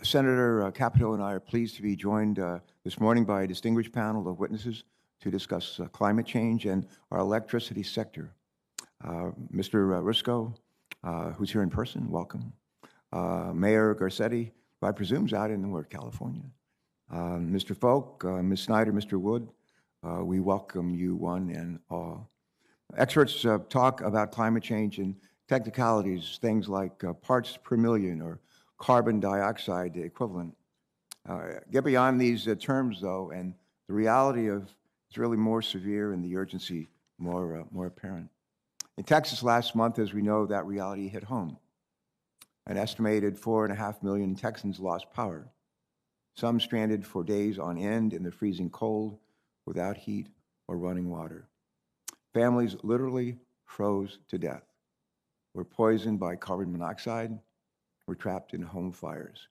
Senator Capito and I are pleased to be joined this morning by a distinguished panel of witnesses to discuss climate change and our electricity sector. Mr. Rusco, who's here in person, welcome. Mayor Garcetti, who I presume is out in California. Mr. Folk, Ms. Snyder, Mr. Wood, we welcome you one and all. Experts talk about climate change and technicalities, things like parts per million or carbon dioxide equivalent. Get beyond these terms, though, and the reality of it's really more severe and the urgency more apparent. In Texas last month, as we know, that reality hit home. An estimated 4.5 million Texans lost power, some stranded for days on end in the freezing cold without heat or running water. Families literally froze to death, were poisoned by carbon monoxide, were trapped in home fires.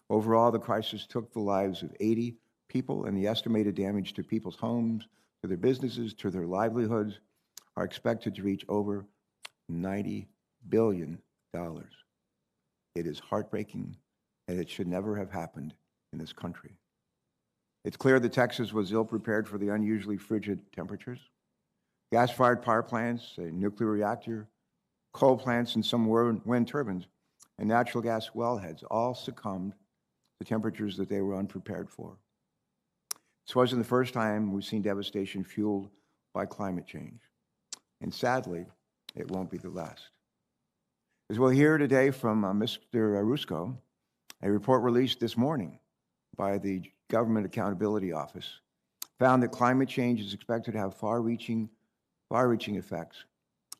Overall, the crisis took the lives of 80 people, and the estimated damage to people's homes, to their businesses, to their livelihoods are expected to reach over $90 billion. It is heartbreaking, and it should never have happened in this country. It's clear that Texas was ill-prepared for the unusually frigid temperatures. Gas-fired power plants, a nuclear reactor, coal plants, and some wind turbines, and natural gas wellheads all succumbed to temperatures that they were unprepared for. This wasn't the first time we've seen devastation fueled by climate change. And sadly, it won't be the last. As we'll hear today from Mr. Rusco, a report released this morning by the Government Accountability Office found that climate change is expected to have far-reaching effects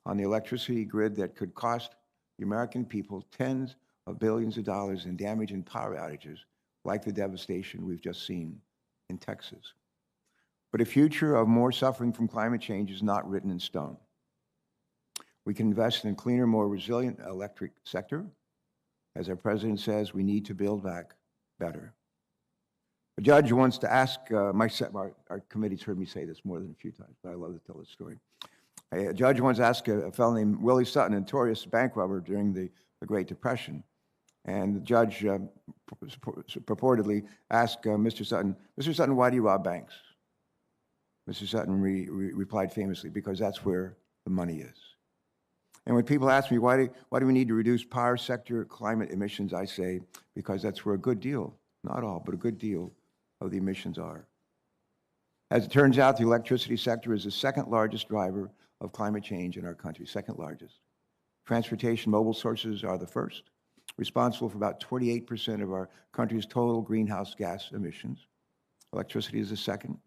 on the electricity grid that could cost the American people tens of billions of dollars in damage and power outages like the devastation we've just seen in Texas. But a future of more suffering from climate change is not written in stone. We can invest in a cleaner, more resilient electric sector. As our president says, we need to build back better. A judge wants to ask, our committee's heard me say this more than a few times, but I love to tell this story. A judge once asked a fellow named Willie Sutton, a notorious bank robber during the Great Depression, and the judge purportedly asked Mr. Sutton, why do you rob banks? Mr. Sutton replied famously, because that's where the money is. And when people ask me, why do we need to reduce power sector climate emissions, I say, because that's where a good deal, not all, but a good deal of the emissions are. As it turns out, the electricity sector is the second largest driver of climate change in our country, second largest. Transportation mobile sources are the first, responsible for about 28% of our country's total greenhouse gas emissions. Electricity is the second,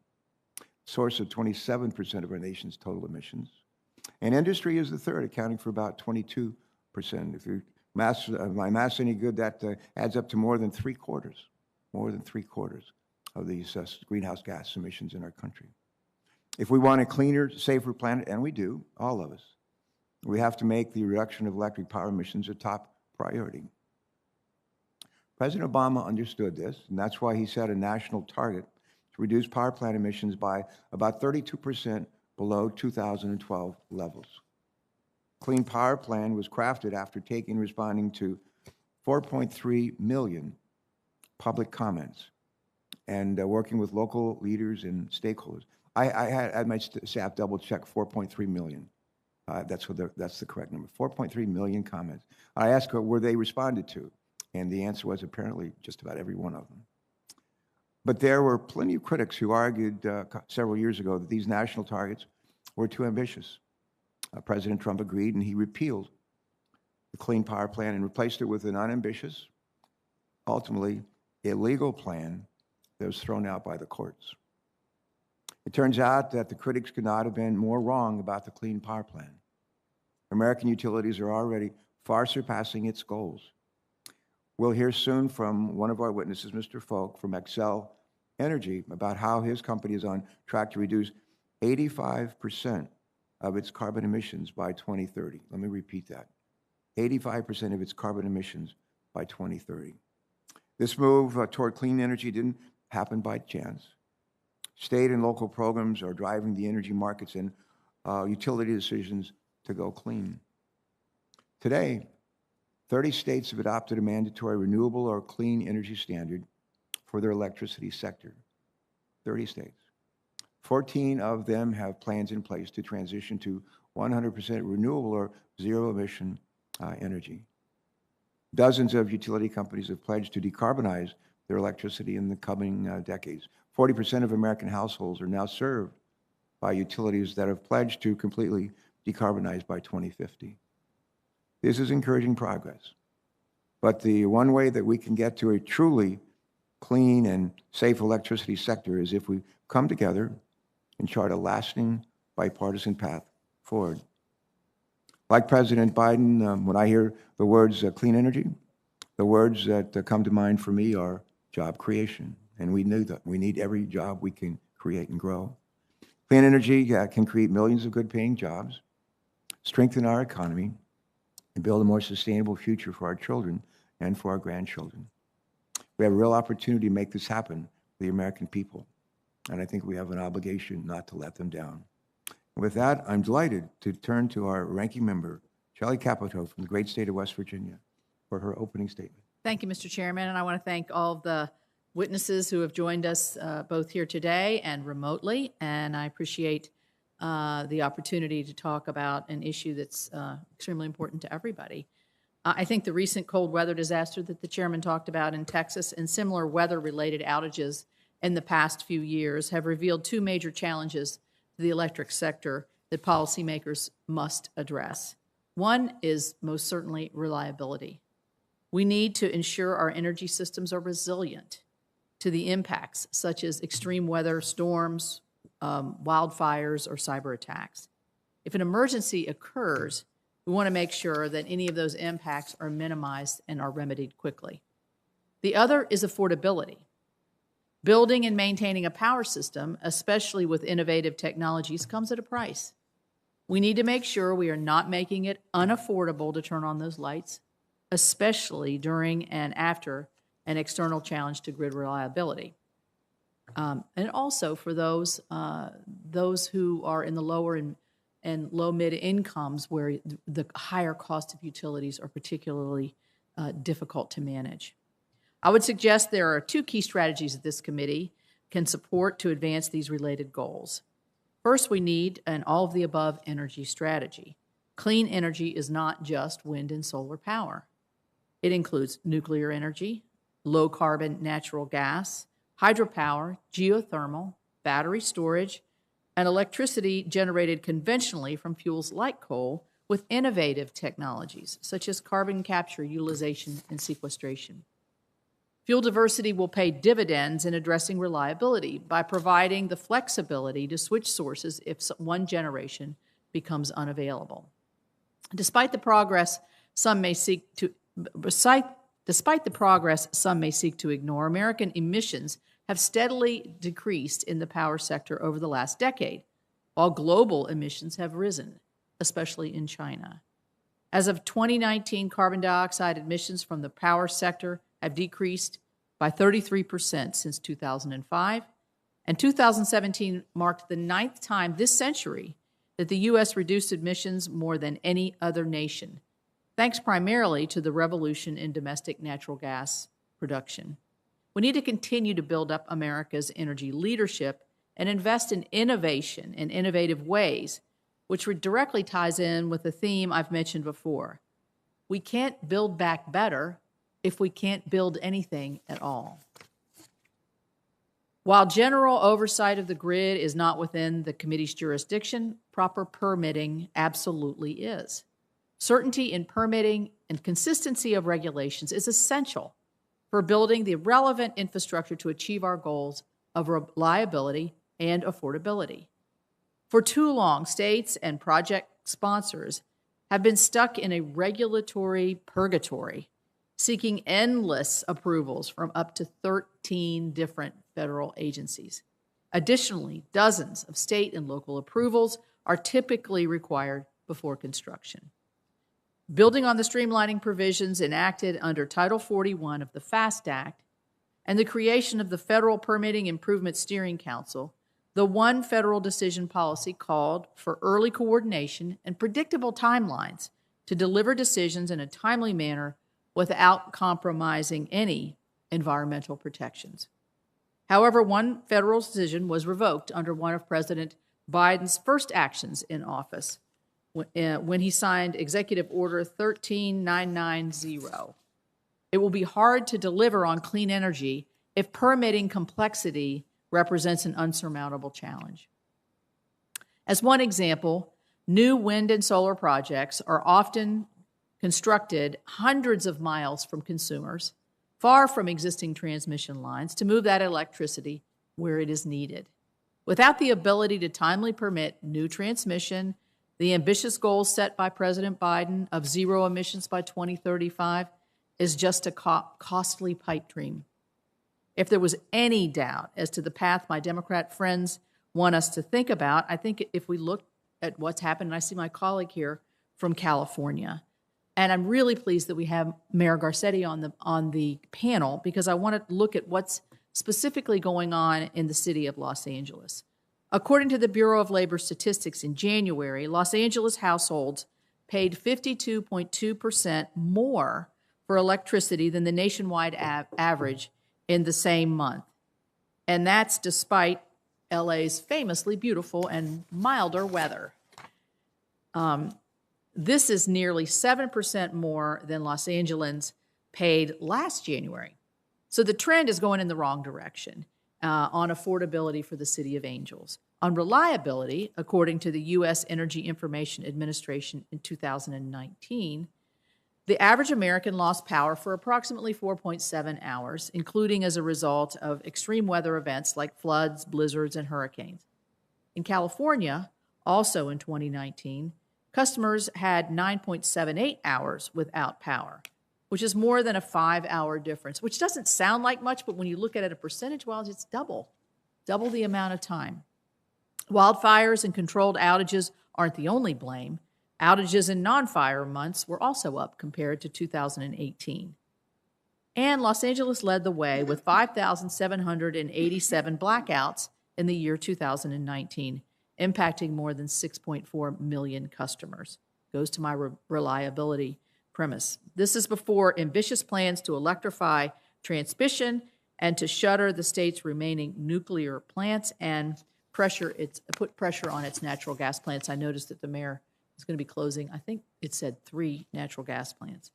source of 27% of our nation's total emissions. And industry is the third, accounting for about 22%. If my math's any good, that adds up to more than three quarters of these greenhouse gas emissions in our country. If we want a cleaner, safer planet, and we do, all of us, we have to make the reduction of electric power emissions a top priority. President Obama understood this, and that's why he set a national target to reduce power plant emissions by about 32% below 2012 levels. Clean Power Plan was crafted after responding to 4.3 million public comments and working with local leaders and stakeholders. I had my staff double check 4.3 million. That's the correct number, 4.3 million comments. I asked her, were they responded to? And the answer was apparently just about every one of them. But there were plenty of critics who argued several years ago that these national targets were too ambitious. President Trump agreed, and he repealed the Clean Power Plan and replaced it with an unambitious, ultimately illegal plan that was thrown out by the courts. It turns out that the critics could not have been more wrong about the Clean Power Plan. American utilities are already far surpassing its goals. We'll hear soon from one of our witnesses, Mr. Folk from Xcel Energy, about how his company is on track to reduce 85% of its carbon emissions by 2030. Let me repeat that. 85% of its carbon emissions by 2030. This move toward clean energy didn't happen by chance. State and local programs are driving the energy markets and utility decisions to go clean. Today, 30 states have adopted a mandatory renewable or clean energy standard for their electricity sector. 30 states. 14 of them have plans in place to transition to 100% renewable or zero-emission energy. Dozens of utility companies have pledged to decarbonize their electricity in the coming decades. 40% of American households are now served by utilities that have pledged to completely decarbonize by 2050. This is encouraging progress. But the one way that we can get to a truly clean and safe electricity sector is if we come together and chart a lasting bipartisan path forward. Like President Biden, when I hear the words clean energy, the words that come to mind for me are job creation. And we knew that. We need every job we can create and grow. Clean energy can create millions of good-paying jobs, strengthen our economy, and build a more sustainable future for our children and for our grandchildren. We have a real opportunity to make this happen for the American people. And I think we have an obligation not to let them down. And with that, I'm delighted to turn to our ranking member, Shelley Capito from the great state of West Virginia, for her opening statement. Thank you, Mr. Chairman, and I want to thank all of the witnesses who have joined us both here today and remotely, and I appreciate the opportunity to talk about an issue that's extremely important to everybody. I think the recent cold weather disaster that the chairman talked about in Texas and similar weather-related outages in the past few years have revealed two major challenges to the electric sector that policymakers must address. One is most certainly reliability. We need to ensure our energy systems are resilient to the impacts such as extreme weather, storms, wildfires, or cyber attacks. If an emergency occurs, we want to make sure that any of those impacts are minimized and are remedied quickly. The other is affordability. Building and maintaining a power system, especially with innovative technologies, comes at a price. We need to make sure we are not making it unaffordable to turn on those lights, especially during and after an external challenge to grid reliability. And also for those who are in the lower and low-mid incomes where the higher cost of utilities are particularly difficult to manage. I would suggest there are two key strategies that this committee can support to advance these related goals. First, we need an all-of-the-above energy strategy. Clean energy is not just wind and solar power. It includes nuclear energy, low-carbon natural gas, hydropower, geothermal, battery storage, and electricity generated conventionally from fuels like coal with innovative technologies such as carbon capture, utilization, and sequestration. Fuel diversity will pay dividends in addressing reliability by providing the flexibility to switch sources if one generation becomes unavailable. Despite the progress some may seek to ignore, American emissions have steadily decreased in the power sector over the last decade, while global emissions have risen, especially in China. As of 2019, carbon dioxide emissions from the power sector have decreased by 33% since 2005, and 2017 marked the 9th time this century that the U.S. reduced emissions more than any other nation, thanks primarily to the revolution in domestic natural gas production. We need to continue to build up America's energy leadership and invest in innovation in innovative ways, which directly ties in with the theme I've mentioned before. We can't build back better if we can't build anything at all. While general oversight of the grid is not within the committee's jurisdiction, proper permitting absolutely is. Certainty in permitting and consistency of regulations is essential for building the relevant infrastructure to achieve our goals of reliability and affordability. For too long, states and project sponsors have been stuck in a regulatory purgatory, seeking endless approvals from up to 13 different federal agencies. Additionally, dozens of state and local approvals are typically required before construction. Building on the streamlining provisions enacted under Title 41 of the FAST Act and the creation of the Federal Permitting Improvement Steering Council, the One Federal Decision policy called for early coordination and predictable timelines to deliver decisions in a timely manner without compromising any environmental protections. However, one federal decision was revoked under one of President Biden's first actions in office when he signed Executive Order 13990. It will be hard to deliver on clean energy if permitting complexity represents an unsurmountable challenge. As one example, new wind and solar projects are often constructed hundreds of miles from consumers, far from existing transmission lines, to move that electricity where it is needed. Without the ability to timely permit new transmission, the ambitious goals set by President Biden of zero emissions by 2035 is just a costly pipe dream. If there was any doubt as to the path my Democrat friends want us to think about, I think if we look at what's happened, and I see my colleague here from California, and I'm really pleased that we have Mayor Garcetti on the panel, because I want to look at what's specifically going on in the city of Los Angeles. According to the Bureau of Labor Statistics, in January, Los Angeles households paid 52.2% more for electricity than the nationwide average in the same month. And that's despite LA's famously beautiful and milder weather. This is nearly 7% more than Los Angeles paid last January. So the trend is going in the wrong direction on affordability for the City of Angels. On reliability, according to the U.S. Energy Information Administration in 2019, the average American lost power for approximately 4.7 hours, including as a result of extreme weather events like floods, blizzards, and hurricanes. In California, also in 2019, customers had 9.78 hours without power, which is more than a 5-hour difference, which doesn't sound like much, but when you look at it percentage-wise, it's double the amount of time. Wildfires and controlled outages aren't the only blame. Outages in non-fire months were also up compared to 2018. And Los Angeles led the way with 5,787 blackouts in the year 2019, impacting more than 6.4 million customers. Goes to my reliability premise. This is before ambitious plans to electrify transmission and to shutter the state's remaining nuclear plants and put pressure on its natural gas plants. I noticed that the mayor is going to be closing, I think it said 3 natural gas plants.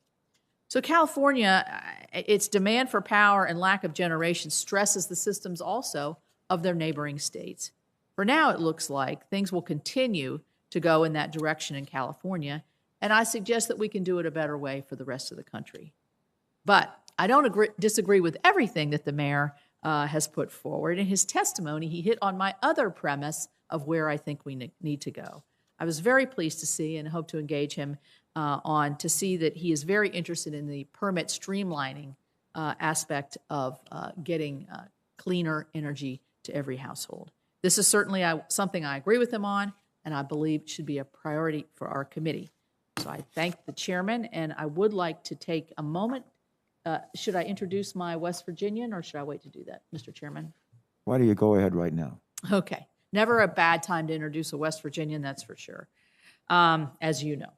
So California, its demand for power and lack of generation stresses the systems also of their neighboring states. For now, it looks like things will continue to go in that direction in California, and I suggest that we can do it a better way for the rest of the country. But I don't disagree with everything that the mayor has put forward. In his testimony, he hit on my other premise of where I think we need to go. I was very pleased to see and hope to engage him to see that he is very interested in the permit streamlining aspect of getting cleaner energy to every household. This is certainly something I agree with him on, and I believe should be a priority for our committee. So I thank the chairman, and I would like to take a moment. Should I introduce my West Virginian, or should I wait to do that, Mr. Chairman? Why do you go ahead right now? Okay. Never a bad time to introduce a West Virginian, that's for sure, as you know.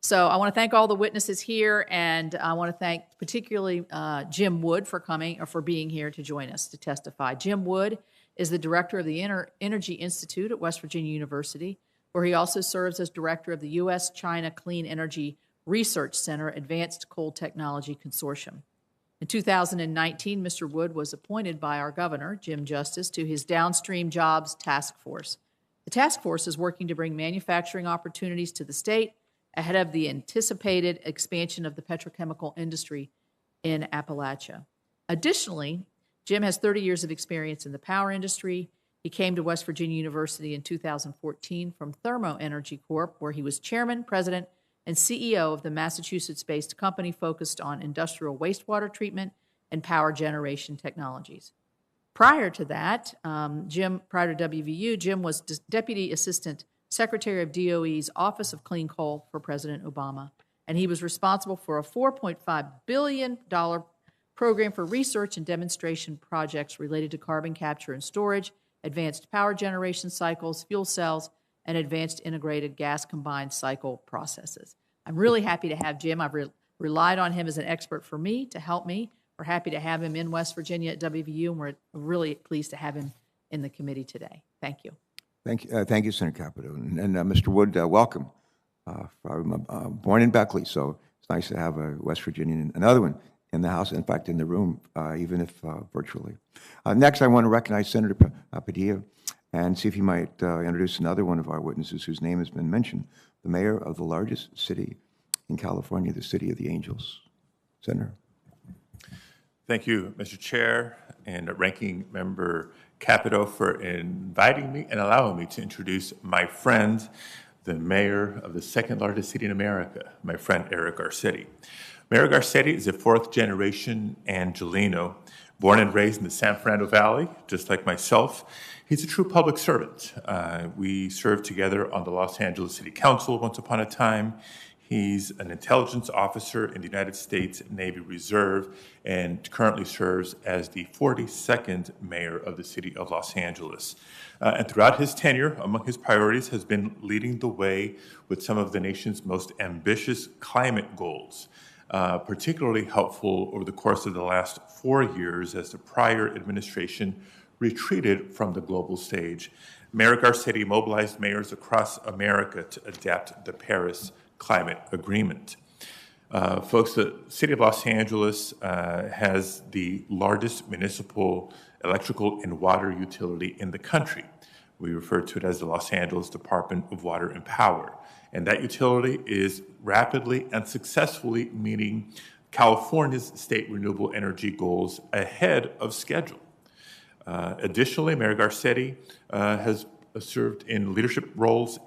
So I want to thank all the witnesses here, and I want to thank particularly Jim Wood for coming or for being here to join us to testify. Jim Wood is the director of the Energy Institute at West Virginia University, where he also serves as director of the U.S.-China Clean Energy Research Center Advanced Coal Technology Consortium. In 2019, Mr. Wood was appointed by our governor, Jim Justice, to his Downstream Jobs Task Force. The task force is working to bring manufacturing opportunities to the state ahead of the anticipated expansion of the petrochemical industry in Appalachia. Additionally, Jim has 30 years of experience in the power industry. He came to West Virginia University in 2014 from Thermo Energy Corp., where he was chairman, president, and CEO of the Massachusetts-based company focused on industrial wastewater treatment and power generation technologies. Prior to that, prior to WVU, Jim was Deputy Assistant Secretary of DOE's Office of Clean Coal for President Obama, and he was responsible for a $4.5 billion program for research and demonstration projects related to carbon capture and storage, advanced power generation cycles, fuel cells, and advanced integrated gas combined cycle processes. I'm really happy to have Jim. I've relied on him as an expert for me to help me. We're happy to have him in West Virginia at WVU, and we're really pleased to have him in the committee today. Thank you. Thank you, Senator Capito. And Mr. Wood, welcome. I'm born in Beckley, so it's nice to have a West Virginian, another one in the House, in fact, in the room, even if virtually. Next, I want to recognize Senator Padilla and see if he might introduce another one of our witnesses whose name has been mentioned, the mayor of the largest city in California, the City of the Angels. Senator. Thank you, Mr. Chair and Ranking Member Capito, for inviting me and allowing me to introduce my friend, the mayor of the second largest city in America, my friend Eric Garcetti. Mayor Garcetti is a fourth-generation Angelino, born and raised in the San Fernando Valley, just like myself. He's a true public servant. We served together on the Los Angeles City Council once upon a time. He's an intelligence officer in the United States Navy Reserve and currently serves as the 42nd mayor of the city of Los Angeles. And throughout his tenure, among his priorities has been leading the way with some of the nation's most ambitious climate goals. Particularly helpful over the course of the last 4 years as the prior administration retreated from the global stage. Mayor Garcetti mobilized mayors across America to adapt the Paris Climate Agreement. Folks, the City of Los Angeles has the largest municipal electrical and water utility in the country. We refer to it as the Los Angeles Department of Water and Power. And that utility is rapidly and successfully meeting California's state renewable energy goals ahead of schedule. Additionally, Mayor Garcetti has served in leadership roles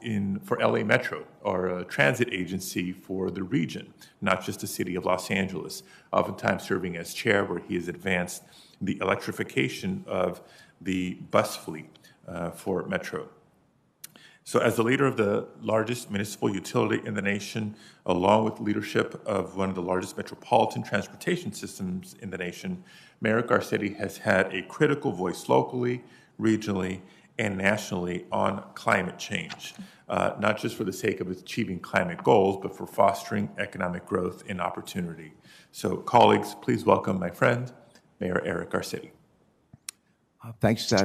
for LA Metro, or a transit agency for the region, not just the city of Los Angeles, oftentimes serving as chair where he has advanced the electrification of the bus fleet for Metro. So as the leader of the largest municipal utility in the nation, along with leadership of one of the largest metropolitan transportation systems in the nation, Mayor Garcetti has had a critical voice locally, regionally, and nationally on climate change, not just for the sake of achieving climate goals, but for fostering economic growth and opportunity. So colleagues, please welcome my friend, Mayor Eric Garcetti. Thanks for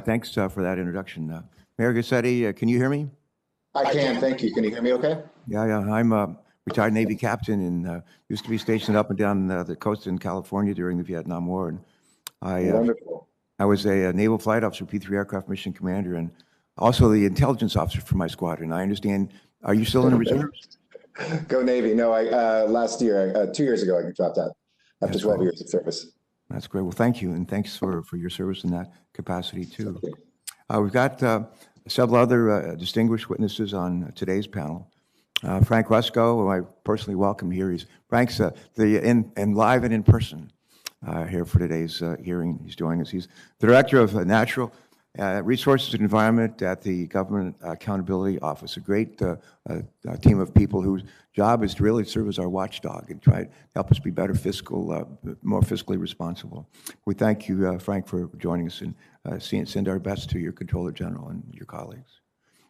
that introduction. Mayor Garcetti, can you hear me? I can, thank you. Can you hear me okay? Yeah. I'm a retired Navy captain and used to be stationed up and down the coast in California during the Vietnam War. And Wonderful. I was a naval flight officer, P-3 aircraft mission commander, and also the intelligence officer for my squadron. I understand, are you still in the reserves? Go Navy. No, last year, 2 years ago, I dropped out after 12 years of service. That's great. Well, thank you, and thanks for your service in that capacity, too. We've got several other distinguished witnesses on today's panel. Frank Rusco, who I personally welcome here. Frank's live and in person here for today's hearing. He's joining us. He's the Director of Natural Resources and Environment at the Government Accountability Office, a great team of people whose job is to really serve as our watchdog and try to help us be better more fiscally responsible. We thank you, Frank, for joining us and send our best to your Controller General and your colleagues.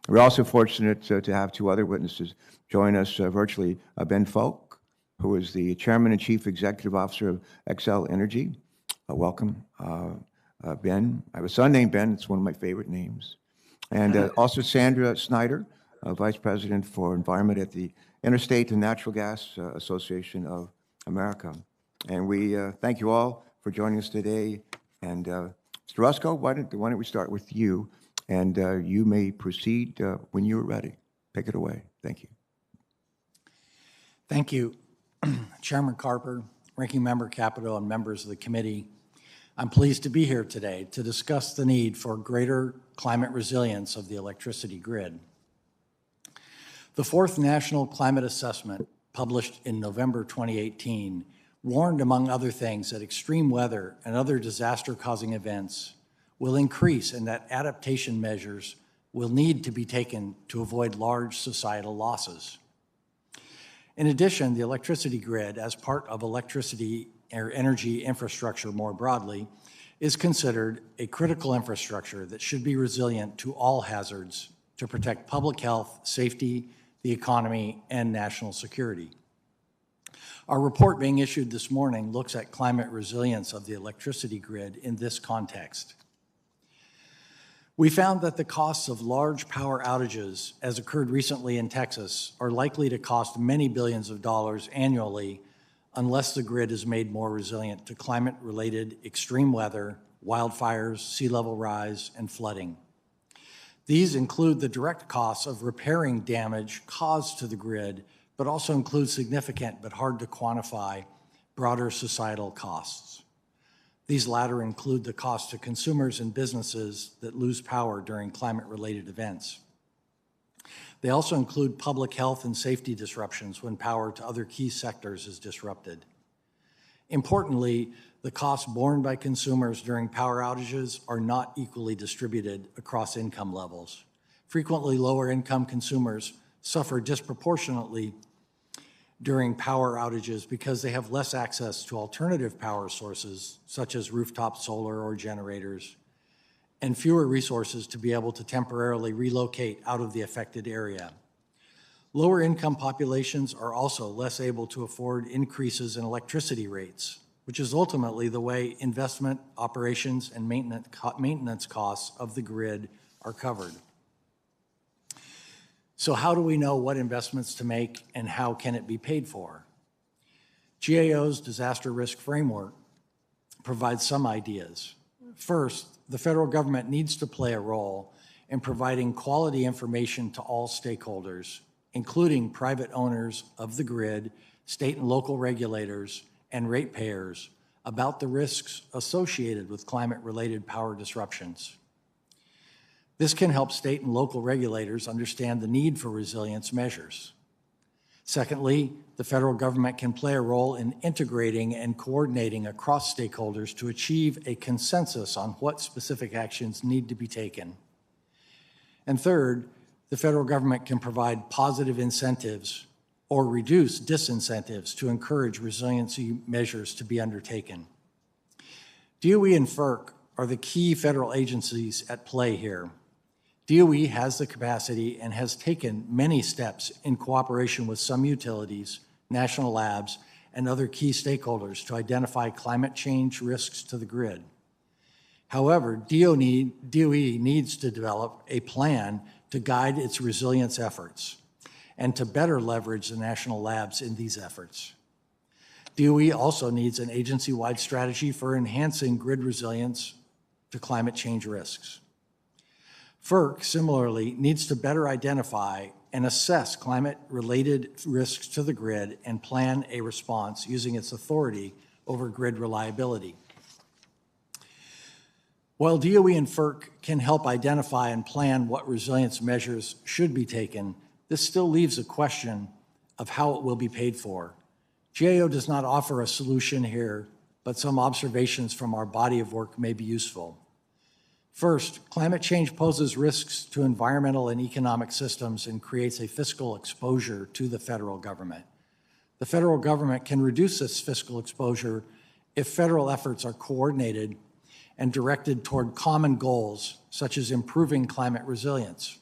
We're also fortunate to have two other witnesses join us virtually, Ben Folk, who is the Chairman and Chief Executive Officer of Xcel Energy. Welcome, Ben. I have a son named Ben. It's one of my favorite names. And also Sandra Snyder, Vice President for Environment at the Interstate and Natural Gas Association of America. And we thank you all for joining us today. And Mr. Rusco, why don't we start with you? And you may proceed when you're ready. Take it away. Thank you. Thank you, Chairman Carper, Ranking Member Capito, and members of the committee. I'm pleased to be here today to discuss the need for greater climate resilience of the electricity grid. The fourth National Climate Assessment, published in November 2018, warned, among other things, that extreme weather and other disaster-causing events will increase and that adaptation measures will need to be taken to avoid large societal losses. In addition, the electricity grid, as part of electricity or energy infrastructure more broadly, is considered a critical infrastructure that should be resilient to all hazards to protect public health, safety, the economy, and national security. Our report being issued this morning looks at climate resilience of the electricity grid in this context. We found that the costs of large power outages, as occurred recently in Texas, are likely to cost many billions of dollars annually unless the grid is made more resilient to climate-related extreme weather, wildfires, sea level rise, and flooding. These include the direct costs of repairing damage caused to the grid, but also include significant but hard to quantify broader societal costs. These latter include the cost to consumers and businesses that lose power during climate-related events. They also include public health and safety disruptions when power to other key sectors is disrupted. Importantly, the costs borne by consumers during power outages are not equally distributed across income levels. Frequently, lower income consumers suffer disproportionately during power outages because they have less access to alternative power sources, such as rooftop solar or generators, and fewer resources to be able to temporarily relocate out of the affected area. Lower income populations are also less able to afford increases in electricity rates, which is ultimately the way investment, operations, and maintenance costs of the grid are covered. So how do we know what investments to make and how can it be paid for? GAO's disaster risk framework provides some ideas. First, the federal government needs to play a role in providing quality information to all stakeholders, including private owners of the grid, state and local regulators, and ratepayers about the risks associated with climate-related power disruptions. This can help state and local regulators understand the need for resilience measures. Secondly, the federal government can play a role in integrating and coordinating across stakeholders to achieve a consensus on what specific actions need to be taken. And third, the federal government can provide positive incentives or reduce disincentives to encourage resiliency measures to be undertaken. DOE and FERC are the key federal agencies at play here. DOE has the capacity and has taken many steps in cooperation with some utilities, national labs, and other key stakeholders to identify climate change risks to the grid. However, DOE needs to develop a plan to guide its resilience efforts and to better leverage the national labs in these efforts. DOE also needs an agency-wide strategy for enhancing grid resilience to climate change risks. FERC, similarly, needs to better identify and assess climate-related risks to the grid and plan a response using its authority over grid reliability. While DOE and FERC can help identify and plan what resilience measures should be taken, this still leaves a question of how it will be paid for. GAO does not offer a solution here, but some observations from our body of work may be useful. First, climate change poses risks to environmental and economic systems and creates a fiscal exposure to the federal government. The federal government can reduce this fiscal exposure if federal efforts are coordinated and directed toward common goals, such as improving climate resilience.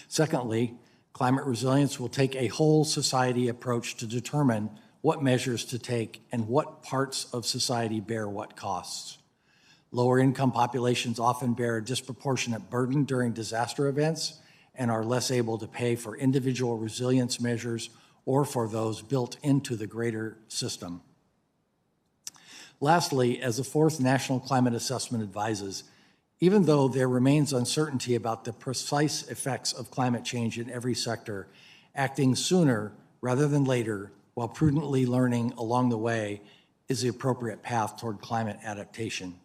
Secondly, climate resilience will take a whole society approach to determine what measures to take and what parts of society bear what costs. Lower income populations often bear a disproportionate burden during disaster events and are less able to pay for individual resilience measures or for those built into the greater system. Lastly, as the fourth National Climate Assessment advises, even though there remains uncertainty about the precise effects of climate change in every sector, acting sooner rather than later while prudently learning along the way is the appropriate path toward climate adaptation.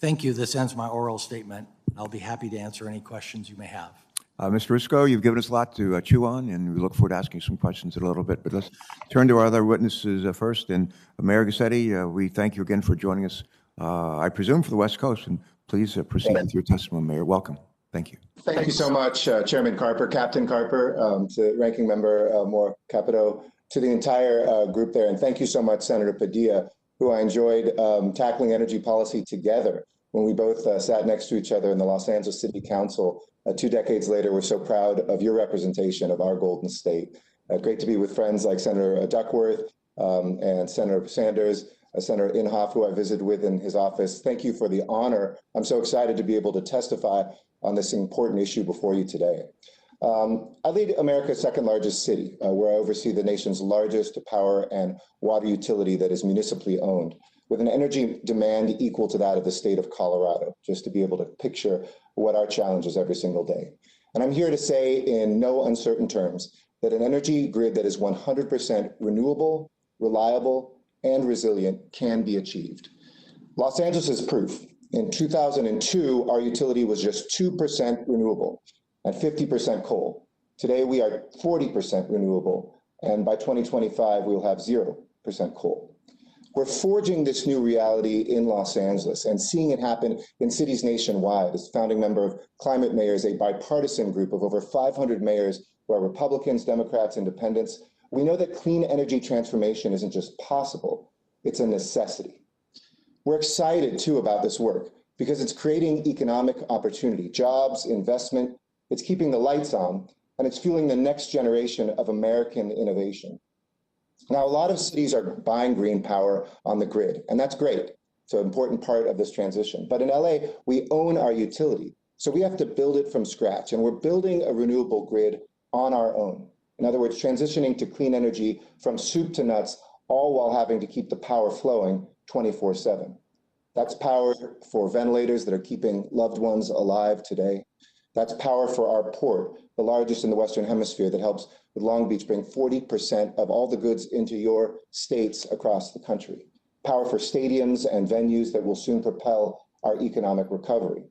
Thank you. This ends my oral statement. I'll be happy to answer any questions you may have. Mr. Risco, you've given us a lot to chew on, and we look forward to asking some questions in a little bit. But let's turn to our other witnesses first. And Mayor Garcetti, we thank you again for joining us, I presume, for the West Coast. And please proceed with your testimony, Mayor. Welcome. Thank you. Thank you so much, Chairman Carper, Captain Carper, to Ranking Member Moore Capito, to the entire group there. And thank you so much, Senator Padilla, who I enjoyed tackling energy policy together when we both sat next to each other in the Los Angeles City Council 2 decades later. We're so proud of your representation of our Golden State. Great to be with friends like Senator Duckworth and Senator Sanders, Senator Inhofe, who I visited with in his office. Thank you for the honor. I'm so excited to be able to testify on this important issue before you today. I lead America's second largest city, where I oversee the nation's largest power and water utility that is municipally owned, with an energy demand equal to that of the state of Colorado, just to be able to picture what our challenge is every single day. And I'm here to say in no uncertain terms that an energy grid that is 100% renewable, reliable, and resilient can be achieved. Los Angeles is proof. In 2002, our utility was just 2% renewable and 50% coal. Today, we are 40% renewable, and by 2025, we will have 0% coal. We're forging this new reality in Los Angeles and seeing it happen in cities nationwide. As founding member of Climate Mayors, a bipartisan group of over 500 mayors who are Republicans, Democrats, Independents, we know that clean energy transformation isn't just possible, it's a necessity. We're excited too about this work because it's creating economic opportunity, jobs, investment, it's keeping the lights on, and it's fueling the next generation of American innovation. Now, a lot of cities are buying green power on the grid, and that's great. It's an important part of this transition. But in LA, we own our utility, so we have to build it from scratch, and we're building a renewable grid on our own. In other words, transitioning to clean energy from soup to nuts, all while having to keep the power flowing 24/7. That's power for ventilators that are keeping loved ones alive today. That's power for our port, the largest in the Western Hemisphere, that helps with Long Beach bring 40% of all the goods into your states across the country. Power for stadiums and venues that will soon propel our economic recovery.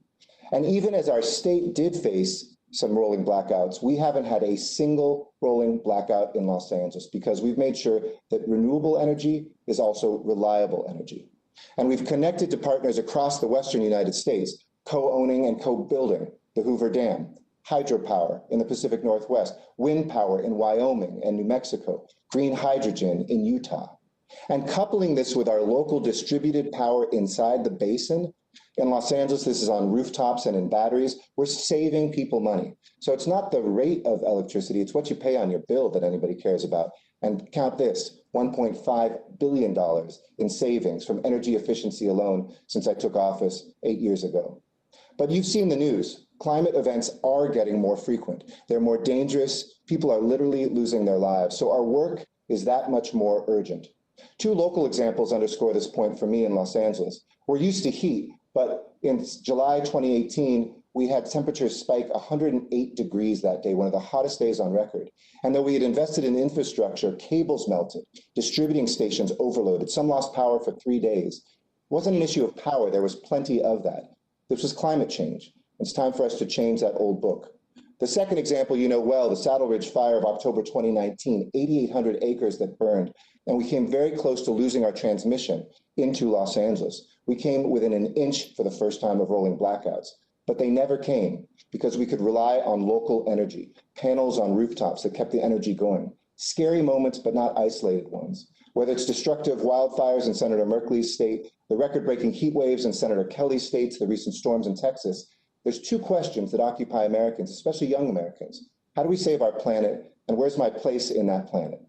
And even as our state did face some rolling blackouts, we haven't had a single rolling blackout in Los Angeles because we've made sure that renewable energy is also reliable energy. And we've connected to partners across the Western United States, co-owning and co-building the Hoover Dam, hydropower in the Pacific Northwest, wind power in Wyoming and New Mexico, green hydrogen in Utah. And coupling this with our local distributed power inside the basin, in Los Angeles, this is on rooftops and in batteries, we're saving people money. So it's not the rate of electricity, it's what you pay on your bill that anybody cares about. And count this, $1.5 billion in savings from energy efficiency alone since I took office 8 years ago. But you've seen the news. Climate events are getting more frequent. They're more dangerous. People are literally losing their lives. So our work is that much more urgent. Two local examples underscore this point for me in Los Angeles. We're used to heat, but in July 2018, we had temperatures spike 108 degrees that day, one of the hottest days on record. And though we had invested in infrastructure, cables melted, distributing stations overloaded, some lost power for 3 days. It wasn't an issue of power, there was plenty of that. This was climate change. It's time for us to change that old book. The second example you know well, the Saddle Ridge fire of October 2019, 8,800 acres that burned, and we came very close to losing our transmission into Los Angeles. We came within an inch for the first time of rolling blackouts, but they never came because we could rely on local energy, panels on rooftops that kept the energy going. Scary moments, but not isolated ones. Whether it's destructive wildfires in Senator Merkley's state, the record-breaking heat waves in Senator Kelly's states, the recent storms in Texas, there's two questions that occupy Americans, especially young Americans. How do we save our planet, and where's my place in that planet?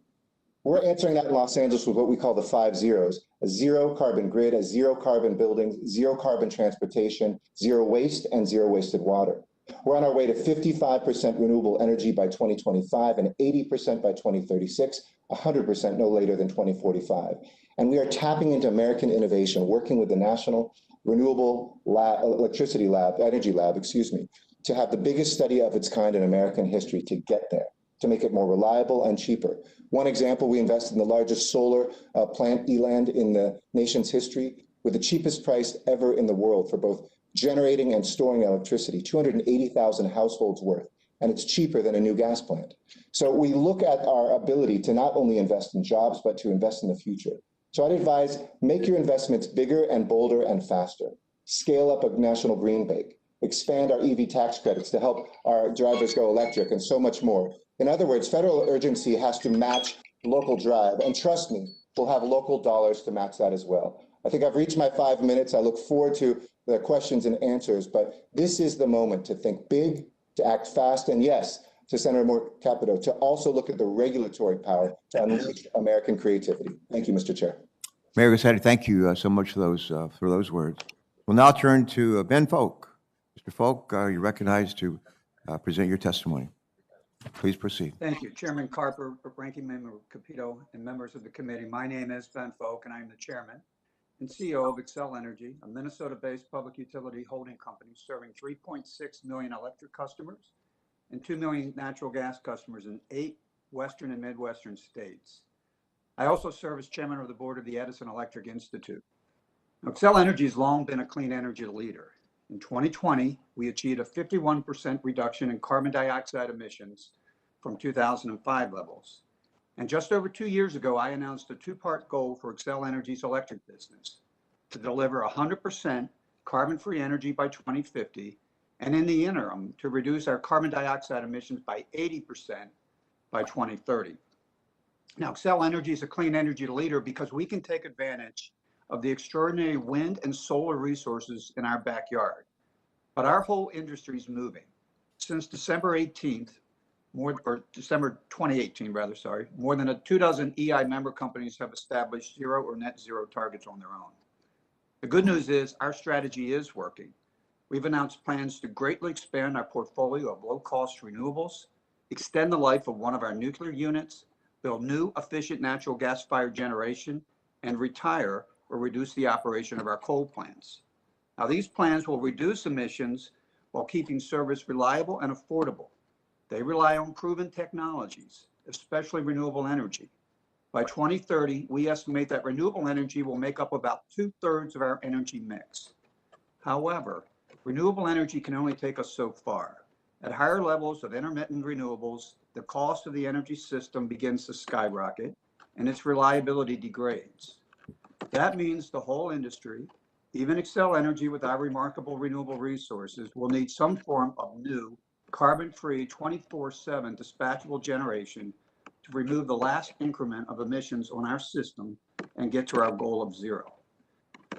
We're answering that in Los Angeles with what we call the 5 zeros, a zero carbon grid, a zero carbon buildings, zero carbon transportation, zero waste, and zero wasted water. We're on our way to 55% renewable energy by 2025 and 80% by 2036, 100% no later than 2045. And we are tapping into American innovation, working with the National Renewable Energy Lab, to have the biggest study of its kind in American history to get there, to make it more reliable and cheaper. One example, we invested in the largest solar plant eland in the nation's history with the cheapest price ever in the world for both generating and storing electricity, 280,000 households worth, and it's cheaper than a new gas plant. So we look at our ability to not only invest in jobs, but to invest in the future. So I'd advise, make your investments bigger and bolder and faster. Scale up a national green bank, expand our EV tax credits to help our drivers go electric, and so much more. In other words, federal urgency has to match local drive, and trust me, we'll have local dollars to match that as well. I think I've reached my 5 minutes. I look forward to the questions and answers, but this is the moment to think big, to act fast, and yes, to Senator Moore Capito to also look at the regulatory power to unleash American creativity. Thank you, Mr. Chair. Mayor Garcetti, thank you so much for those words. We'll now turn to Ben Folk. Mr. Folk, you're recognized to present your testimony. Please proceed. Thank you, Chairman Carper, Ranking Member Capito, and members of the committee. My name is Ben Folk, and I am the chairman and CEO of Xcel Energy, a Minnesota-based public utility holding company serving 3.6 million electric customers and 2 million natural gas customers in 8 Western and Midwestern states. I also serve as chairman of the board of the Edison Electric Institute. Now, Xcel Energy has long been a clean energy leader. In 2020, we achieved a 51% reduction in carbon dioxide emissions from 2005 levels. And just over 2 years ago, I announced a 2-part goal for Xcel Energy's electric business to deliver 100% carbon-free energy by 2050, and in the interim, to reduce our carbon dioxide emissions by 80% by 2030. Now, Xcel Energy is a clean energy leader because we can take advantage of the extraordinary wind and solar resources in our backyard. But our whole industry is moving. Since December 18th, December 2018, more than 24 EI member companies have established zero or net zero targets on their own. The good news is our strategy is working. We've announced plans to greatly expand our portfolio of low-cost renewables, extend the life of one of our nuclear units, build new efficient natural gas-fired generation, and retire or reduce the operation of our coal plants. Now, these plans will reduce emissions while keeping service reliable and affordable. They rely on proven technologies, especially renewable energy. By 2030, we estimate that renewable energy will make up about 2/3 of our energy mix. However, renewable energy can only take us so far. At higher levels of intermittent renewables, the cost of the energy system begins to skyrocket and its reliability degrades. That means the whole industry, even Xcel Energy with our remarkable renewable resources, will need some form of new carbon-free 24/7 dispatchable generation to remove the last increment of emissions on our system and get to our goal of zero.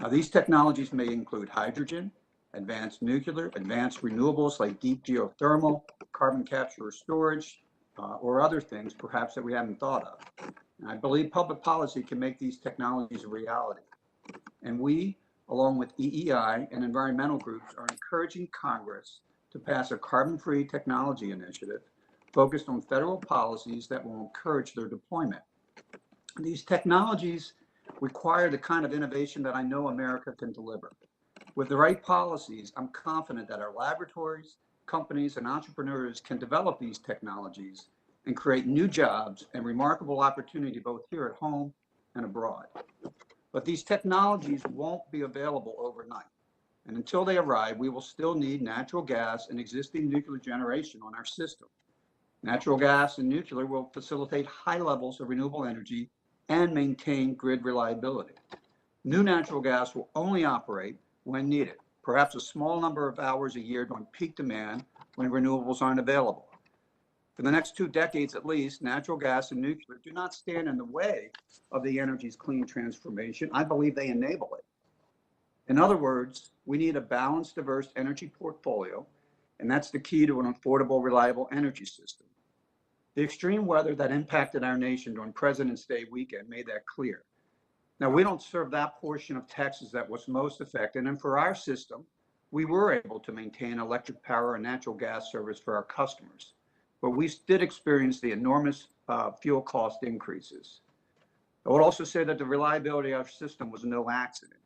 Now, these technologies may include hydrogen, advanced nuclear, advanced renewables like deep geothermal, carbon capture or storage, or other things perhaps that we haven't thought of. And I believe public policy can make these technologies a reality. And we, along with EEI and environmental groups, are encouraging Congress to pass a carbon-free technology initiative focused on federal policies that will encourage their deployment. These technologies require the kind of innovation that I know America can deliver. With the right policies, I'm confident that our laboratories, companies, and entrepreneurs can develop these technologies and create new jobs and remarkable opportunity both here at home and abroad. But these technologies won't be available overnight. And until they arrive, we will still need natural gas and existing nuclear generation on our system. Natural gas and nuclear will facilitate high levels of renewable energy and maintain grid reliability. New natural gas will only operate when needed, perhaps a small number of hours a year during peak demand when renewables aren't available. For the next 2 decades at least, natural gas and nuclear do not stand in the way of the energy's clean transformation. I believe they enable it. In other words, we need a balanced, diverse energy portfolio, and that's the key to an affordable, reliable energy system. The extreme weather that impacted our nation during President's Day weekend made that clear. Now, we don't serve that portion of Texas that was most affected, and for our system, we were able to maintain electric power and natural gas service for our customers, but we did experience the enormous fuel cost increases. I would also say that the reliability of our system was no accident.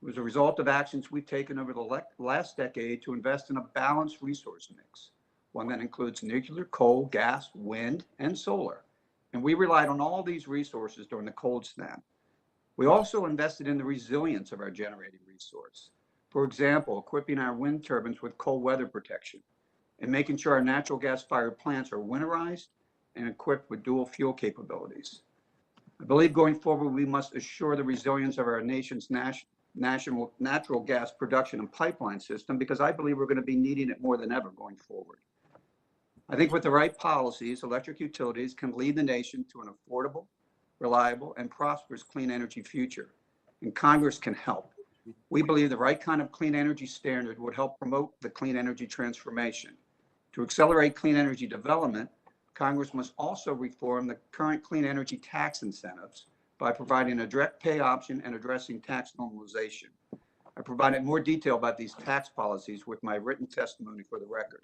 It was a result of actions we've taken over the last decade to invest in a balanced resource mix, one that includes nuclear, coal, gas, wind, and solar. And we relied on all these resources during the cold snap. We also invested in the resilience of our generating resource. For example, equipping our wind turbines with cold weather protection and making sure our natural gas-fired plants are winterized and equipped with dual fuel capabilities. I believe going forward, we must assure the resilience of our nation's national natural gas production and pipeline system, because I believe we're going to be needing it more than ever going forward. I think with the right policies, electric utilities can lead the nation to an affordable, reliable, and prosperous clean energy future, and Congress can help. We believe the right kind of clean energy standard would help promote the clean energy transformation. To accelerate clean energy development, Congress must also reform the current clean energy tax incentives by providing a direct pay option and addressing tax normalization. I provided more detail about these tax policies with my written testimony for the record.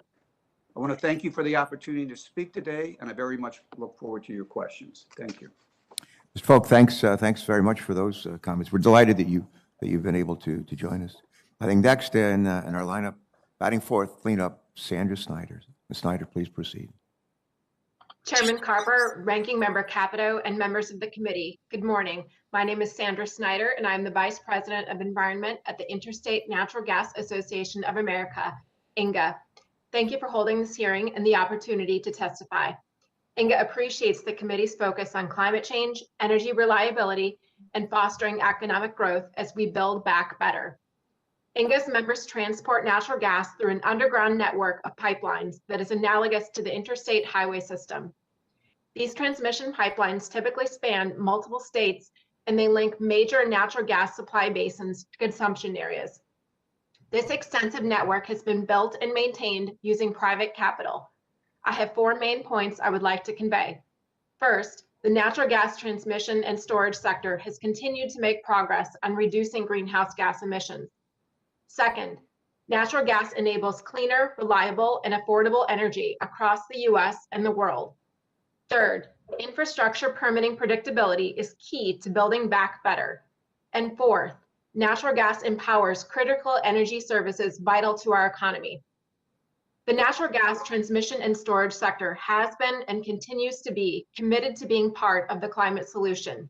I want to thank you for the opportunity to speak today, and I very much look forward to your questions. Thank you. Mr. Falk, thanks very much for those comments. We're delighted that you've been able to join us. I think next in our lineup, batting fourth, cleanup, Sandra Snyder. Ms. Snyder, please proceed. Chairman Carper, Ranking Member Capito, and members of the committee, good morning. My name is Sandra Snyder, and I'm the Vice President of Environment at the Interstate Natural Gas Association of America, INGA. Thank you for holding this hearing and the opportunity to testify. INGA appreciates the committee's focus on climate change, energy reliability, and fostering economic growth as we build back better. INGA's members transport natural gas through an underground network of pipelines that is analogous to the interstate highway system. These transmission pipelines typically span multiple states, and they link major natural gas supply basins to consumption areas. This extensive network has been built and maintained using private capital. I have 4 main points I would like to convey. First, the natural gas transmission and storage sector has continued to make progress on reducing greenhouse gas emissions. Second, natural gas enables cleaner, reliable, and affordable energy across the US and the world. Third, infrastructure permitting predictability is key to building back better. And fourth, natural gas empowers critical energy services vital to our economy. The natural gas transmission and storage sector has been and continues to be committed to being part of the climate solution.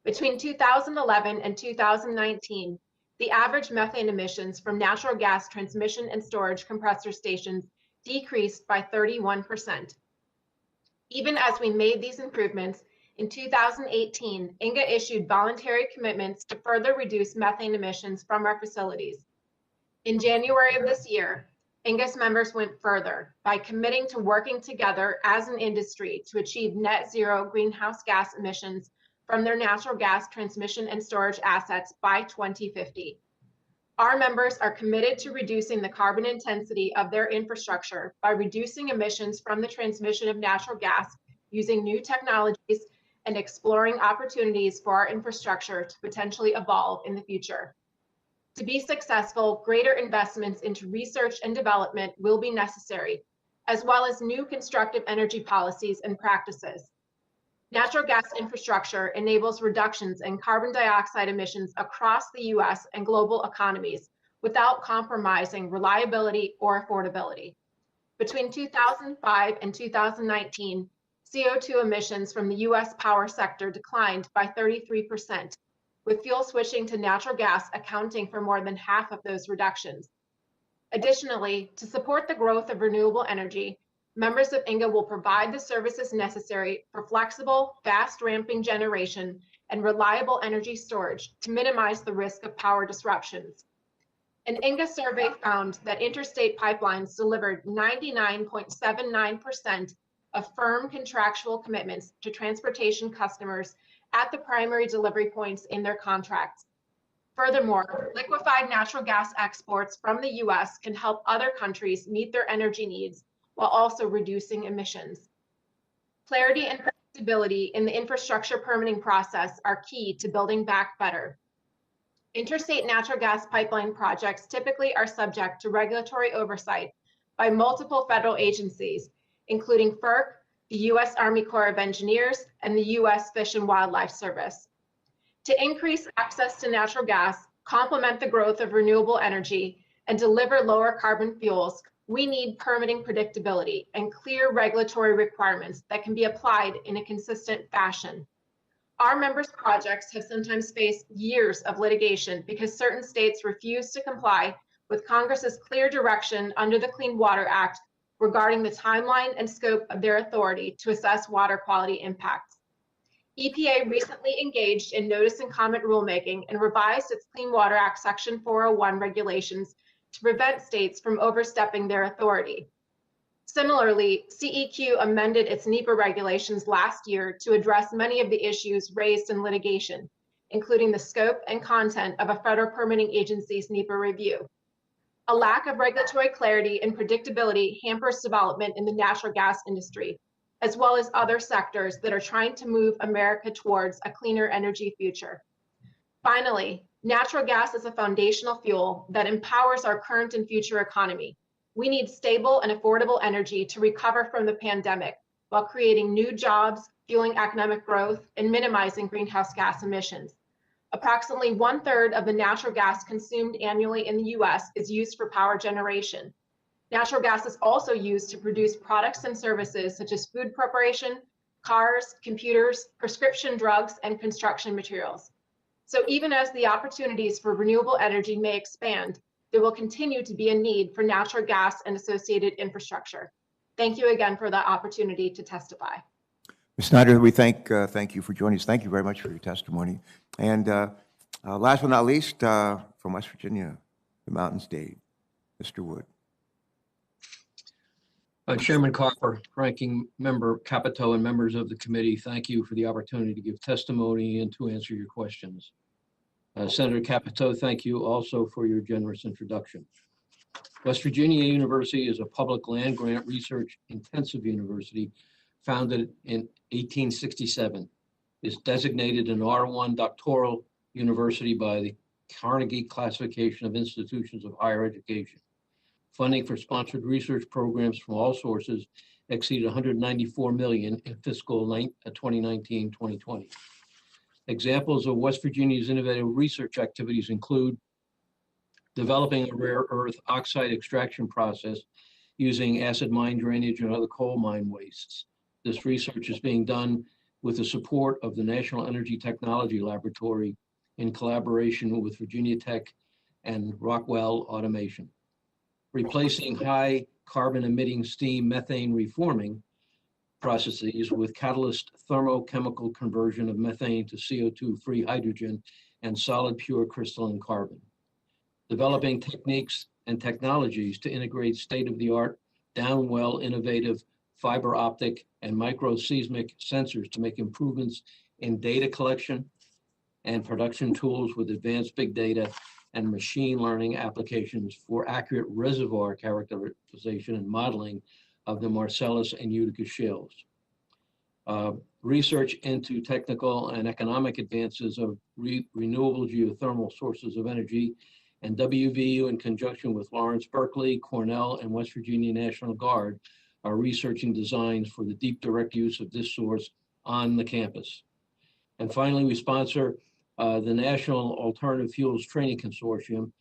Between 2011 and 2019, the average methane emissions from natural gas transmission and storage compressor stations decreased by 31%. Even as we made these improvements, in 2018, INGA issued voluntary commitments to further reduce methane emissions from our facilities. In January of this year, INGA's members went further by committing to working together as an industry to achieve net zero greenhouse gas emissions from their natural gas transmission and storage assets by 2050. Our members are committed to reducing the carbon intensity of their infrastructure by reducing emissions from the transmission of natural gas using new technologies and exploring opportunities for our infrastructure to potentially evolve in the future. To be successful, greater investments into research and development will be necessary, as well as new constructive energy policies and practices. Natural gas infrastructure enables reductions in carbon dioxide emissions across the US and global economies without compromising reliability or affordability. Between 2005 and 2019, CO2 emissions from the US power sector declined by 33%, with fuel switching to natural gas accounting for more than half of those reductions. Additionally, to support the growth of renewable energy, members of INGA will provide the services necessary for flexible, fast ramping generation and reliable energy storage to minimize the risk of power disruptions. An INGA survey found that interstate pipelines delivered 99.79% of firm contractual commitments to transportation customers at the primary delivery points in their contracts. Furthermore, liquefied natural gas exports from the US can help other countries meet their energy needs while also reducing emissions. Clarity and predictability in the infrastructure permitting process are key to building back better. Interstate natural gas pipeline projects typically are subject to regulatory oversight by multiple federal agencies, including FERC, the US Army Corps of Engineers, and the US Fish and Wildlife Service. To increase access to natural gas, complement the growth of renewable energy, and deliver lower carbon fuels, we need permitting predictability and clear regulatory requirements that can be applied in a consistent fashion. Our members' projects have sometimes faced years of litigation because certain states refuse to comply with Congress's clear direction under the Clean Water Act regarding the timeline and scope of their authority to assess water quality impacts. EPA recently engaged in notice and comment rulemaking and revised its Clean Water Act Section 401 regulations to prevent states from overstepping their authority. Similarly, CEQ amended its NEPA regulations last year to address many of the issues raised in litigation, including the scope and content of a federal permitting agency's NEPA review. A lack of regulatory clarity and predictability hampers development in the natural gas industry, as well as other sectors that are trying to move America towards a cleaner energy future. Finally, natural gas is a foundational fuel that empowers our current and future economy. We need stable and affordable energy to recover from the pandemic while creating new jobs, fueling economic growth, and minimizing greenhouse gas emissions. Approximately 1/3 of the natural gas consumed annually in the US is used for power generation. Natural gas is also used to produce products and services such as food preparation, cars, computers, prescription drugs, and construction materials. So even as the opportunities for renewable energy may expand, there will continue to be a need for natural gas and associated infrastructure. Thank you again for the opportunity to testify. Ms. Snyder, we thank you for joining us. Thank you very much for your testimony. And last but not least, from West Virginia, the Mountain State, Mr. Wood. Chairman Carper, Ranking Member Capito, and members of the committee, thank you for the opportunity to give testimony and to answer your questions. Senator Capito, thank you also for your generous introduction. West Virginia University is a public land grant research intensive university founded in 1867. It's designated an R1 doctoral university by the Carnegie Classification of Institutions of Higher Education. Funding for sponsored research programs from all sources exceeded $194 million in fiscal 2019-2020. Examples of West Virginia's innovative research activities include developing a rare earth oxide extraction process using acid mine drainage and other coal mine wastes. This research is being done with the support of the National Energy Technology Laboratory in collaboration with Virginia Tech and Rockwell Automation. Replacing high carbon emitting steam methane reforming processes with catalyst thermochemical conversion of methane to CO2 free hydrogen and solid pure crystalline carbon. Developing techniques and technologies to integrate state-of-the-art downwell innovative fiber optic and microseismic sensors to make improvements in data collection and production tools with advanced big data and machine learning applications for accurate reservoir characterization and modeling of the Marcellus and Utica shales. Research into technical and economic advances of renewable geothermal sources of energy, and WVU in conjunction with Lawrence Berkeley, Cornell, and West Virginia National Guard are researching designs for the deep direct use of this source on the campus. And finally, we sponsor the National Alternative Fuels Training Consortium,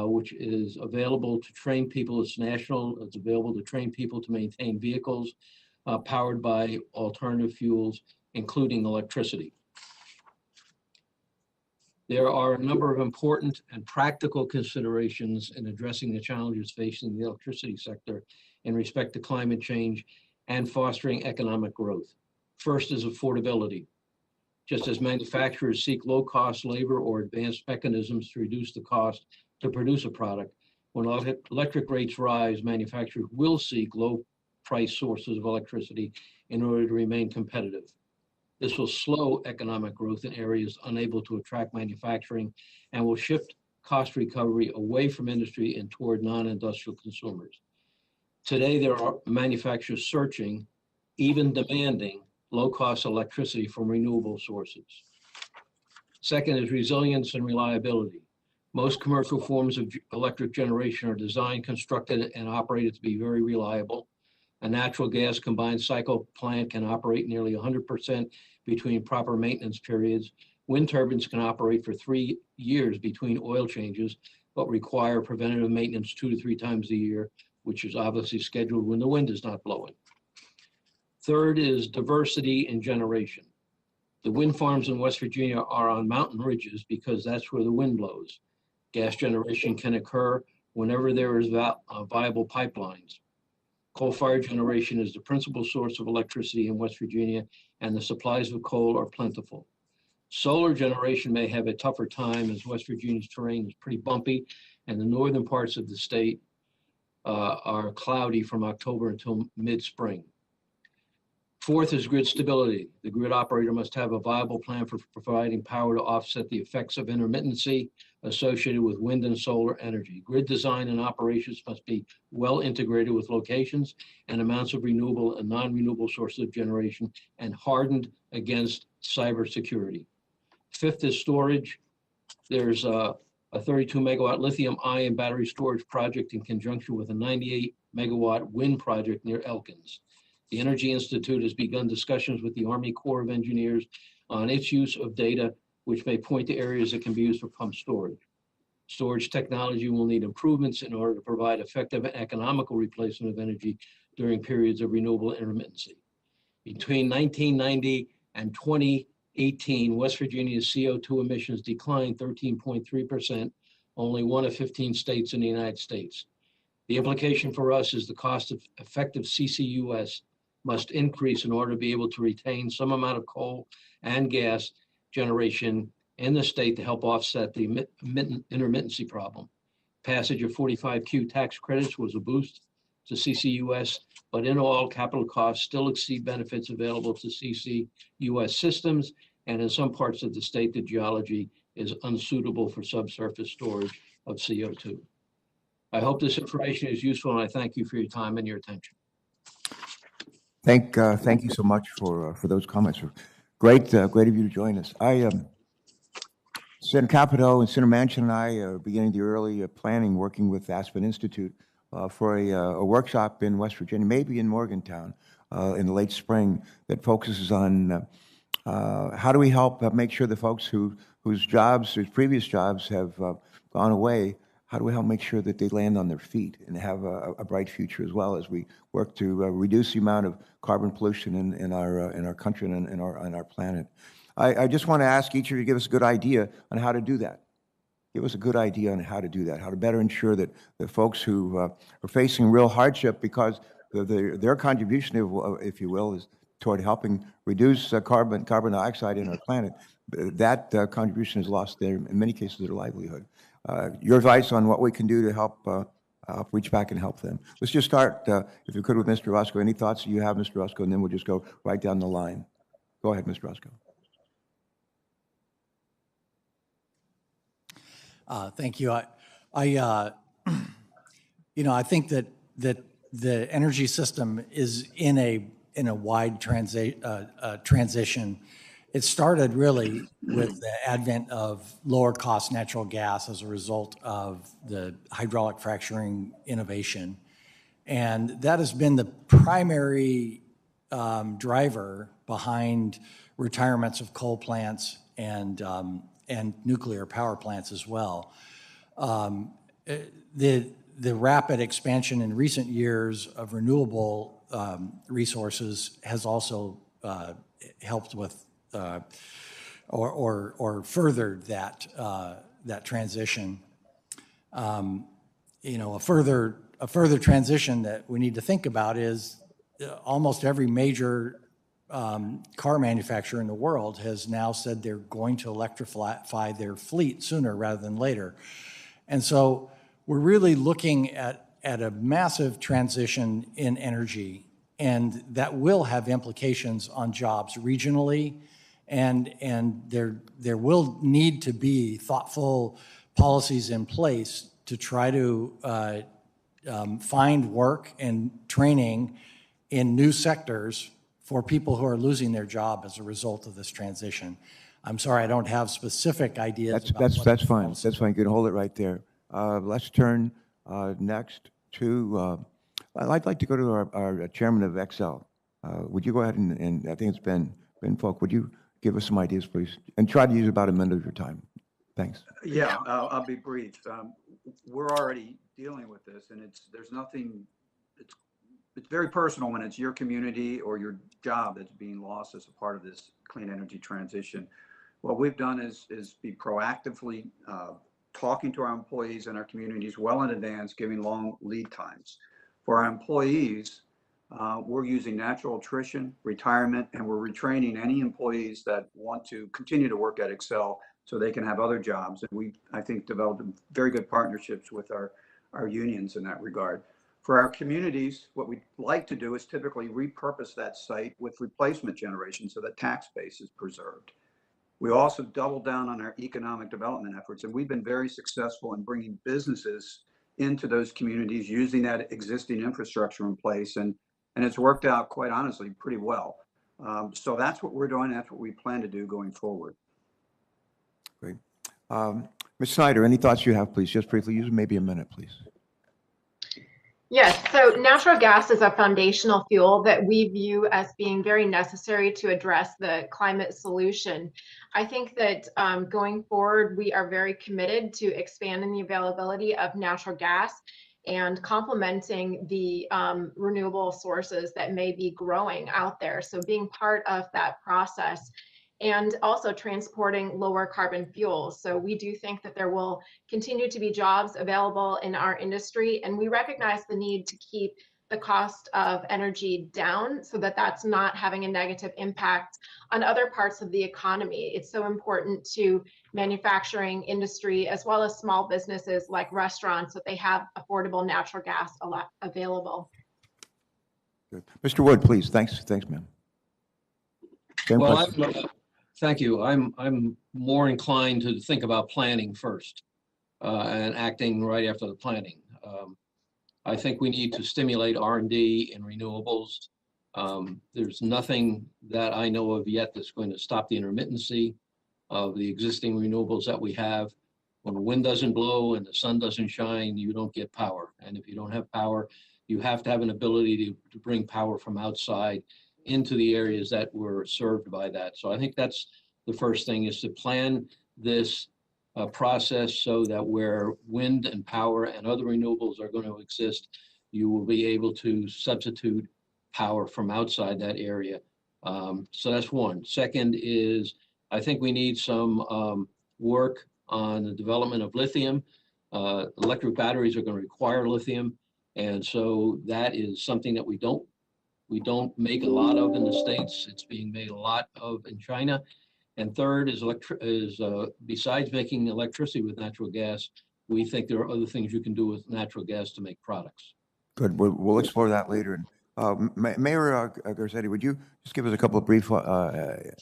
which is available to train people. It's national. It's available to train people to maintain vehicles powered by alternative fuels, including electricity. There are a number of important and practical considerations in addressing the challenges facing the electricity sector in respect to climate change and fostering economic growth. First is affordability. Just as manufacturers seek low-cost labor or advanced mechanisms to reduce the cost to produce a product, when electric rates rise, manufacturers will seek low-price sources of electricity in order to remain competitive. This will slow economic growth in areas unable to attract manufacturing and will shift cost recovery away from industry and toward non-industrial consumers. Today, there are manufacturers searching, even demanding, low-cost electricity from renewable sources. Second is resilience and reliability. Most commercial forms of electric generation are designed, constructed, and operated to be very reliable. A natural gas combined cycle plant can operate nearly 100% between proper maintenance periods. Wind turbines can operate for 3 years between oil changes, but require preventative maintenance 2 to 3 times a year, which is obviously scheduled when the wind is not blowing. Third is diversity in generation. The wind farms in West Virginia are on mountain ridges because that's where the wind blows. Gas generation can occur whenever there is viable pipelines. Coal-fired generation is the principal source of electricity in West Virginia, and the supplies of coal are plentiful. Solar generation may have a tougher time as West Virginia's terrain is pretty bumpy, and the northern parts of the state are cloudy from October until mid-spring. Fourth is grid stability. The grid operator must have a viable plan for providing power to offset the effects of intermittency associated with wind and solar energy. Grid design and operations must be well integrated with locations and amounts of renewable and non-renewable sources of generation and hardened against cybersecurity. Fifth is storage. There's a 32 megawatt lithium ion battery storage project in conjunction with a 98 megawatt wind project near Elkins. The Energy Institute has begun discussions with the Army Corps of Engineers on its use of data, which may point to areas that can be used for pump storage. Storage technology will need improvements in order to provide effective and economical replacement of energy during periods of renewable intermittency. Between 1990 and 2018, West Virginia's CO2 emissions declined 13.3%, only one of 15 states in the United States. The implication for us is the cost of effective CCUS must increase in order to be able to retain some amount of coal and gas generation in the state to help offset the intermittency problem. Passage of 45Q tax credits was a boost to CCUS, but in all, capital costs still exceed benefits available to CCUS systems, and in some parts of the state, the geology is unsuitable for subsurface storage of CO2. I hope this information is useful, and I thank you for your time and your attention. Thank you so much for those comments. Great of you to join us. Senator Capito and Senator Manchin and I are beginning the early planning, working with Aspen Institute for a workshop in West Virginia, maybe in Morgantown, in the late spring, that focuses on how do we help make sure the folks whose previous jobs have gone away, how do we help make sure that they land on their feet and have a bright future, as well as we work to reduce the amount of carbon pollution in our country and in our planet. I just want to ask each of you to give us a good idea on how to do that. Give us a good idea on how to do that, how to better ensure that the folks who are facing real hardship because their contribution, if you will, is toward helping reduce carbon dioxide in our planet. That contribution has lost in many cases, their livelihood. Your advice on what we can do to help reach back and help them. Let's just start, if you could, with Mr. Roscoe. Any thoughts you have, Mr. Roscoe, and then we'll just go right down the line. Go ahead, Mr. Roscoe. Thank you. I think that the energy system is in a wide transition. It started really with the advent of lower cost natural gas as a result of the hydraulic fracturing innovation. And that has been the primary driver behind retirements of coal plants and nuclear power plants as well. The rapid expansion in recent years of renewable resources has also helped with or furthered that transition. A further transition that we need to think about is almost every major car manufacturer in the world has now said they're going to electrify their fleet sooner rather than later. And so we're really looking at a massive transition in energy, and that will have implications on jobs regionally, and there will need to be thoughtful policies in place to try to find work and training in new sectors for people who are losing their job as a result of this transition. I'm sorry, I don't have specific ideas. That's fine. That's fine. You can hold it right there. Let's turn next to, I'd like to go to our chairman of Excel. Would you go ahead and I think it's Ben Falk, would you give us some ideas, please? And try to use about a minute of your time. Thanks. Yeah, I'll be brief. We're already dealing with this, and there's nothing, it's very personal when it's your community or your job that's being lost as a part of this clean energy transition. What we've done is be proactively talking to our employees and our communities well in advance, giving long lead times. For our employees, we're using natural attrition, retirement, and we're retraining any employees that want to continue to work at Excel so they can have other jobs. And we, I think, developed very good partnerships with our unions in that regard. For our communities, what we'd like to do is typically repurpose that site with replacement generation so that tax base is preserved. We also double down on our economic development efforts, and we've been very successful in bringing businesses into those communities using that existing infrastructure in place, and it's worked out, quite honestly, pretty well. So that's what we're doing. That's what we plan to do going forward. Great. Ms. Snyder, any thoughts you have, please? Just briefly, use maybe a minute, please. Yes, so natural gas is a foundational fuel that we view as being very necessary to address the climate solution. I think that going forward, we are very committed to expanding the availability of natural gas and complementing the renewable sources that may be growing out there. So being part of that process, and also transporting lower carbon fuels. So we do think that there will continue to be jobs available in our industry, and we recognize the need to keep the cost of energy down so that that's not having a negative impact on other parts of the economy. It's so important to manufacturing industry as well as small businesses like restaurants that they have affordable natural gas available. Good. Mr. Wood, please. Thanks, ma'am. Same Well, question. thank you. I'm more inclined to think about planning first and acting right after the planning. I think we need to stimulate R&D in renewables. There's nothing that I know of yet that's going to stop the intermittency of the existing renewables that we have. When the wind doesn't blow and the sun doesn't shine, you don't get power. And if you don't have power, you have to have an ability to bring power from outside into the areas that were served by that. So I think that's the first thing, is to plan this process so that where wind and power and other renewables are going to exist, you will be able to substitute power from outside that area. So that's one. Second is, I think we need some work on the development of lithium. Electric batteries are going to require lithium. And so that is something that we don't make a lot of in the States. It's being made a lot of in China. And third is besides making electricity with natural gas, we think there are other things you can do with natural gas to make products. Good. We'll explore that later. Mayor Garcetti, would you just give us a couple of brief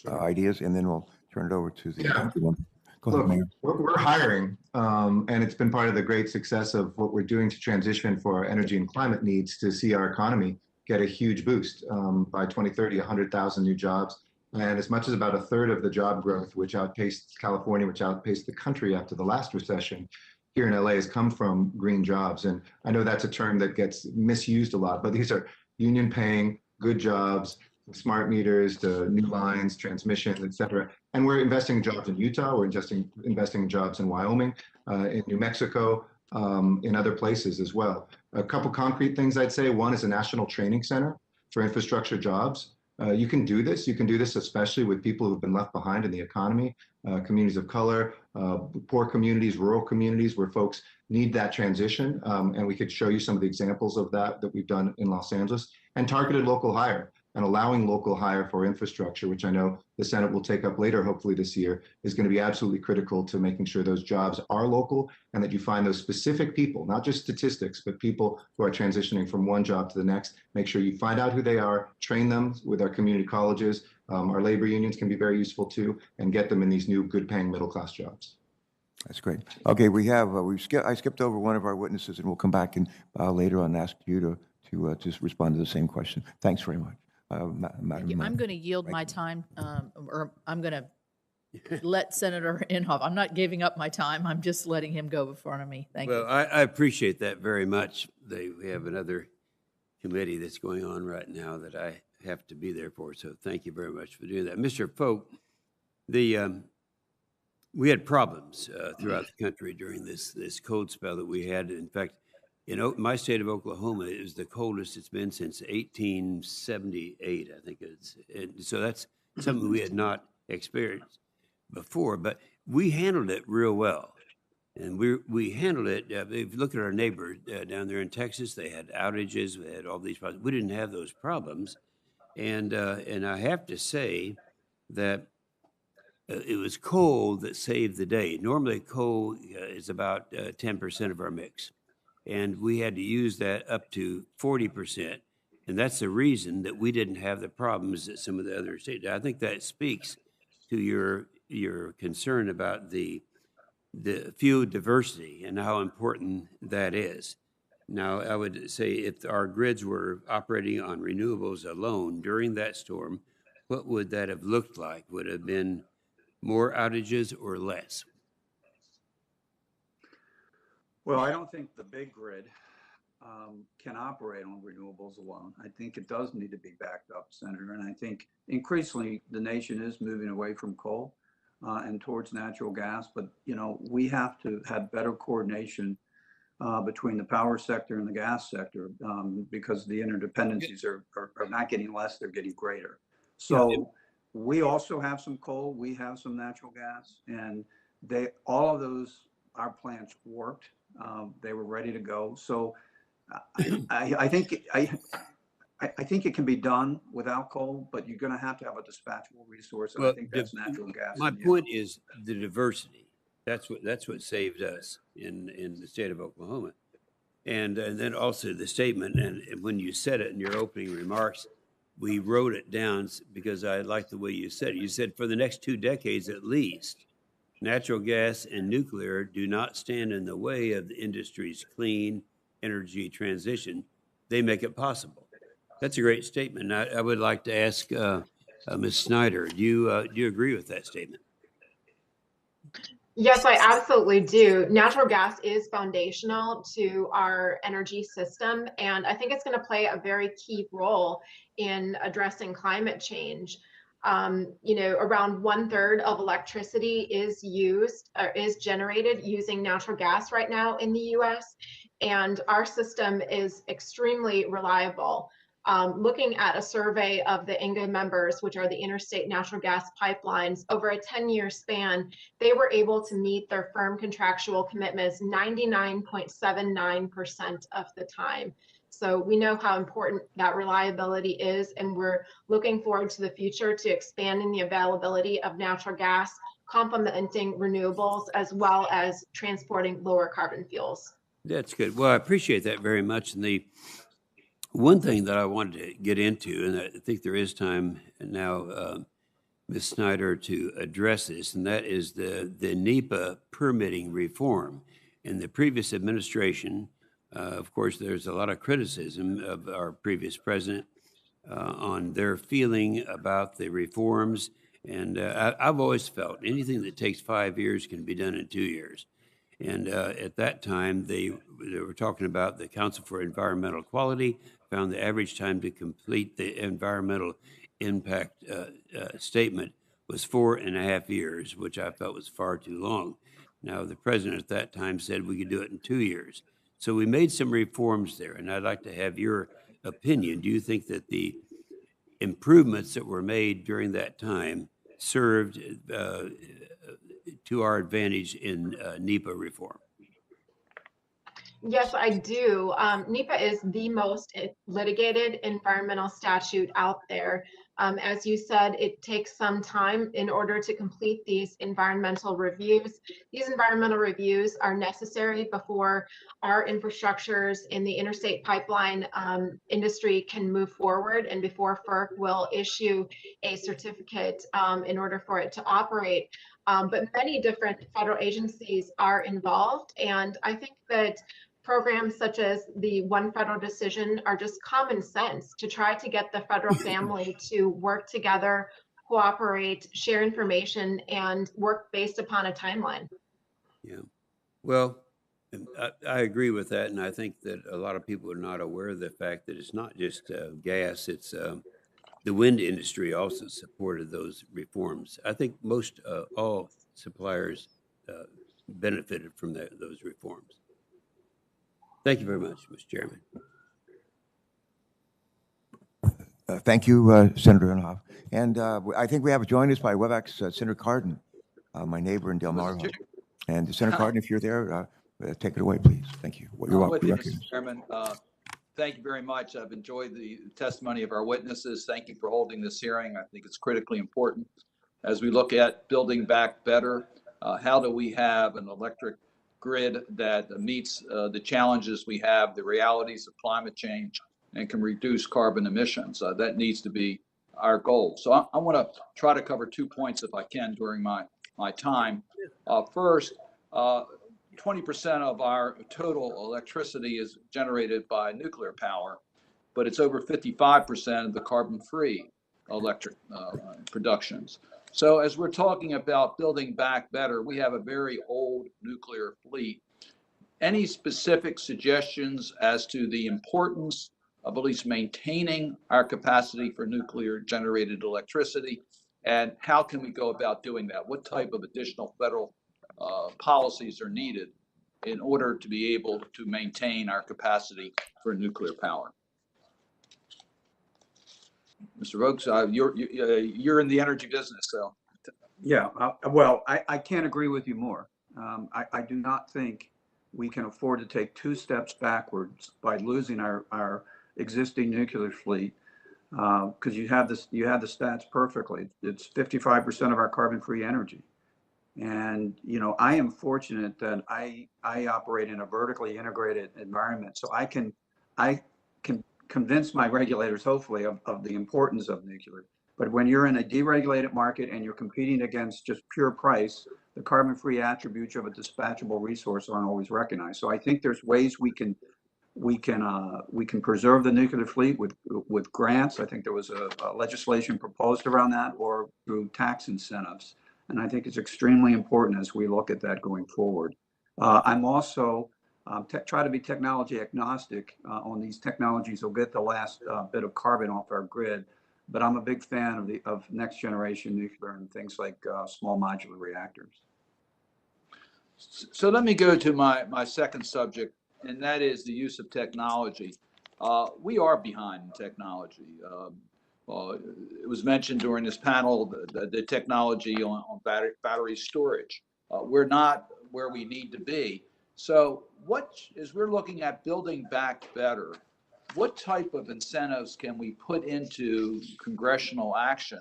ideas, and then we'll turn it over to the one. Go ahead, Mayor. We're hiring, and it's been part of the great success of what we're doing to transition for our energy and climate needs to see our economy get a huge boost. By 2030, 100,000 new jobs. And as much as about a third of the job growth, which outpaced California, which outpaced the country after the last recession, here in LA has come from green jobs. And I know that's a term that gets misused a lot, but these are union paying, good jobs, smart meters to new lines, transmission, et cetera. And we're investing in jobs in Utah, we're investing in jobs in Wyoming, in New Mexico, in other places as well. A couple concrete things I'd say. One is a national training center for infrastructure jobs. You can do this. You can do this especially with people who've been left behind in the economy, communities of color, poor communities, rural communities where folks need that transition. And we could show you some of the examples of that we've done in Los Angeles. And targeted local hire and allowing local hire for infrastructure, which I know the Senate will take up later, hopefully this year, is going to be absolutely critical to making sure those jobs are local and that you find those specific people, not just statistics, but people who are transitioning from one job to the next. Make sure you find out who they are, train them with our community colleges. Our labor unions can be very useful too, and get them in these new good paying middle-class jobs. That's great. Okay, I skipped over one of our witnesses, and we'll come back and later on ask you to just respond to the same question. Thanks very much. Madam, I'm going to yield my time, or I'm going to let Senator Inhofe. I'm not giving up my time. I'm just letting him go before me. Thank you. Well, I appreciate that very much. We have another committee that's going on right now that I have to be there for, so thank you very much for doing that. Mr. Folk, we had problems throughout the country during this cold spell that we had. In fact, in my state of Oklahoma, it was the coldest it's been since 1878, I think so that's something we had not experienced before, but we handled it real well. And we handled it. If you look at our neighbor down there in Texas, they had outages, we had all these problems. We didn't have those problems. And I have to say that it was coal that saved the day. Normally, coal is about 10% of our mix. and we had to use that up to 40%. And that's the reason that we didn't have the problems that some of the other states. I think that speaks to your concern about the fuel diversity and how important that is. Now, I would say if our grids were operating on renewables alone during that storm, what would that have looked like? Would it have been more outages or less? Well, I don't think the big grid can operate on renewables alone. I think it does need to be backed up, Senator. And I think increasingly the nation is moving away from coal and towards natural gas. But, you know, we have to have better coordination between the power sector and the gas sector because the interdependencies are not getting less, they're getting greater. So we also have some coal, we have some natural gas, and all of those, our plants worked. They were ready to go. So I think it can be done without coal, but you're going to have a dispatchable resource, and I think that's natural gas. My point is the diversity. That's what saved us in the state of Oklahoma, and then also the statement. And when you said it in your opening remarks, we wrote it down because I like the way you said it. You said for the next 2 decades at least, natural gas and nuclear do not stand in the way of the industry's clean energy transition. They make it possible. That's a great statement. I would like to ask Ms. Snyder, do you agree with that statement? Yes, I absolutely do. Natural gas is foundational to our energy system, and I think it's going to play a very key role in addressing climate change. You know, around 1/3 of electricity is generated using natural gas right now in the US, and our system is extremely reliable. Looking at a survey of the INGA members, which are the interstate natural gas pipelines, over a 10-year span, they were able to meet their firm contractual commitments 99.79% of the time. So we know how important that reliability is, and we're looking forward to the future to expanding the availability of natural gas, complementing renewables, as well as transporting lower carbon fuels. That's good. Well, I appreciate that very much. And the one thing that I wanted to get into, and I think there is time now, Ms. Snyder, to address this, and that is the NEPA permitting reform. In the previous administration, of course, there's a lot of criticism of our previous president on their feeling about the reforms. And I've always felt anything that takes 5 years can be done in 2 years. And at that time, they were talking about the Council for Environmental Quality found the average time to complete the environmental impact statement was 4.5 years, which I felt was far too long. Now, the president at that time said we could do it in 2 years. So we made some reforms there, and I'd like to have your opinion. Do you think that the improvements that were made during that time served to our advantage in NEPA reform? Yes, I do. NEPA is the most litigated environmental statute out there. As you said, it takes some time in order to complete these environmental reviews. These environmental reviews are necessary before our infrastructures in the interstate pipeline industry can move forward and before FERC will issue a certificate in order for it to operate. But many different federal agencies are involved, and I think that programs such as the One Federal Decision are just common sense to try to get the federal family to work together, cooperate, share information, and work based upon a timeline. Yeah, well, I agree with that, and I think that a lot of people are not aware of the fact that it's not just gas, it's the wind industry also supported those reforms. I think most all suppliers benefited from those reforms. Thank you very much, Mr. Chairman. Thank you, Senator Inhofe. And I think we have joined us by WebEx Senator Cardin, my neighbor in Del Mar. And Senator Cardin, if you're there, take it away, please. Thank you. You're welcome. Mr. Chairman. Thank you very much. I've enjoyed the testimony of our witnesses. Thank you for holding this hearing. I think it's critically important as we look at building back better. How do we have an electric grid that meets the challenges we have, the realities of climate change, and can reduce carbon emissions. That needs to be our goal. So I want to try to cover 2 points if I can during my time. First, 20% of our total electricity is generated by nuclear power, but it's over 55% of the carbon-free electric productions. So as we're talking about building back better, we have a very old nuclear fleet. Any specific suggestions as to the importance of at least maintaining our capacity for nuclear generated electricity, and how can we go about doing that? What type of additional federal policies are needed in order to be able to maintain our capacity for nuclear power? Mr. Vokes, you're in the energy business, so. Yeah, well, I can't agree with you more. I do not think we can afford to take 2 steps backwards by losing our existing nuclear fleet, because you have the stats perfectly. It's 55% of our carbon-free energy. And, you know, I am fortunate that I operate in a vertically integrated environment, so I can convince my regulators, hopefully, of the importance of nuclear. But when you're in a deregulated market and you're competing against just pure price, the carbon-free attributes of a dispatchable resource aren't always recognized. So I think there's ways we can preserve the nuclear fleet with grants. I think there was a legislation proposed around that, or through tax incentives. And I think it's extremely important as we look at that going forward. I'm also try to be technology agnostic on these technologies. Will get the last bit of carbon off our grid, but I'm a big fan of next generation nuclear and things like small modular reactors. So let me go to my second subject, and that is the use of technology. We are behind in technology. It was mentioned during this panel, the technology on battery storage. We're not where we need to be. So as we're looking at building back better, what type of incentives can we put into congressional action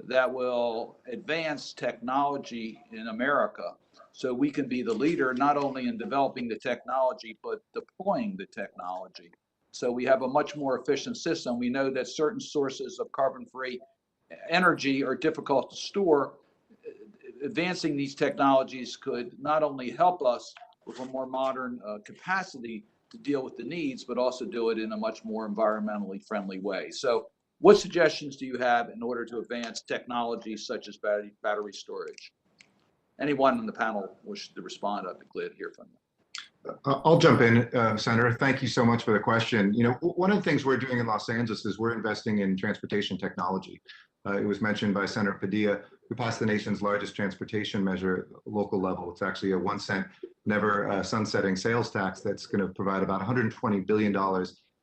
that will advance technology in America so we can be the leader not only in developing the technology, but deploying the technology? So we have a much more efficient system. We know that certain sources of carbon-free energy are difficult to store. Advancing these technologies could not only help us with a more modern capacity to deal with the needs, but also do it in a much more environmentally friendly way. So what suggestions do you have in order to advance technologies such as battery storage? Anyone on the panel wish to respond, I'd be glad to hear from you. I'll jump in, Senator. Thank you so much for the question. You know, one of the things we're doing in Los Angeles is we're investing in transportation technology. It was mentioned by Senator Padilla. We passed the nation's largest transportation measure at local level. It's actually a 1 cent, never sunsetting sales tax that's going to provide about $120 billion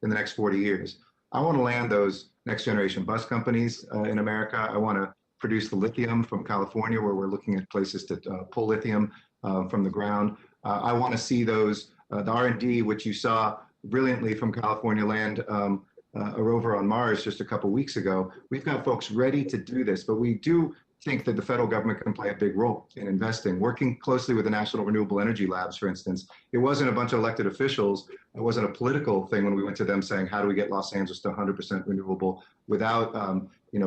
in the next 40 years. I want to land those next generation bus companies in America. I want to produce the lithium from California, where we're looking at places to pull lithium from the ground. I want to see those, the R&D, which you saw brilliantly from California land, a rover on Mars just a couple of weeks ago. We've got folks ready to do this, but we do think that the federal government can play a big role in investing, working closely with the National Renewable Energy Labs, for instance. It wasn't a bunch of elected officials. It wasn't a political thing when we went to them saying, how do we get Los Angeles to 100% renewable without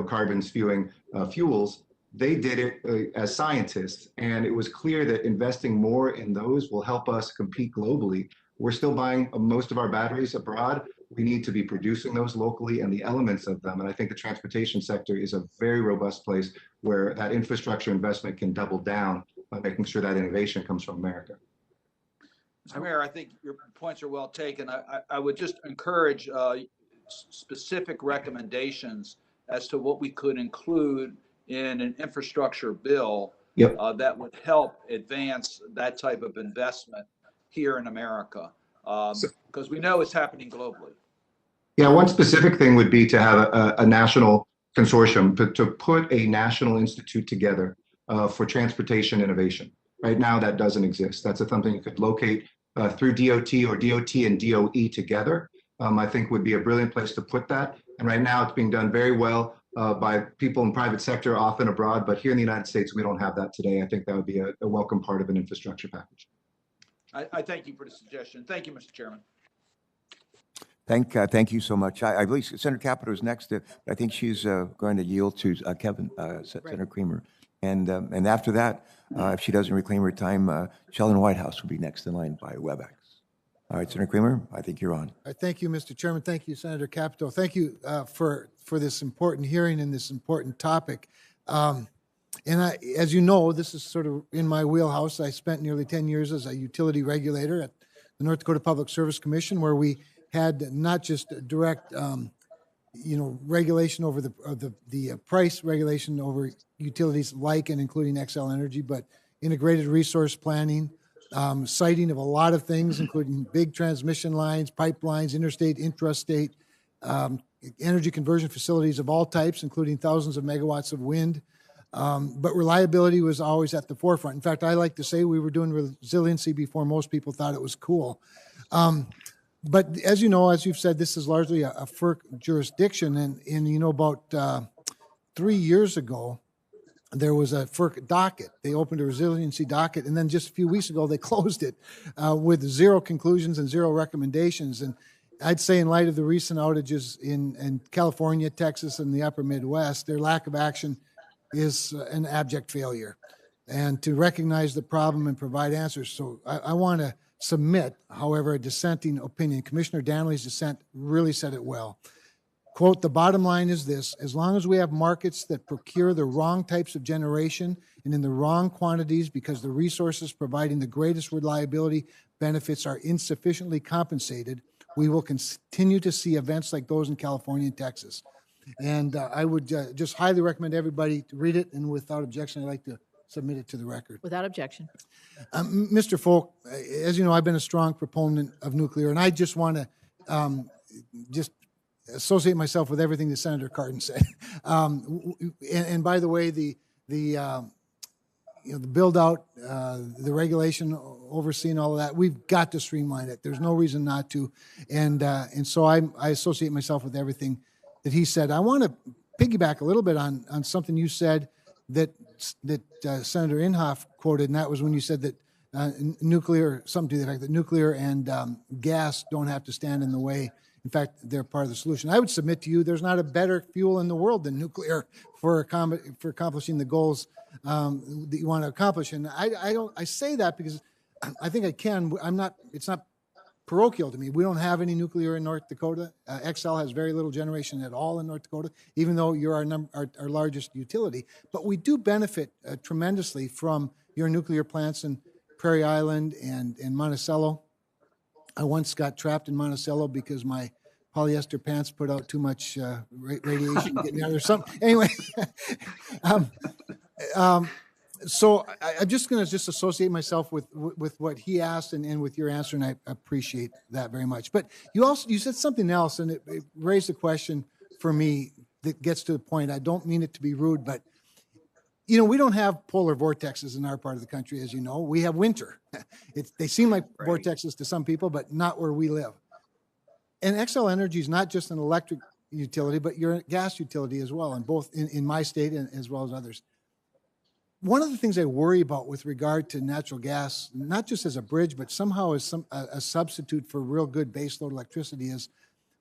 carbon spewing fuels? They did it as scientists, and it was clear that investing more in those will help us compete globally. We're still buying most of our batteries abroad. We need to be producing those locally and the elements of them. And I think the transportation sector is a very robust place where that infrastructure investment can double down by making sure that innovation comes from America. Mr. Mayor, I think your points are well taken. I would just encourage specific recommendations as to what we could include in an infrastructure bill that would help advance that type of investment here in America, because we know it's happening globally. Yeah, one specific thing would be to have a national consortium, to put a national institute together for transportation innovation. Right now, that doesn't exist. That's something you could locate through DOT or DOT and DOE together. I think would be a brilliant place to put that. And right now, it's being done very well by people in private sector, often abroad. But here in the United States, we don't have that today. I think that would be a welcome part of an infrastructure package. I thank you for the suggestion. Thank you, Mr. Chairman. Thank you so much. I believe Senator Capito is next. I think she's going to yield to Senator Creamer. And after that, if she doesn't reclaim her time, Sheldon Whitehouse will be next in line by WebEx. All right, Senator Creamer, I think you're on. Thank you, Mr. Chairman. Thank you, Senator Capito. Thank you for this important hearing and this important topic. As you know, this is sort of in my wheelhouse. I spent nearly 10 years as a utility regulator at the North Dakota Public Service Commission, where we had not just direct, regulation over the price regulation over utilities like and including Xcel Energy, but integrated resource planning, siting of a lot of things, including big transmission lines, pipelines, interstate, intrastate, energy conversion facilities of all types, including thousands of megawatts of wind. But reliability was always at the forefront. In fact, I like to say we were doing resiliency before most people thought it was cool. But as you know, as you've said, this is largely a FERC jurisdiction. And about 3 years ago, there was a FERC docket. They opened a resiliency docket, and then just a few weeks ago, they closed it with 0 conclusions and 0 recommendations. And I'd say in light of the recent outages in California, Texas, and the upper Midwest, their lack of action is an abject failure. And to recognize the problem and provide answers. So I want to submit, however, a dissenting opinion. Commissioner Danley's dissent really said it well. Quote, the bottom line is this: as long as we have markets that procure the wrong types of generation and in the wrong quantities because the resources providing the greatest reliability benefits are insufficiently compensated, we will continue to see events like those in California and Texas. And I would just highly recommend everybody to read it, and without objection, I'd like to submit it to the record. Without objection. Mr. Folk, as you know, I've been a strong proponent of nuclear, and I just want to just associate myself with everything that Senator Cardin said. And by the way, the build out, the regulation, overseeing all of that, we've got to streamline it. There's no reason not to. And so I associate myself with everything that he said. I want to piggyback a little bit on something you said that Senator Inhofe quoted, and that was when you said that nuclear, something to the effect that nuclear and gas don't have to stand in the way. In fact, they're part of the solution. I would submit to you there's not a better fuel in the world than nuclear for accomplishing the goals that you want to accomplish. And I say that because I think I can. It's not parochial to me. We don't have any nuclear in North Dakota. Xcel has very little generation at all in North Dakota, even though you're our largest utility. But we do benefit tremendously from your nuclear plants in Prairie Island and Monticello. I once got trapped in Monticello because my polyester pants put out too much radiation getting out there. Anyway, so I'm just going to associate myself with what he asked and with your answer, and I appreciate that very much. But you said something else, and it raised a question for me that gets to the point. I don't mean it to be rude, but we don't have polar vortexes in our part of the country, as you know. We have winter. They seem like vortexes to some people, but not where we live. And Xcel Energy is not just an electric utility, but you're a gas utility as well, and both in my state and as well as others. One of the things I worry about with regard to natural gas, not just as a bridge, but somehow as a substitute for real good baseload electricity, is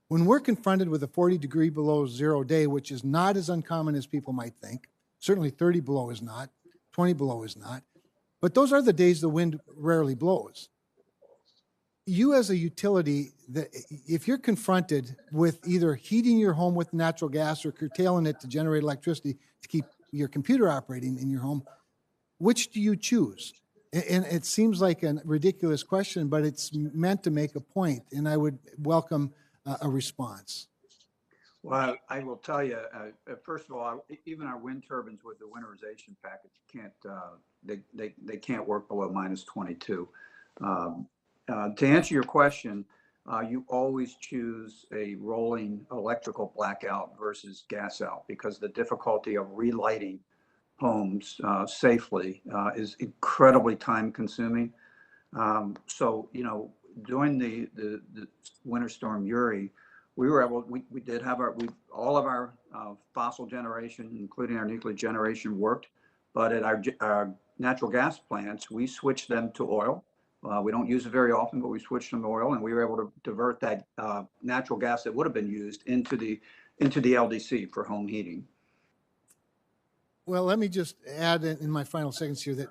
when we're confronted with a 40 below zero day, which is not as uncommon as people might think. Certainly 30 below is not, 20 below is not, but those are the days the wind rarely blows. You as a utility, if you're confronted with either heating your home with natural gas or curtailing it to generate electricity to keep your computer operating in your home, which do you choose? And it seems like a ridiculous question, but it's meant to make a point, and I would welcome a response. Well, I will tell you, first of all, even our wind turbines with the winterization package they can't work below -22. To answer your question, you always choose a rolling electrical blackout versus gas out because the difficulty of relighting homes safely is incredibly time consuming. So, during the winter storm Uri, we did have all of our fossil generation, including our nuclear generation, worked, but at our natural gas plants, we switched them to oil We don't use it very often, but we switched from oil, and we were able to divert that natural gas that would have been used into the LDC for home heating. Well, let me just add in my final seconds here that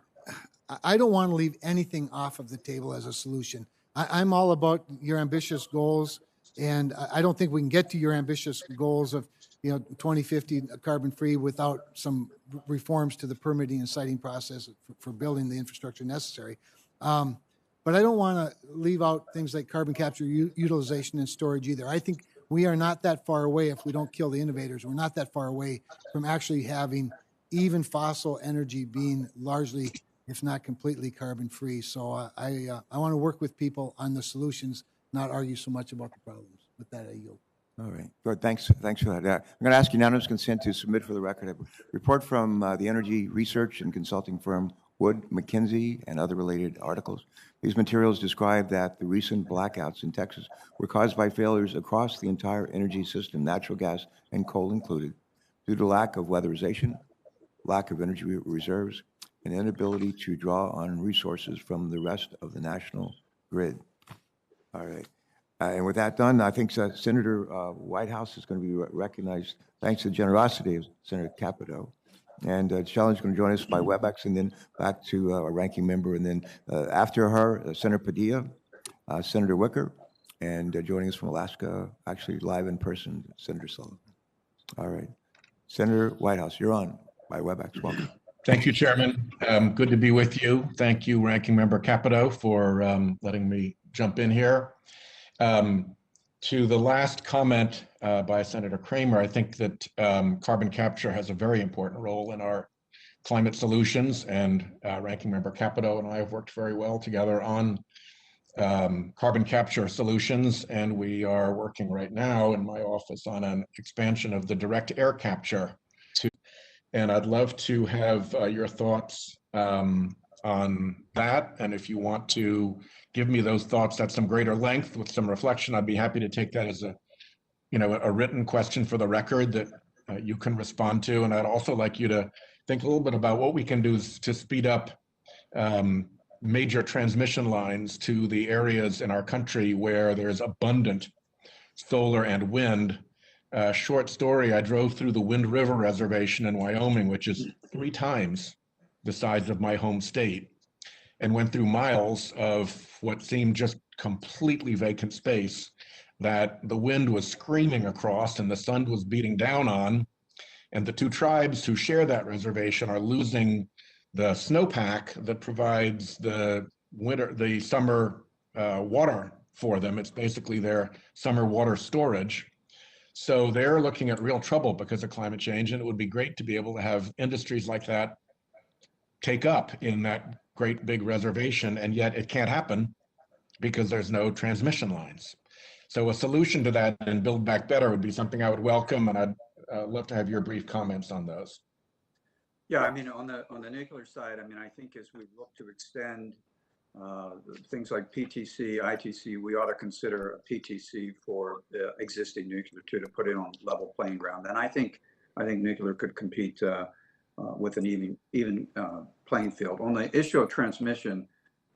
I don't want to leave anything off of the table as a solution. I'm all about your ambitious goals, and I don't think we can get to your ambitious goals of 2050 carbon free without some reforms to the permitting and siting process for building the infrastructure necessary. But I don't want to leave out things like carbon capture, utilization, and storage either. I think we are not that far away, if we don't kill the innovators, we're not that far away from actually having even fossil energy being largely, if not completely, carbon free. So I want to work with people on the solutions, not argue so much about the problems. With that, I yield. All right, good. Thanks for that. I'm going to ask unanimous consent to submit for the record a report from the energy research and consulting firm Wood, McKinsey, and other related articles. These materials describe that the recent blackouts in Texas were caused by failures across the entire energy system, natural gas and coal included, due to lack of weatherization, lack of energy reserves, and inability to draw on resources from the rest of the national grid. All right. And with that done, I think Senator Whitehouse is going to be recognized thanks to the generosity of Senator Capito. And Shelley's going to join us by WebEx, and then back to our ranking member. And then after her, Senator Padilla, Senator Wicker, and joining us from Alaska, actually live in person, Senator Sullivan. All right. Senator Whitehouse, you're on by WebEx. Welcome. Thank you, Chairman. Good to be with you. Thank you, Ranking Member Capito, for letting me jump in here. To the last comment by Senator Kramer, I think that carbon capture has a very important role in our climate solutions, and Ranking Member Capito and I have worked very well together on carbon capture solutions, and we are working right now in my office on an expansion of the direct air capture. And I'd love to have your thoughts on that, and if you want to give me those thoughts at some greater length with some reflection, I'd be happy to take that as a written question for the record that you can respond to. And I'd also like you to think a little bit about what we can do to speed up major transmission lines to the areas in our country where there's abundant solar and wind. Short story, I drove through the Wind River Reservation in Wyoming, which is 3 times the size of my home state, and went through miles of what seemed just completely vacant space that the wind was screaming across and the sun was beating down on. And the 2 tribes who share that reservation are losing the snowpack that provides the summer water for them. It's basically their summer water storage. So they're looking at real trouble because of climate change, and it would be great to be able to have industries like that take up in that great big reservation, and yet it can't happen because there's no transmission lines. So a solution to that and Build Back Better would be something I would welcome, and I'd love to have your brief comments on those. Yeah, I mean, on the nuclear side, I mean, I think as we look to extend things like PTC, ITC, we ought to consider a PTC for the existing nuclear too, to put it on level playing ground. And I think nuclear could compete with an even playing field. On the issue of transmission,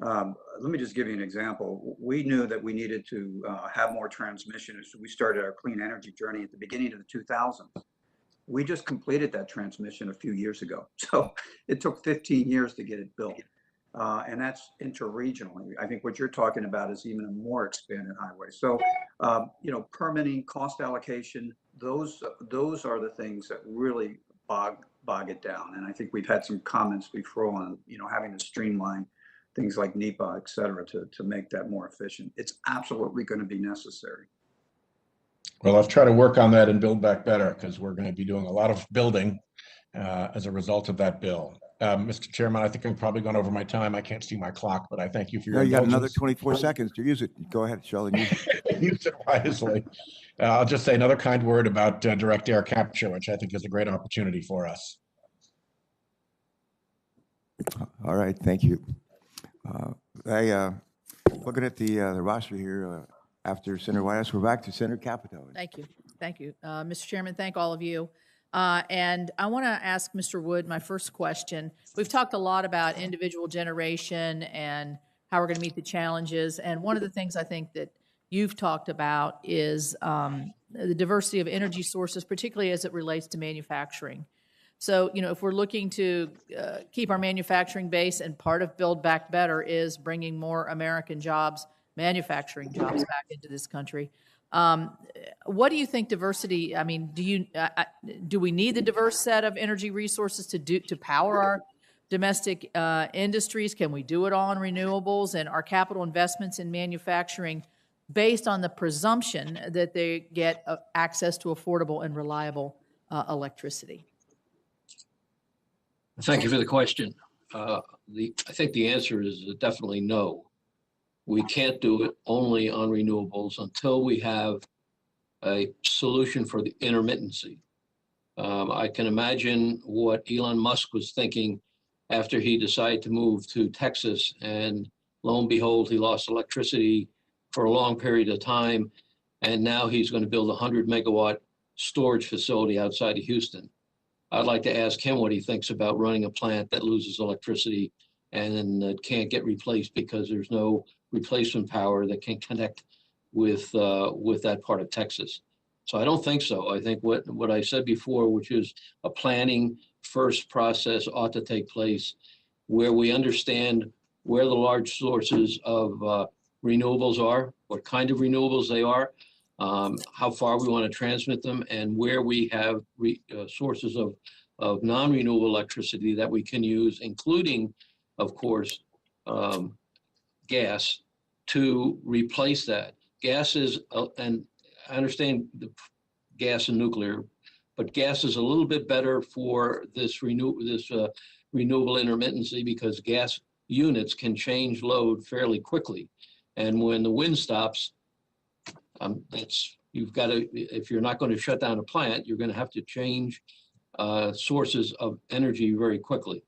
let me just give you an example. We knew that we needed to have more transmission as we started our clean energy journey at the beginning of the 2000s. We just completed that transmission a few years ago. So it took 15 years to get it built. And that's interregionally. I think what you're talking about is even a more expanded highway. So, permitting, cost allocation, those are the things that really bog it down. And I think we've had some comments before on, having to streamline things like NEPA, et cetera, to make that more efficient. It's absolutely going to be necessary. Well, let's try to work on that and Build Back Better, because we're going to be doing a lot of building as a result of that bill. Mr. Chairman, I think I've probably gone over my time. I can't see my clock, but I thank you for your indulgence. You got another 24 seconds seconds to use it. Go ahead, Shelley. Use it wisely. I'll just say another kind word about direct air capture, which I think is a great opportunity for us. All right, thank you. Looking at the roster here, after Senator Whitehouse, we're back to Senator Capito. Thank you. Mr. Chairman, thank all of you. And I want to ask Mr. Wood my first question. We've talked a lot about individual generation and how we're going to meet the challenges. And one of the things I think that you've talked about is the diversity of energy sources, particularly as it relates to manufacturing. So, if we're looking to keep our manufacturing base, and part of Build Back Better is bringing more American jobs, manufacturing jobs back into this country. What do you think diversity, I mean, do we need the diverse set of energy resources to power our domestic industries? Can we do it all in renewables? And our capital investments in manufacturing based on the presumption that they get access to affordable and reliable electricity? Thank you for the question. I think the answer is definitely no. We can't do it only on renewables until we have a solution for the intermittency. I can imagine what Elon Musk was thinking after he decided to move to Texas, and lo and behold, he lost electricity for a long period of time, and now he's going to build a 100-megawatt storage facility outside of Houston. I'd like to ask him what he thinks about running a plant that loses electricity and then can't get replaced because there's no replacement power that can connect with that part of Texas. So I don't think so. I think what I said before, which is a planning first process, ought to take place where we understand where the large sources of renewables are, what kind of renewables they are, how far we want to transmit them, and where we have sources of non-renewable electricity that we can use, including, of course, gas, to replace that. Gas is, and I understand the gas and nuclear, but gas is a little bit better for this renewable intermittency because gas units can change load fairly quickly. And when the wind stops, you've got to, if you're not going to shut down a plant, you're going to have to change sources of energy very quickly.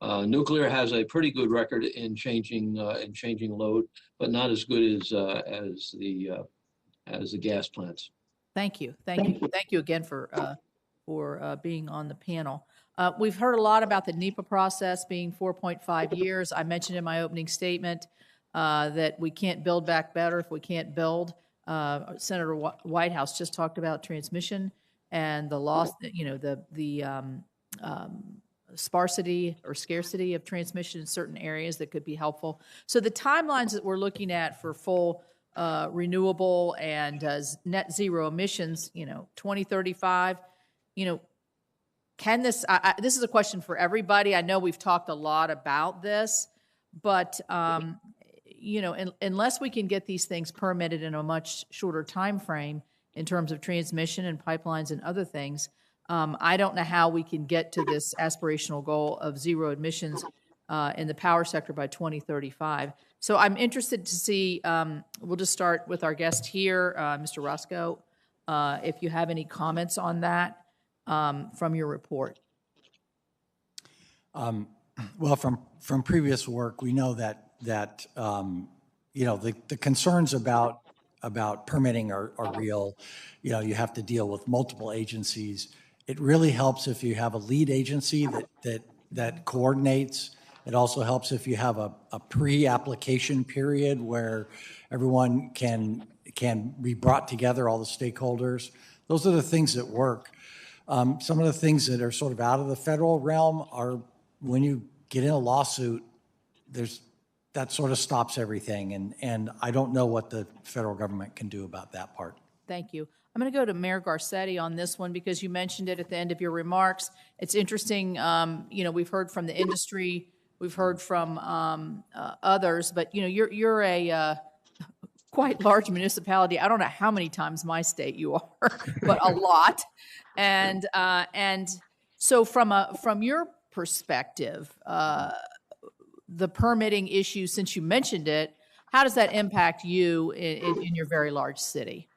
Nuclear has a pretty good record in changing load, but not as good as the gas plants. Thank you, thank you again for being on the panel. We've heard a lot about the NEPA process being 4.5 years. I mentioned in my opening statement that we can't build back better if we can't build. Senator Whitehouse just talked about transmission and the loss, the sparsity or scarcity of transmission in certain areas that could be helpful. So the timelines that we're looking at for full renewable and net zero emissions, 2035, can this, this is a question for everybody. I know we've talked a lot about this, but unless we can get these things permitted in a much shorter time frame in terms of transmission and pipelines and other things, I don't know how we can get to this aspirational goal of zero emissions in the power sector by 2035. So I'm interested to see, we'll just start with our guest here, Mr. Roscoe, if you have any comments on that from your report. Well, from previous work, we know that the concerns about permitting are real. You have to deal with multiple agencies. It really helps if you have a lead agency that coordinates. It also helps if you have a pre-application period where everyone can be brought together, all the stakeholders. Those are the things that work. Some of the things that are sort of out of the federal realm are when you get in a lawsuit, that sort of stops everything. And I don't know what the federal government can do about that part. Thank you. I'm going to go to Mayor Garcetti on this one because you mentioned it at the end of your remarks. It's interesting, we've heard from the industry, we've heard from others, but you're a quite large municipality. I don't know how many times my state you are, but a lot. And so from your perspective, the permitting issue, since you mentioned it, how does that impact you in your very large city?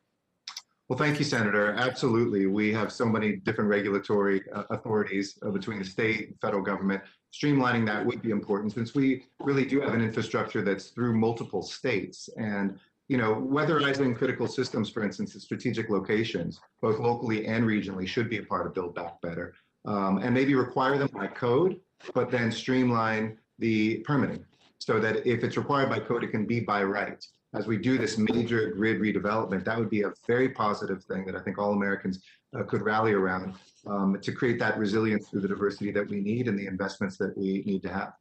Well, thank you, Senator. Absolutely. We have so many different regulatory authorities between the state and federal government. Streamlining that would be important since we really do have an infrastructure that's through multiple states. And, weatherizing critical systems, for instance, at strategic locations, both locally and regionally, should be a part of Build Back Better. And maybe require them by code, but then streamline the permitting. so that if it's required by code, it can be by right. As we do this major grid redevelopment, that would be a very positive thing that I think all Americans could rally around to create that resilience through the diversity that we need and the investments that we need to have.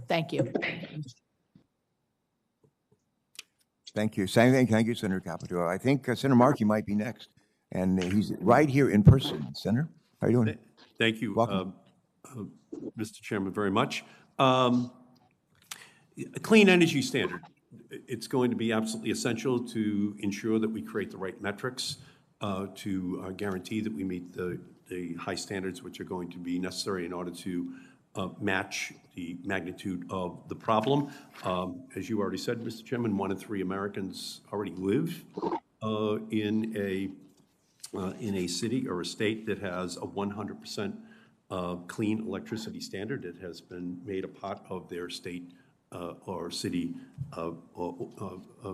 Thank you. Thank you. Thank you, Senator Capito. I think Senator Markey might be next, and he's right here in person. Senator, how are you doing? Thank you, Welcome. Mr. Chairman, very much. A clean energy standard. It's going to be absolutely essential to ensure that we create the right metrics to guarantee that we meet the high standards which are going to be necessary in order to match the magnitude of the problem. As you already said, Mr. Chairman, 1 in 3 Americans already live in a city or a state that has a 100% clean electricity standard that has been made a part of their state or city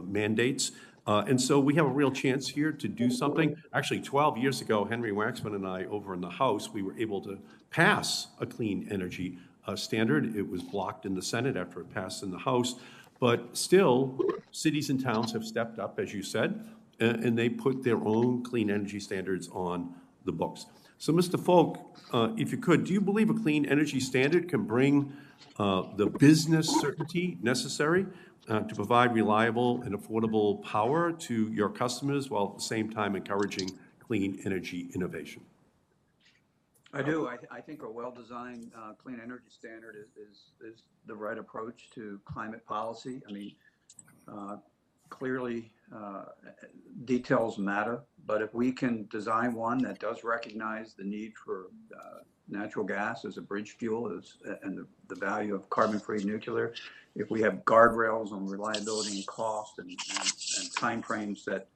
mandates. And so we have a real chance here to do something. Actually, 12 years ago, Henry Waxman and I over in the House, we were able to pass a clean energy standard. It was blocked in the Senate after it passed in the House. But still, cities and towns have stepped up, as you said, and they put their own clean energy standards on the books. So, Mr. Folk, if you could, do you believe a clean energy standard can bring the business certainty necessary to provide reliable and affordable power to your customers while at the same time encouraging clean energy innovation? I do. I think a well-designed clean energy standard is the right approach to climate policy. I mean, clearly details matter, but if we can design one that does recognize the need for natural gas as a bridge fuel and the value of carbon-free nuclear, if we have guardrails on reliability and cost and timeframes that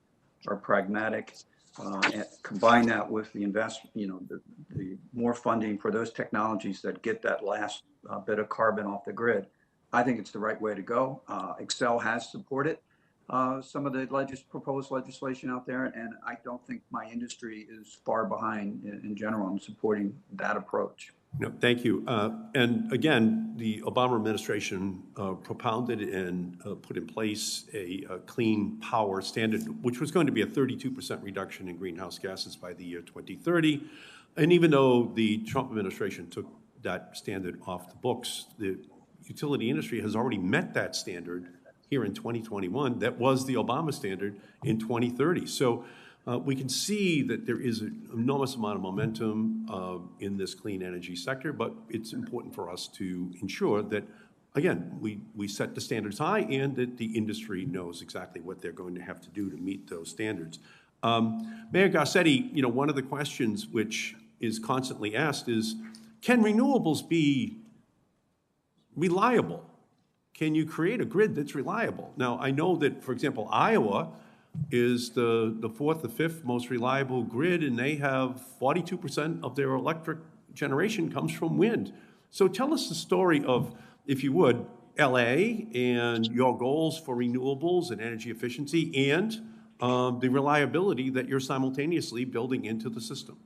are pragmatic, and combine that with the the more funding for those technologies that get that last bit of carbon off the grid, I think it's the right way to go. Excel has supported some of the proposed legislation out there, and I don't think my industry is far behind in general in supporting that approach. No, thank you. And again, the Obama administration propounded and put in place a clean power standard, which was going to be a 32% reduction in greenhouse gases by the year 2030. And even though the Trump administration took that standard off the books, the utility industry has already met that standard here in 2021. That was the Obama standard in 2030. So we can see that there is an enormous amount of momentum in this clean energy sector, but it's important for us to ensure that, again, we set the standards high and that the industry knows exactly what they're going to have to do to meet those standards. Mayor Garcetti, one of the questions which is constantly asked is, can renewables be reliable? Can you create a grid that's reliable? Now, I know that, for example, Iowa is the 4th or 5th most reliable grid, and they have 42% of their electric generation comes from wind. So tell us the story of, if you would, LA and your goals for renewables and energy efficiency and the reliability that you're simultaneously building into the system.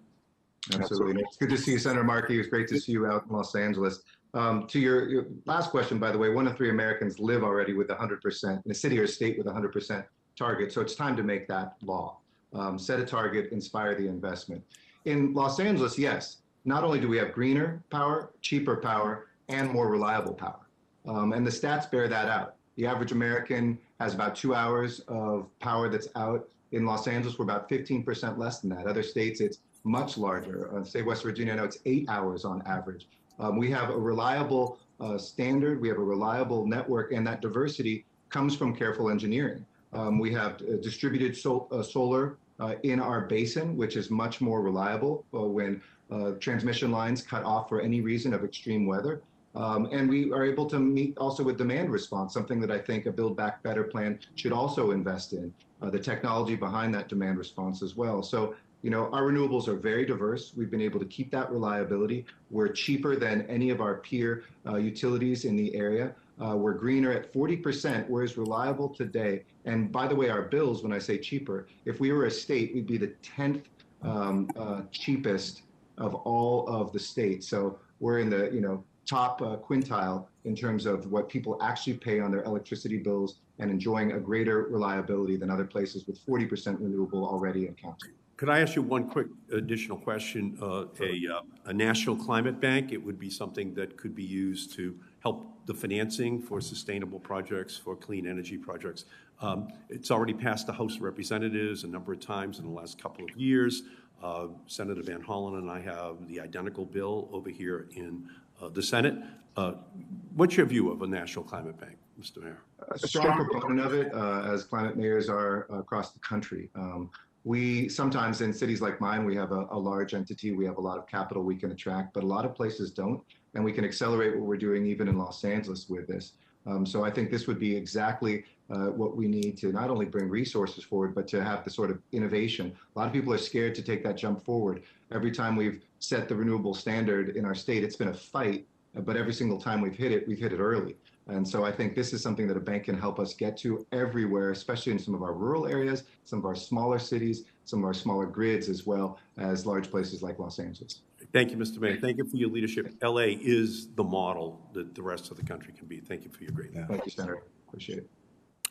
Absolutely. It's good to see you, Senator Markey. It was great to see you out in Los Angeles. To your last question, by the way, 1 in 3 Americans live already with 100%, in a city or state with 100% target. So it's time to make that law. Set a target, inspire the investment. In Los Angeles, yes, not only do we have greener power, cheaper power, and more reliable power. And the stats bear that out. The average American has about 2 hours of power that's out. In Los Angeles, we're about 15% less than that. Other states, it's much larger. Say West Virginia, I know it's 8 hours on average. We have a reliable standard, we have a reliable network, and that diversity comes from careful engineering. We have distributed solar in our basin, which is much more reliable when transmission lines cut off for any reason of extreme weather. And we are able to meet also with demand response, something that I think a Build Back Better plan should also invest in, the technology behind that demand response as well. So, our renewables are very diverse. We've been able to keep that reliability. We're cheaper than any of our peer utilities in the area. We're greener at 40%. We're as reliable today. And by the way, our bills, when I say cheaper, if we were a state, we'd be the 10th cheapest of all of the states. So we're in the top quintile in terms of what people actually pay on their electricity bills and enjoying a greater reliability than other places with 40% renewable already and counting. Could I ask you one quick additional question? A national climate bank, it would be something that could be used to help the financing for sustainable projects, for clean energy projects. It's already passed the House of Representatives a number of times in the last couple of years. Senator Van Hollen and I have the identical bill over here in the Senate. What's your view of a national climate bank, Mr. Mayor? A strong proponent of it, as climate mayors are across the country. We sometimes in cities like mine, we have a large entity, we have a lot of capital we can attract, but a lot of places don't. And we can accelerate what we're doing even in Los Angeles with this. So I think this would be exactly what we need to not only bring resources forward, but to have the sort of innovation. A lot of people are scared to take that jump forward. Every time we've set the renewable standard in our state, it's been a fight, but every single time we've hit it early. And so I think this is something that a bank can help us get to everywhere, especially in some of our rural areas, some of our smaller cities, some of our smaller grids, as well as large places like Los Angeles. Thank you, Mr. Mayor. Thank you for your leadership. LA is the model that the rest of the country can be. Thank you for your great leadership. Thank you, Senator. Appreciate it.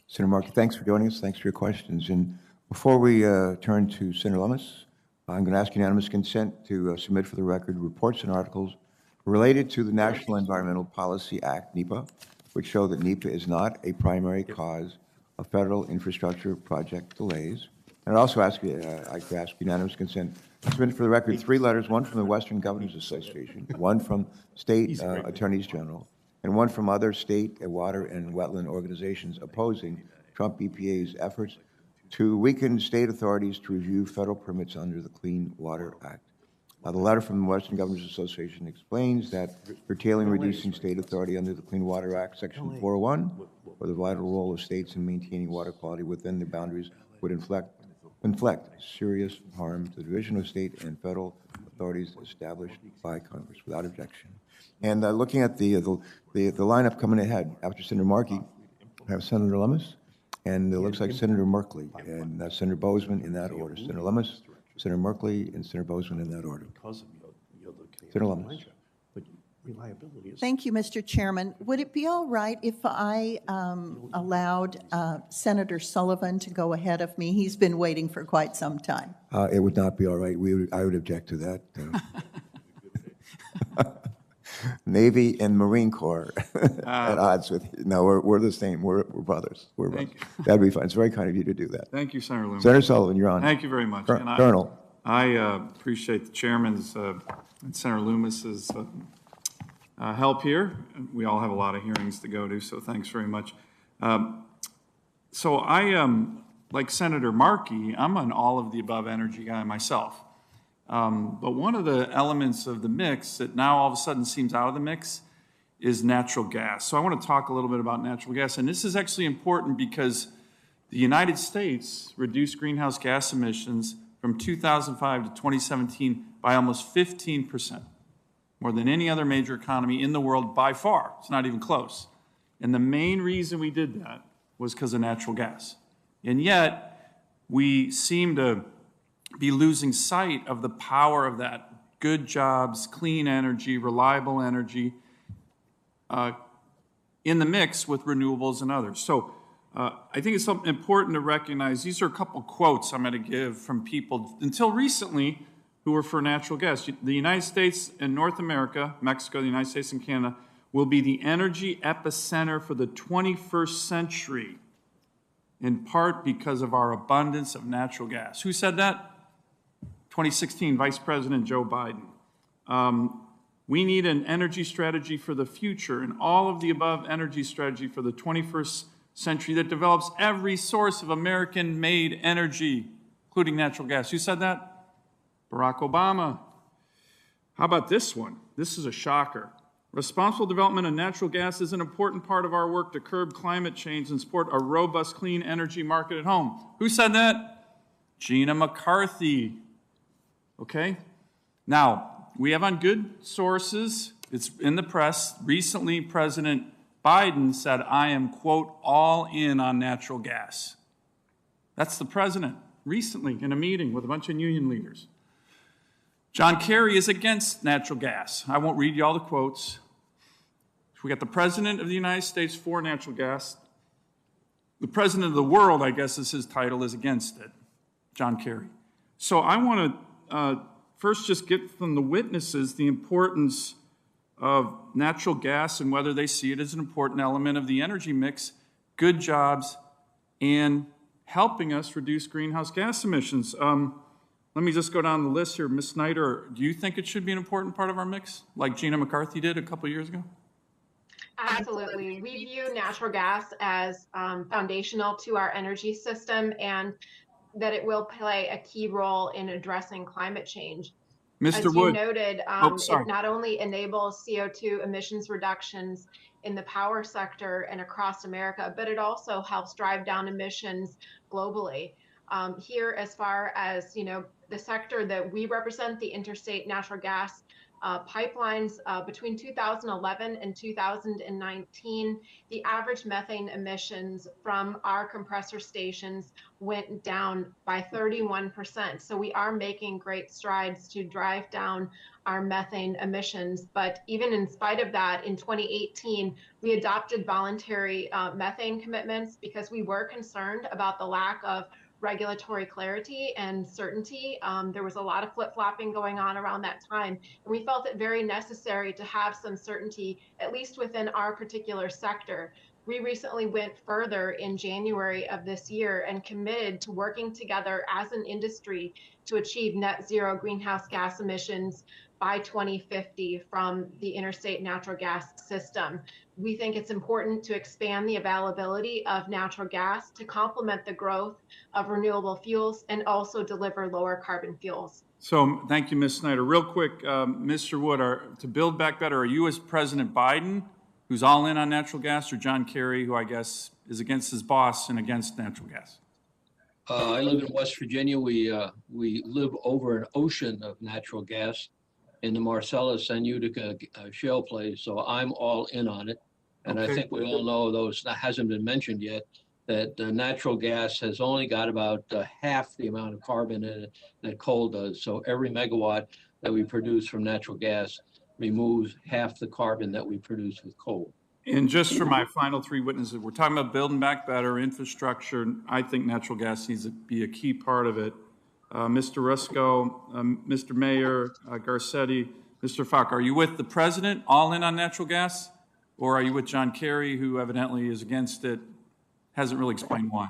Senator Markey, thanks for joining us. Thanks for your questions. And before we turn to Senator Lummis, I'm going to ask unanimous consent to submit for the record reports and articles related to the National Environmental Policy Act, NEPA, which show that NEPA is not a primary cause of federal infrastructure project delays. And I'd also ask unanimous consent to submit for the record 3 letters, one from the Western Governors Association, one from state attorneys general, and one from other state water and wetland organizations opposing Trump EPA's efforts to weaken state authorities to review federal permits under the Clean Water Act. The letter from the Western Governors Association explains that curtailing reducing state authority under the Clean Water Act, Section 401, for the vital role of states in maintaining water quality within their boundaries would inflict serious harm to the division of state and federal authorities established by Congress without objection. And looking at the lineup coming ahead, after Senator Markey, I have Senator Lummis, and it looks like Senator Merkley, and Senator Bozeman in that order. Senator Lummis, Senator Merkley, and Senator Bozeman in that order. Senator Lummis. Thank you, Mr. Chairman. Would it be all right if I allowed Senator Sullivan to go ahead of me? He's been waiting for quite some time. It would not be all right. I would object to that. Navy and Marine Corps at odds with you. No, we're the same. We're brothers. We're brothers. That'd be fine. It's very kind of you to do that. Thank you, Senator Loomis. Senator Sullivan, you're on. Thank you very much. Colonel. I appreciate the chairman's and Senator Loomis's help here. We all have a lot of hearings to go to, so thanks very much. So I am, like Senator Markey, I'm an all of the above energy guy myself. But one of the elements of the mix that now all of a sudden seems out of the mix is natural gas. So I want to talk a little bit about natural gas. And this is actually important because the United States reduced greenhouse gas emissions from 2005 to 2017 by almost 15%, more than any other major economy in the world by far. It's not even close. And the main reason we did that was because of natural gas. And yet, we seem to be losing sight of the power of that good jobs, clean energy, reliable energy in the mix with renewables and others. So I think it's something important to recognize. These are a couple quotes I'm going to give from people until recently who were for natural gas. The United States and North America, Mexico, the United States and Canada, will be the energy epicenter for the 21st century, in part because of our abundance of natural gas. Who said that? 2016, Vice President Joe Biden. We need an energy strategy for the future, and all of the above energy strategy for the 21st century that develops every source of American-made energy, including natural gas. Who said that? Barack Obama. How about this one? This is a shocker. Responsible development of natural gas is an important part of our work to curb climate change and support a robust, clean energy market at home. Who said that? Gina McCarthy. Okay? Now, we have on good sources, it's in the press, recently President Biden said, I am, quote, all in on natural gas. That's the president, recently in a meeting with a bunch of union leaders. John Kerry is against natural gas. I won't read you all the quotes. we got the President of the United States for natural gas. The President of the world, I guess is his title, is against it, John Kerry. So I want to first just get from the witnesses the importance of natural gas and whether they see it as an important element of the energy mix, good jobs, and helping us reduce greenhouse gas emissions. Let me just go down the list here. Ms. Snyder, do you think it should be an important part of our mix, like Gina McCarthy did a couple years ago? Absolutely. We view natural gas as foundational to our energy system and that it will play a key role in addressing climate change. Mr. As Wood. you noted, it not only enables CO2 emissions reductions in the power sector and across America, but it also helps drive down emissions globally. Here, as far as the sector that we represent, the interstate natural gas pipelines, between 2011 and 2019, the average methane emissions from our compressor stations went down by 31%. So we are making great strides to drive down our methane emissions. But even in spite of that, in 2018, we adopted voluntary methane commitments because we were concerned about the lack of regulatory clarity and certainty. There was a lot of flip-flopping going on around that time, and we felt it very necessary to have some certainty, at least within our particular sector. We recently went further in January of this year and committed to working together as an industry to achieve net zero greenhouse gas emissions by 2050 from the interstate natural gas system. We think it's important to expand the availability of natural gas to complement the growth of renewable fuels and also deliver lower carbon fuels. So thank you, Ms. Snyder. Real quick, Mr. Wood, to build back better, are you as President Biden, who's all in on natural gas, or John Kerry, who I guess is against his boss and against natural gas? I live in West Virginia. We live over an ocean of natural gas in the Marcellus and Utica shale plays, so I'm all in on it. And I think we all know, though it hasn't been mentioned yet, that natural gas has only got about half the amount of carbon in it that coal does. So every megawatt that we produce from natural gas removes half the carbon that we produce with coal. And just for my final three witnesses, we're talking about building back better, infrastructure. I think natural gas needs to be a key part of it. Mr. Rusco, Mr. Mayor, Garcetti, Mr. Falk, are you with the President, all in on natural gas? Or are you with John Kerry, who evidently is against it, hasn't really explained why?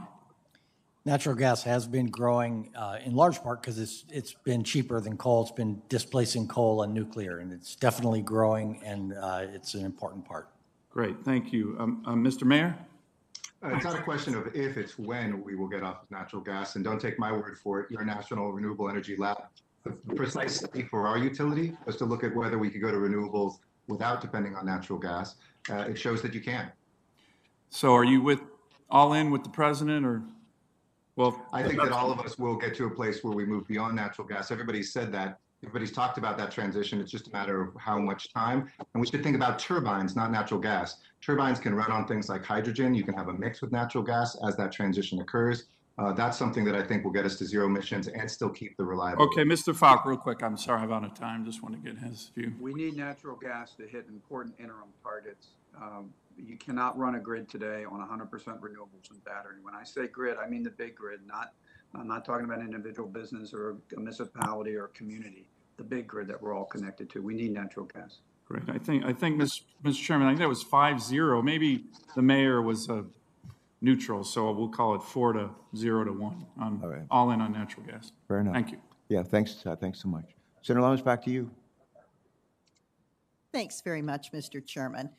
Natural gas has been growing in large part because it's been cheaper than coal. It's been displacing coal and nuclear, and it's definitely growing, and it's an important part. Great, thank you. Mr. Mayor? It's not a question of if, it's when we will get off of natural gas. And don't take my word for it. Your National Renewable Energy Lab, the precise study for our utility was to look at whether we could go to renewables without depending on natural gas. It shows that you can. So are you all in with the President, or? Well, I think that all of us will get to a place where we move beyond natural gas. Everybody's said that. Everybody's talked about that transition. It's just a matter of how much time. And we should think about turbines, not natural gas. Turbines can run on things like hydrogen. You can have a mix with natural gas as that transition occurs. That's something that I think will get us to zero emissions and still keep the reliability. Okay, Mr. Falk, real quick. I'm sorry I'm out of time. Just want to get his view. We need natural gas to hit important interim targets. You cannot run a grid today on 100% renewables and battery. When I say grid, I mean the big grid. I'm not talking about individual business or a municipality or a community. The big grid that we're all connected to. We need natural gas. Great. I think, Mr. Chairman, I think that was 5-0. Maybe the mayor was neutral, so we'll call it 4-0 to 1 on all in on natural gas. Fair enough. Thank you. Yeah, thanks so much. Senator Lomas, back to you. Thanks very much, Mr. Chairman.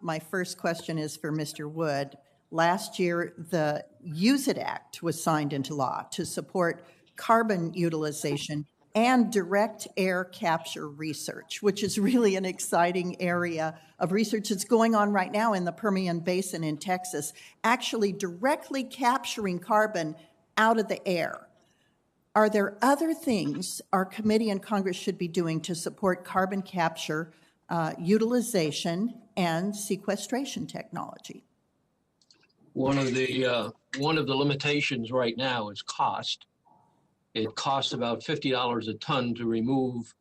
My first question is for Mr. Wood. Last year, the Use It Act was signed into law to support carbon utilization and direct air capture research, which is really an exciting area of research that's going on right now in the Permian Basin in Texas, actually directly capturing carbon out of the air. Are there other things our committee and Congress should be doing to support carbon capture, utilization, and sequestration technology? One of the limitations right now is cost. It costs about $50 a ton to remove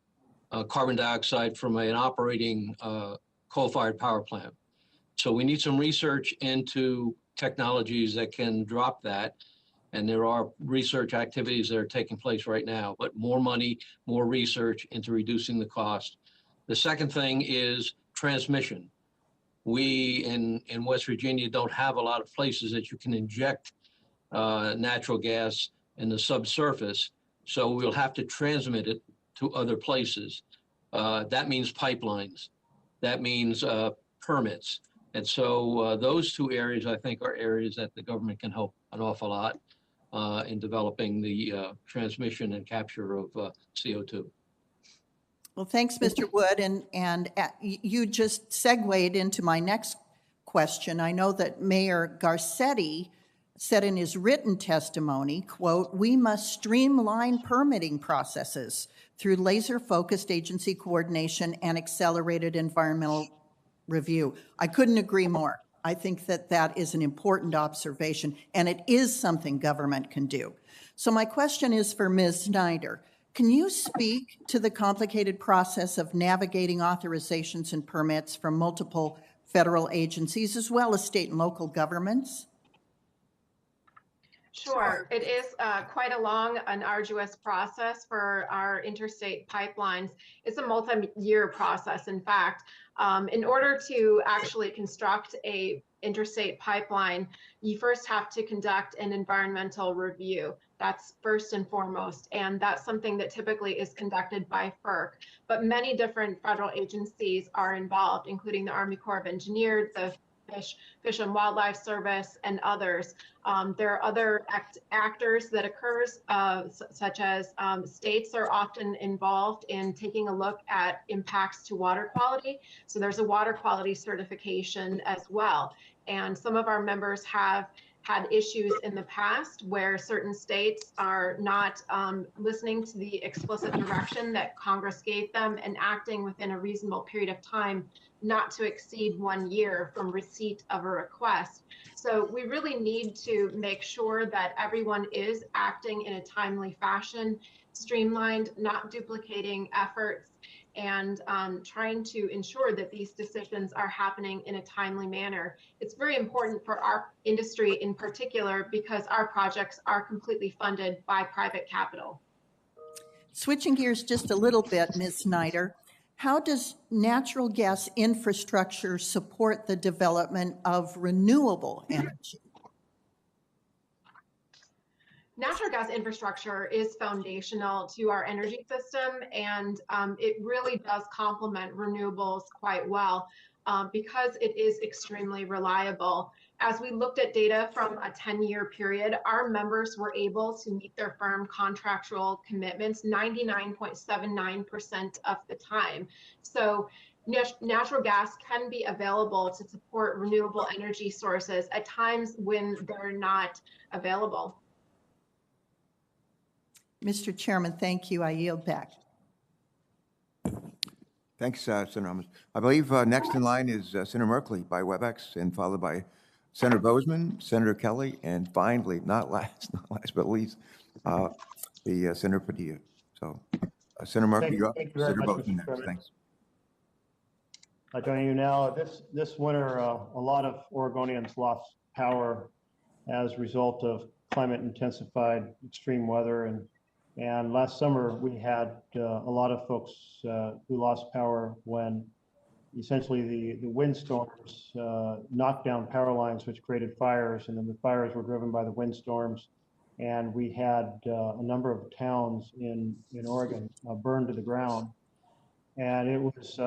carbon dioxide from an operating coal-fired power plant. So we need some research into technologies that can drop that. And there are research activities that are taking place right now, but more money, more research into reducing the cost. The second thing is transmission. We in West Virginia don't have a lot of places that you can inject natural gas in the subsurface. So we'll have to transmit it to other places. That means pipelines. That means permits. And so those two areas, I think, are areas that the government can help an awful lot in developing the transmission and capture of CO2. Well, thanks, Mr. Wood, and you just segued into my next question. I know that Mayor Garcetti said in his written testimony, quote, "We must streamline permitting processes through laser-focused agency coordination and accelerated environmental review." I couldn't agree more. I think that that is an important observation, and it is something government can do. So my question is for Ms. Snyder. Can you speak to the complicated process of navigating authorizations and permits from multiple federal agencies as well as state and local governments? Sure. It is quite a long and arduous process for our interstate pipelines. It's a multi-year process, in fact. In order to actually construct a interstate pipeline, you first have to conduct an environmental review. That's first and foremost, and that's something that typically is conducted by FERC. But many different federal agencies are involved, including the Army Corps of Engineers, the Fish and Wildlife Service, and others. There are other actors that occurs, such as states are often involved in taking a look at impacts to water quality. So there's a water quality certification as well. And some of our members have had issues in the past where certain states are not listening to the explicit direction that Congress gave them and acting within a reasonable period of time, not to exceed 1 year from receipt of a request. So we really need to make sure that everyone is acting in a timely fashion, streamlined, not duplicating efforts, and trying to ensure that these decisions are happening in a timely manner. It's very important for our industry in particular because our projects are completely funded by private capital. Switching gears just a little bit, Ms. Snyder, how does natural gas infrastructure support the development of renewable energy? Natural gas infrastructure is foundational to our energy system, and it really does complement renewables quite well because it is extremely reliable. As we looked at data from a 10-year period, our members were able to meet their firm contractual commitments 99.79% of the time. So natural gas can be available to support renewable energy sources at times when they're not available. Mr. Chairman, thank you. I yield back. Thanks, Senator Ramos. I believe next in line is Senator Merkley by WebEx, and followed by Senator Bozeman, Senator Kelly, and finally, not last but least, the Senator Padilla. So, Senator Merkley, you're up. Senator Bozeman next. Thanks. Joining you now. This winter, a lot of Oregonians lost power as a result of climate-intensified extreme weather, and last summer we had a lot of folks who lost power when essentially the windstorms knocked down power lines, which created fires, and then the fires were driven by the windstorms, and we had a number of towns in Oregon burned to the ground, and it was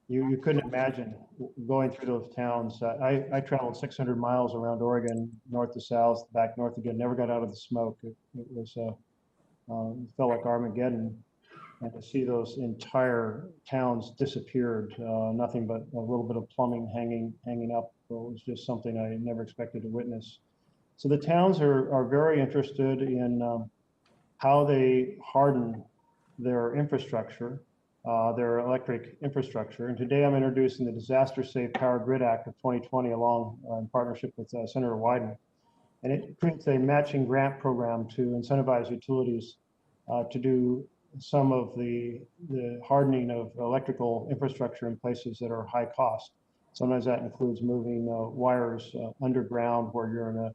you couldn't imagine going through those towns. I traveled 600 miles around Oregon, north to south, back north again, never got out of the smoke. It felt like Armageddon. And to see those entire towns disappeared, nothing but a little bit of plumbing hanging up, it was just something I never expected to witness. So the towns are very interested in how they harden their infrastructure, their electric infrastructure. And today I'm introducing the Disaster Safe Power Grid Act of 2020 along in partnership with Senator Wyden. And it creates a matching grant program to incentivize utilities to do some of the hardening of electrical infrastructure in places that are high cost. Sometimes that includes moving wires underground where you're in a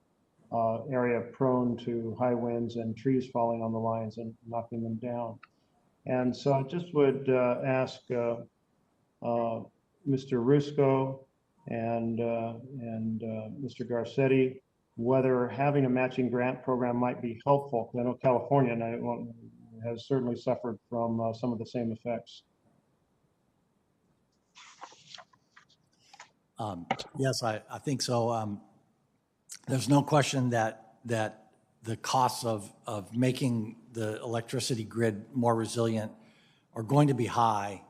area prone to high winds and trees falling on the lines and knocking them down. And so I just would ask Mr. Rusco and Mr. Garcetti whether having a matching grant program might be helpful. I know California has certainly suffered from some of the same effects. Yes, I think so. There's no question that the costs of making the electricity grid more resilient are going to be high,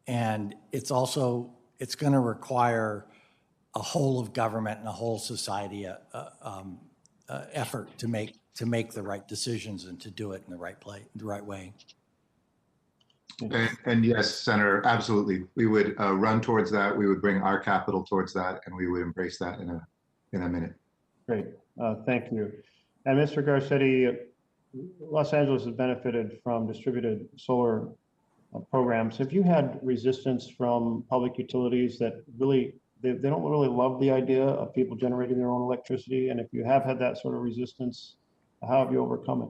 and it's going to require a whole of government and a whole society effort to make the right decisions and to do it in the right way. And yes, Senator, absolutely. We would run towards that. We would bring our capital towards that, and we would embrace that in a minute. Great, thank you. And Mr. Garcetti, Los Angeles has benefited from distributed solar programs. Have you had resistance from public utilities that really, they don't really love the idea of people generating their own electricity? And if you have had that sort of resistance, how have you overcome it?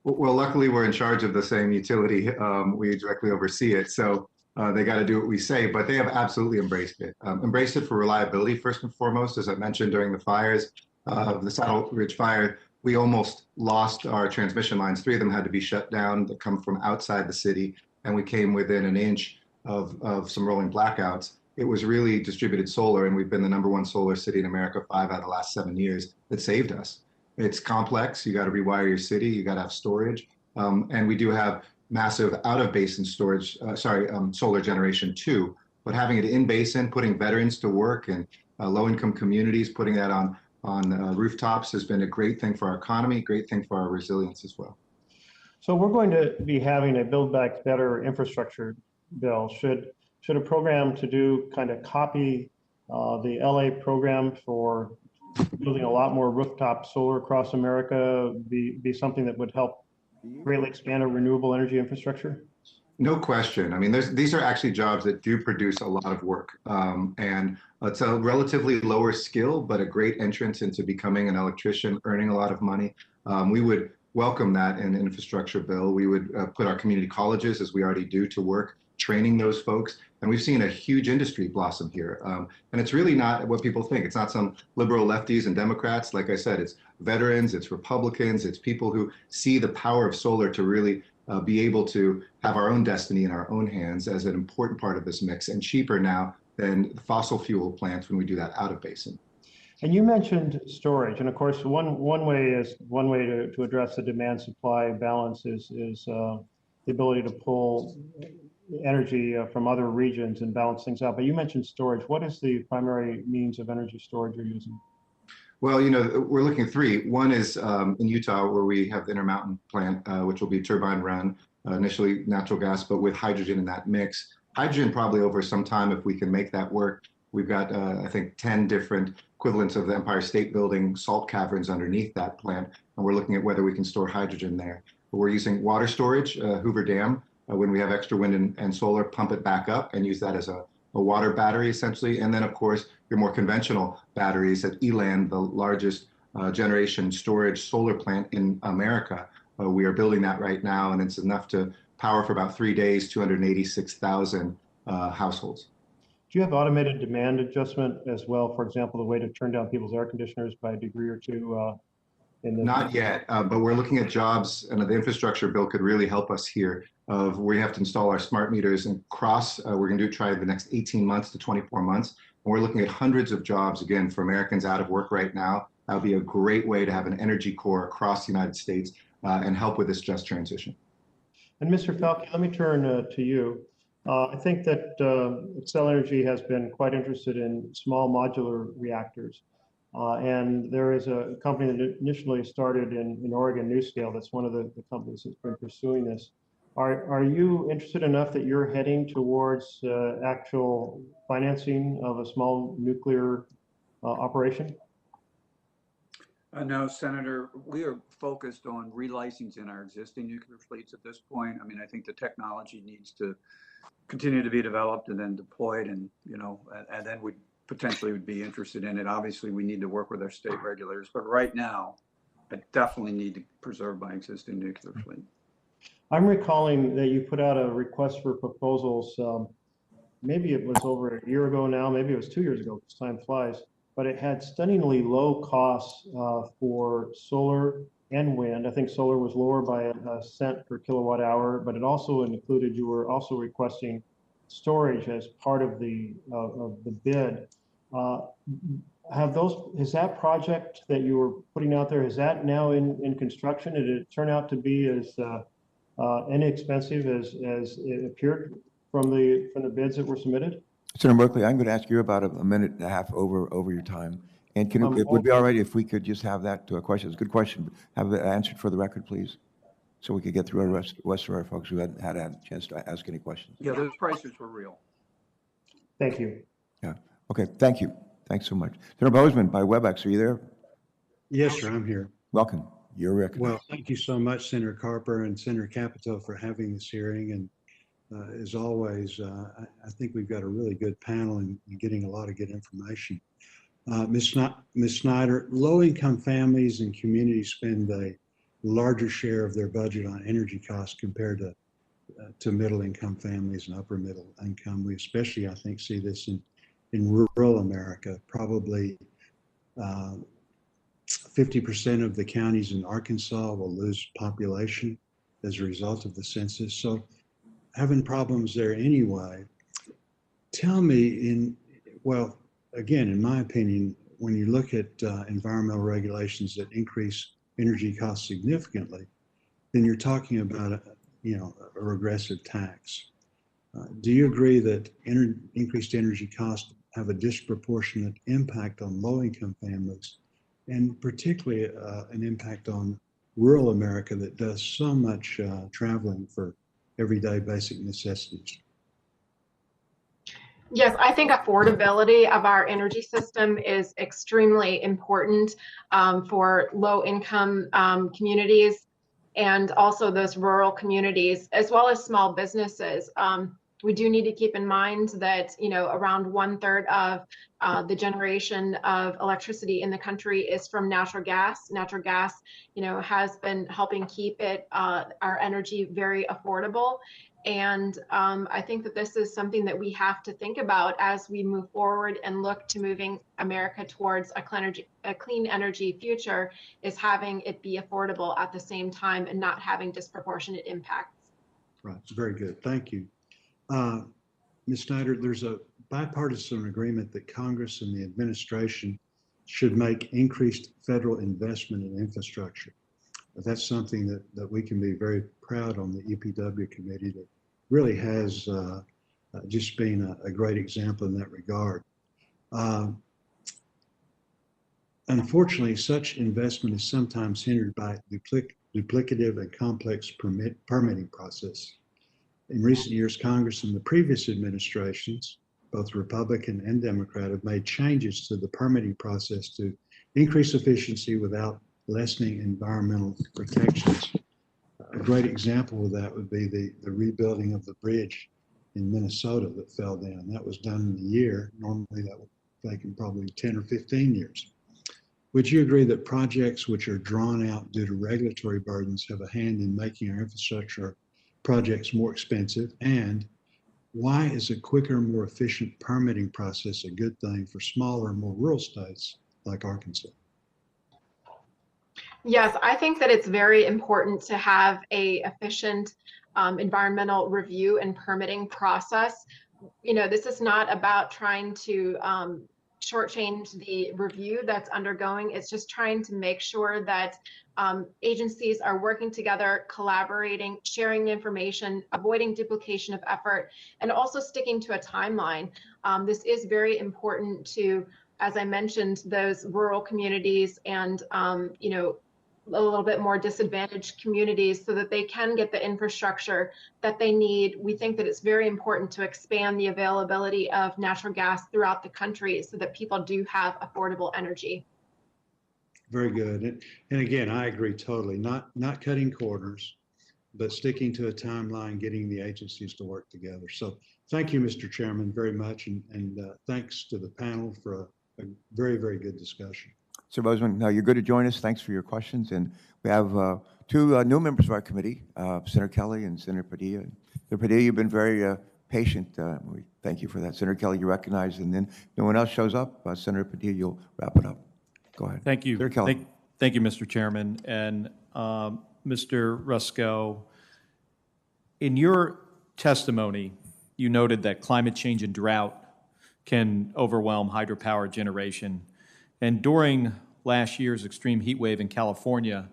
Well, luckily we're in charge of the same utility. We directly oversee it. So they got to do what we say, but they have absolutely embraced it. Embraced it for reliability, first and foremost. As I mentioned during the fires, the Saddle Ridge fire, we almost lost our transmission lines. 3 of them had to be shut down that come from outside the city. And we came within an inch of some rolling blackouts. It was really distributed solar, and we've been the #1 solar city in America 5 out of the last 7 years that saved us. It's complex. You got to rewire your city. You got to have storage. And we do have massive out-of-basin storage, solar generation too. But having it in basin, putting veterans to work and low-income communities, putting that on rooftops has been a great thing for our economy, great thing for our resilience as well. So we're going to be having a Build Back Better infrastructure bill. Should a program to do kind of copy the LA program for building a lot more rooftop solar across America be something that would help greatly expand our renewable energy infrastructure? No question. I mean, these are actually jobs that do produce a lot of work. And it's a relatively lower skill, but a great entrance into becoming an electrician, earning a lot of money. We would welcome that in an infrastructure bill. We would put our community colleges, as we already do, to work training those folks. And we've seen a huge industry blossom here. And it's really not what people think. It's not some liberal lefties and Democrats. Like I said, it's veterans, it's Republicans, it's people who see the power of solar to really be able to have our own destiny in our own hands as an important part of this mix, and cheaper now than fossil fuel plants when we do that out of basin. And you mentioned storage, and of course, one way to address the demand supply balance is the ability to pull energy from other regions and balance things out. But you mentioned storage. What is the primary means of energy storage you're using? Well, we're looking at 3. One is in Utah, where we have the Intermountain plant, which will be turbine run, initially natural gas, but with hydrogen in that mix. Hydrogen probably over some time, if we can make that work. We've got, I think, 10 different equivalents of the Empire State Building salt caverns underneath that plant, and we're looking at whether we can store hydrogen there. But we're using water storage, Hoover Dam, when we have extra wind and solar, pump it back up and use that as a water battery, essentially. And then, of course, your more conventional batteries at Eland, the largest generation storage solar plant in America. We are building that right now, and it's enough to power for about 3 days, 286,000 households. Do you have automated demand adjustment as well? For example, the way to turn down people's air conditioners by a degree or two? Not yet, but we're looking at jobs, and the infrastructure bill could really help us here. Of where we have to install our smart meters and cross. We're going to try the next 18 months to 24 months. And we're looking at hundreds of jobs, again, for Americans out of work right now. That would be a great way to have an energy core across the United States and help with this just transition. And Mr. Falke, let me turn to you. I think that Xcel Energy has been quite interested in small modular reactors. And there is a company that initially started in Oregon, NuScale, that's one of the companies that's been pursuing this. Are you interested enough that you're heading towards actual financing of a small nuclear operation? No, Senator, we are focused on relicensing our existing nuclear fleets at this point. I mean, I think the technology needs to continue to be developed and then deployed, and and then we potentially would be interested in it. Obviously, we need to work with our state regulators, but right now, I definitely need to preserve my existing nuclear fleet. I'm recalling that you put out a request for proposals. Maybe it was over a year ago now, maybe it was 2 years ago, because time flies, but it had stunningly low costs for solar and wind. I think solar was lower by a cent per kilowatt hour, but it also included, you were also requesting storage as part of the bid. Is that project that you were putting out there, is that now in construction? Did it turn out to be as inexpensive as it appeared from the bids that were submitted? Senator Merkley, I'm going to ask you about a minute and a half over your time. And it would be all right if we could just have that to a question. It's a good question. Have it answered for the record, please, so we could get through the rest of our folks who hadn't had a chance to ask any questions. Yeah, those prices were real. Thank you. Yeah. Okay. Thank you. Thanks so much. Senator Bozeman by WebEx, are you there? Yes, sir. I'm here. Welcome. You're recognized. Well, thank you so much, Senator Carper and Senator Capito, for having this hearing. And as always, I think we've got a really good panel and getting a lot of good information. Ms. Snyder, low-income families and communities spend a larger share of their budget on energy costs compared to middle-income families and upper middle income. We especially, I think, see this in rural America. Probably 50% of the counties in Arkansas will lose population as a result of the census. So having problems there anyway. Tell me, well, again, in my opinion, when you look at environmental regulations that increase energy costs significantly, then you're talking about a regressive tax. Do you agree that increased energy costs have a disproportionate impact on low-income families, and particularly an impact on rural America that does so much traveling for everyday basic necessities? Yes, I think affordability of our energy system is extremely important for low-income communities and also those rural communities, as well as small businesses. We do need to keep in mind that, around 1/3 of the generation of electricity in the country is from natural gas. Natural gas, has been helping keep our energy very affordable. And I think that this is something that we have to think about as we move forward and look to moving America towards a clean energy future, is having it be affordable at the same time and not having disproportionate impacts. Right, it's very good. Thank you. Ms. Snyder, there's a bipartisan agreement that Congress and the administration should make increased federal investment in infrastructure. That's something that we can be very proud on the EPW committee that really has just been a great example in that regard. Unfortunately, such investment is sometimes hindered by duplicative and complex permitting process. In recent years, Congress and the previous administrations, both Republican and Democrat, have made changes to the permitting process to increase efficiency without lessening environmental protections. A great example of that would be the rebuilding of the bridge in Minnesota that fell down. That was done in a year. Normally that would take probably 10 or 15 years. Would you agree that projects which are drawn out due to regulatory burdens have a hand in making our infrastructure projects more expensive? And why is a quicker, more efficient permitting process a good thing for smaller, more rural states like Arkansas? Yes, I think that it's very important to have a efficient environmental review and permitting process. This is not about trying to shortchange the review that's undergoing. It's just trying to make sure that agencies are working together, collaborating, sharing information, avoiding duplication of effort, and also sticking to a timeline. This is very important to, as I mentioned, those rural communities and, a little bit more disadvantaged communities so that they can get the infrastructure that they need. We think that it's very important to expand the availability of natural gas throughout the country so that people do have affordable energy. Very good. And again, I agree totally. Not cutting corners, but sticking to a timeline, getting the agencies to work together. So thank you, Mr. Chairman, very much. And thanks to the panel for a very, very good discussion. Sir Bozeman, you're good to join us. Thanks for your questions. And we have two new members of our committee, Senator Kelly and Senator Padilla. Senator Padilla, you've been very patient. We thank you for that. Senator Kelly, you recognize, and then no one else shows up. Senator Padilla, you'll wrap it up. Go ahead. Thank you. Senator Kelly. Thank you, Mr. Chairman. And Mr. Rusco, in your testimony, you noted that climate change and drought can overwhelm hydropower generation. And during last year's extreme heat wave in California,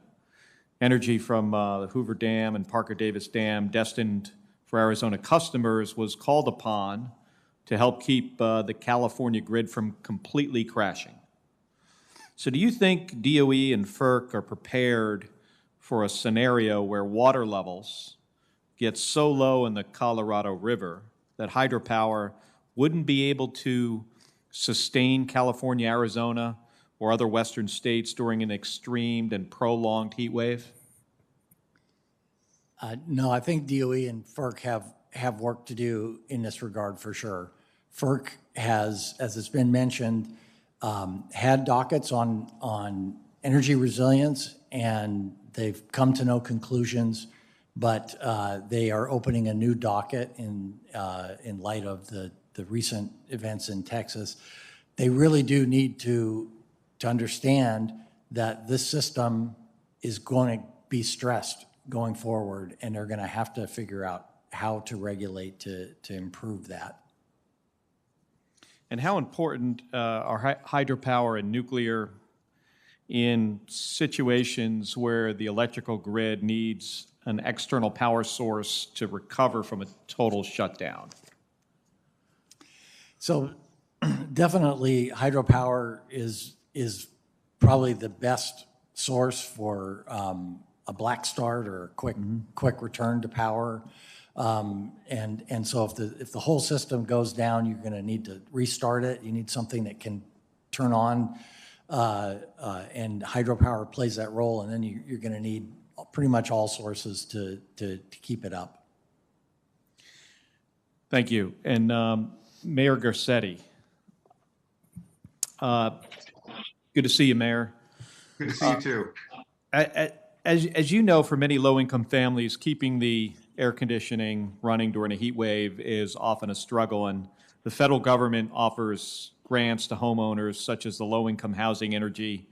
energy from the Hoover Dam and Parker Davis Dam, destined for Arizona customers, was called upon to help keep the California grid from completely crashing. So do you think DOE and FERC are prepared for a scenario where water levels get so low in the Colorado River that hydropower wouldn't be able to sustain California, Arizona, or other western states during an extreme and prolonged heat wave? No, I think DOE and FERC have work to do in this regard for sure. FERC has, as it's been mentioned, had dockets on energy resilience, and they've come to no conclusions, but they are opening a new docket in light of the recent events in Texas. They really do need to understand that this system is going to be stressed going forward, and they're going to have to figure out how to regulate to improve that. And how important are hydropower and nuclear in situations where the electrical grid needs an external power source to recover from a total shutdown? So definitely hydropower is probably the best source for a black start or a quick return to power. And so if the whole system goes down, you're going to need to restart it. You need something that can turn on, and hydropower plays that role. And then you're going to need pretty much all sources to keep it up. Thank you. And Mayor Garcetti. Good to see you, Mayor. Good to see you too. As you know, for many low-income families, keeping the air conditioning running during a heat wave is often a struggle, and the federal government offers grants to homeowners such as the Low-Income Housing Energy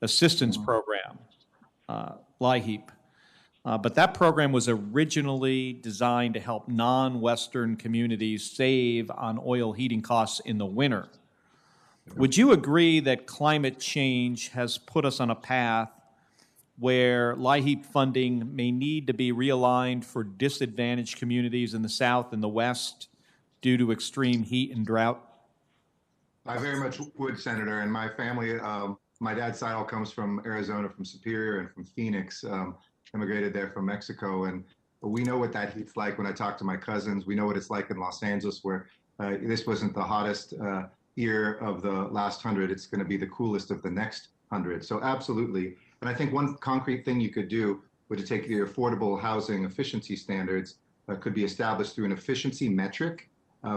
Assistance Program, LIHEAP. But that program was originally designed to help non-Western communities save on oil heating costs in the winter. Would you agree that climate change has put us on a path where LIHEAP funding may need to be realigned for disadvantaged communities in the South and the West due to extreme heat and drought? I very much would, Senator. And my family, my dad's side all comes from Arizona, from Superior and from Phoenix, immigrated there from Mexico. And we know what that heat's like when I talk to my cousins. We know what it's like in Los Angeles, where this wasn't the hottest year of the last 100. It's going to be the coolest of the next 100. So absolutely. And I think one concrete thing you could do would to take the affordable housing efficiency standards could be established through an efficiency metric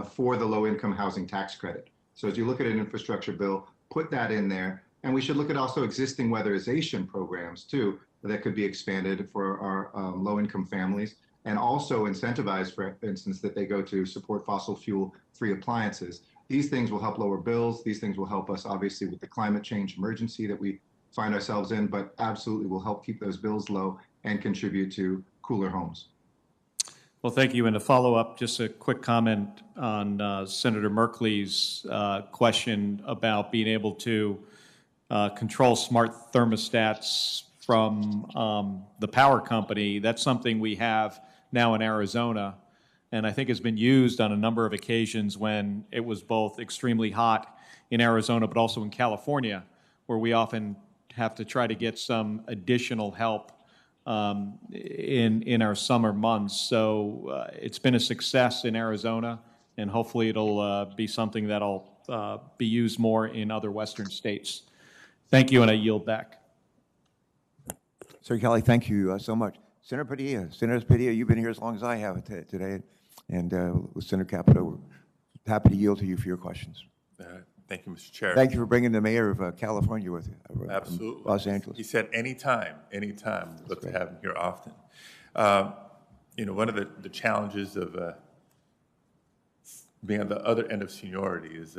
for the low-income housing tax credit. So as you look at an infrastructure bill, put that in there. And we should look at also existing weatherization programs too that could be expanded for our low-income families, and also incentivize, for instance, that they go to support fossil fuel-free appliances. These things will help lower bills. These things will help us, obviously, with the climate change emergency that we find ourselves in, but absolutely will help keep those bills low and contribute to cooler homes. Well, thank you. And to follow up, just a quick comment on Senator Merkley's question about being able to control smart thermostats from the power company. That's something we have now in Arizona, and I think has been used on a number of occasions when it was both extremely hot in Arizona, but also in California, where we often have to try to get some additional help in our summer months. So it's been a success in Arizona, and hopefully it'll be something that'll be used more in other Western states. Thank you, and I yield back. Senator Kelly, thank you so much. Senator Padilla, you've been here as long as I have today, and with Senator Capito, we're happy to yield to you for your questions. Thank you, Mr. Chair. Thank you for bringing the mayor of California with you. Absolutely. Los Angeles. He said anytime. We'd love to have him here often. One of the challenges of being on the other end of seniority is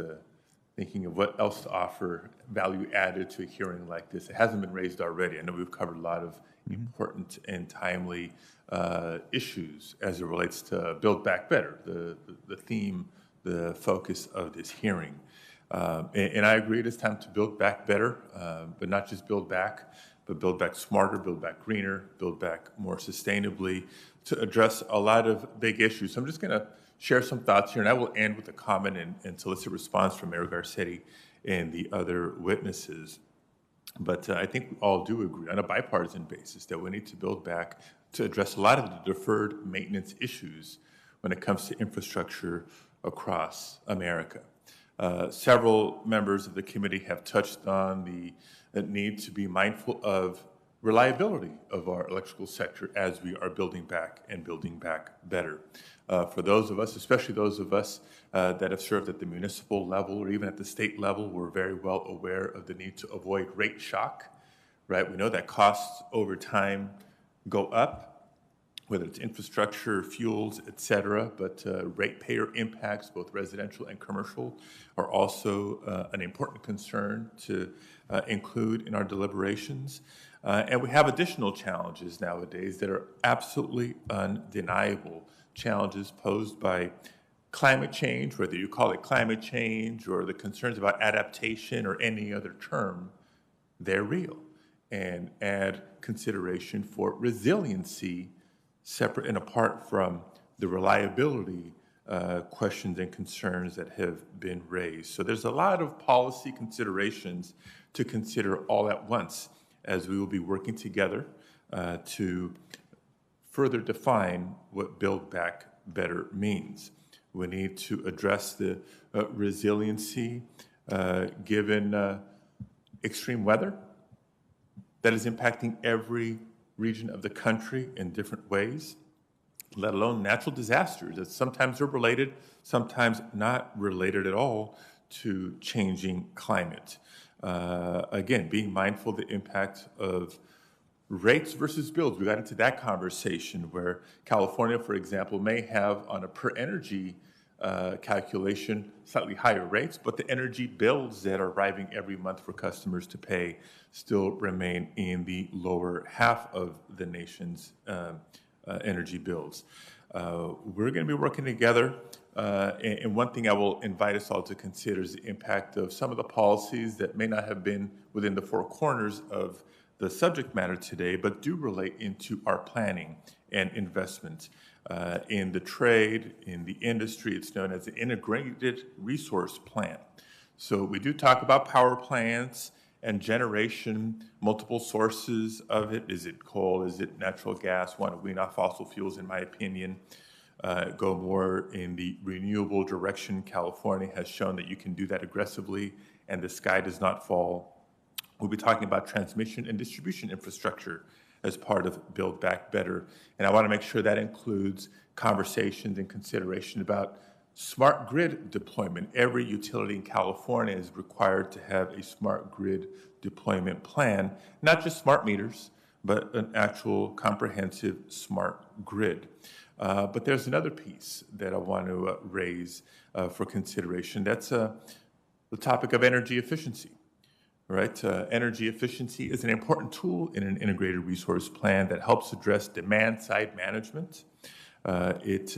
thinking of what else to offer value added to a hearing like this. It hasn't been raised already. I know we've covered a lot of important and timely issues as it relates to Build Back Better, the theme, the focus of this hearing. And I agree, it is time to build back better, but not just build back, but build back smarter, build back greener, build back more sustainably to address a lot of big issues. So I'm just going to share some thoughts here, and I will end with a comment and solicit response from Mayor Garcetti and the other witnesses. But I think we all do agree on a bipartisan basis that we need to build back to address a lot of the deferred maintenance issues when it comes to infrastructure across America. Several members of the committee have touched on the need to be mindful of reliability of our electrical sector as we are building back and building back better. For those of us, especially those of us that have served at the municipal level or even at the state level, we're very well aware of the need to avoid rate shock, right? We know that costs over time go up, whether it's infrastructure, fuels, et cetera, but ratepayer impacts, both residential and commercial, are also an important concern to include in our deliberations. And we have additional challenges nowadays that are absolutely undeniable, challenges posed by climate change, whether you call it climate change or the concerns about adaptation or any other term, they're real. And add consideration for resiliency separate and apart from the reliability questions and concerns that have been raised. So there's a lot of policy considerations to consider all at once as we will be working together to further define what Build Back Better means. We need to address the resiliency given extreme weather that is impacting every region of the country in different ways, let alone natural disasters that sometimes are related, sometimes not related at all to changing climate. Again, being mindful of the impact of rates versus bills. We got into that conversation where California, for example, may have on a per energy calculation slightly higher rates, but the energy bills that are arriving every month for customers to pay still remain in the lower half of the nation's energy bills. We're going to be working together, and one thing I will invite us all to consider is the impact of some of the policies that may not have been within the four corners of the subject matter today, but do relate into our planning and investment. In the trade, in the industry, it's known as the integrated resource plan. So we do talk about power plants and generation, multiple sources of it. Is it coal? Is it natural gas? Want to wean off fossil fuels, in my opinion. Go more in the renewable direction. California has shown that you can do that aggressively and the sky does not fall. We'll be talking about transmission and distribution infrastructure as part of Build Back Better. And I want to make sure that includes conversations and consideration about smart grid deployment. Every utility in California is required to have a smart grid deployment plan, not just smart meters, but an actual comprehensive smart grid. But there's another piece that I want to raise for consideration. That's the topic of energy efficiency. Right? Energy efficiency is an important tool in an integrated resource plan that helps address demand-side management. It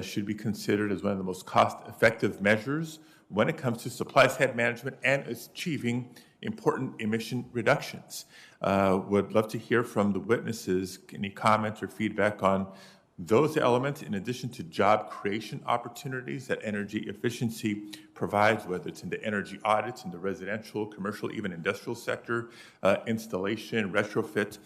should be considered as one of the most cost-effective measures when it comes to supply-side management and achieving important emission reductions. Would love to hear from the witnesses any comments or feedback on those elements, in addition to job creation opportunities that energy efficiency provides, whether it's in the energy audits in the residential, commercial, even industrial sector, installation, retrofit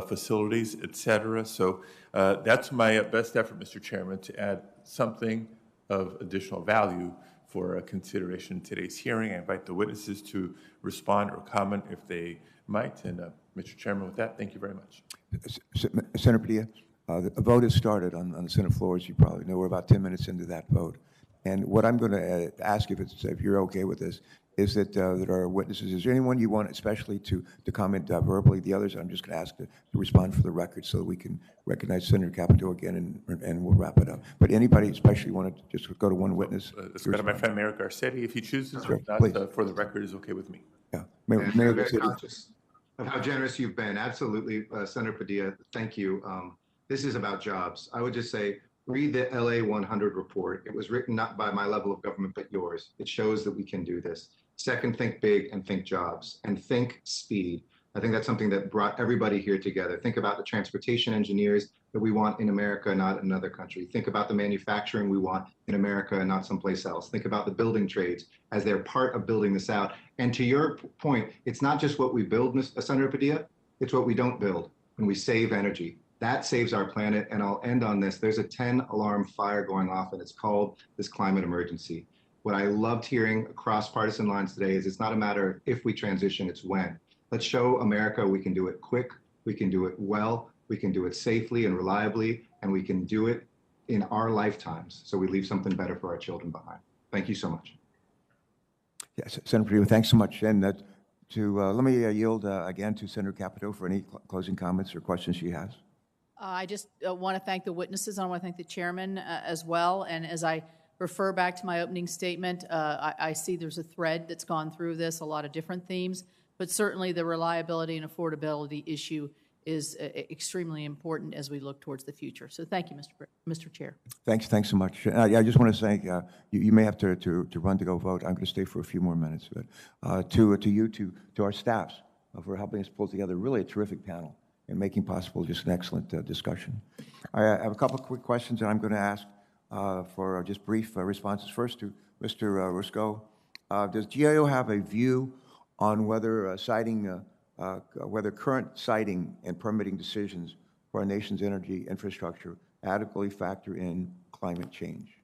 facilities, et cetera. So that's my best effort, Mr. Chairman, to add something of additional value for consideration in today's hearing. I invite the witnesses to respond or comment if they might. And Mr. Chairman, with that, thank you very much. Senator Padilla, the vote has started on the Senate floor, as you probably know. We're about 10 minutes into that vote. And what I'm going to ask, if you're okay with this, is that that our witnesses, is there anyone you want especially to comment verbally? The others, I'm just going to ask to respond for the record so that we can recognize Senator Capito again, and we'll wrap it up. But anybody especially want to just go to one witness? Let's go to my friend Mayor Garcetti if he chooses. Sure, If not, please. for the record, is okay with me. Yeah, And Mayor I'm very Garcetti. conscious of how generous you've been. Absolutely, Senator Padilla, thank you. This is about jobs. I would just say, read the LA 100 report. It was written not by my level of government, but yours. It shows that we can do this. Second, think big and think jobs and think speed. I think that's something that brought everybody here together. Think about the transportation engineers that we want in America, not in another country. Think about the manufacturing we want in America and not someplace else. Think about the building trades as they're part of building this out. And to your point, it's not just what we build, Senator Padilla, it's what we don't build, and we save energy. That saves our planet. And I'll end on this. There's a 10-alarm fire going off, and it's called this climate emergency. What I loved hearing across partisan lines today is it's not a matter of if we transition, it's when. Let's show America we can do it quick, we can do it well, we can do it safely and reliably, and we can do it in our lifetimes so we leave something better for our children behind. Thank you so much. Yes, Senator Padilla, thanks so much. And let me yield again to Senator Capito for any closing comments or questions she has. I just want to thank the witnesses, and I want to thank the chairman as well. And as I refer back to my opening statement, I see there's a thread that's gone through this, a lot of different themes, but certainly the reliability and affordability issue is extremely important as we look towards the future. So thank you, Mr. Chair. Thanks so much. I just want to say, you may have to run to go vote. I'm going to stay for a few more minutes. But to our staffs for helping us pull together really a terrific panel and making possible just an excellent discussion. I have a couple of quick questions that I'm going to ask for just brief responses. First to Mr. Rusco. Does GAO have a view on whether whether current siting and permitting decisions for our nation's energy infrastructure adequately factor in climate change?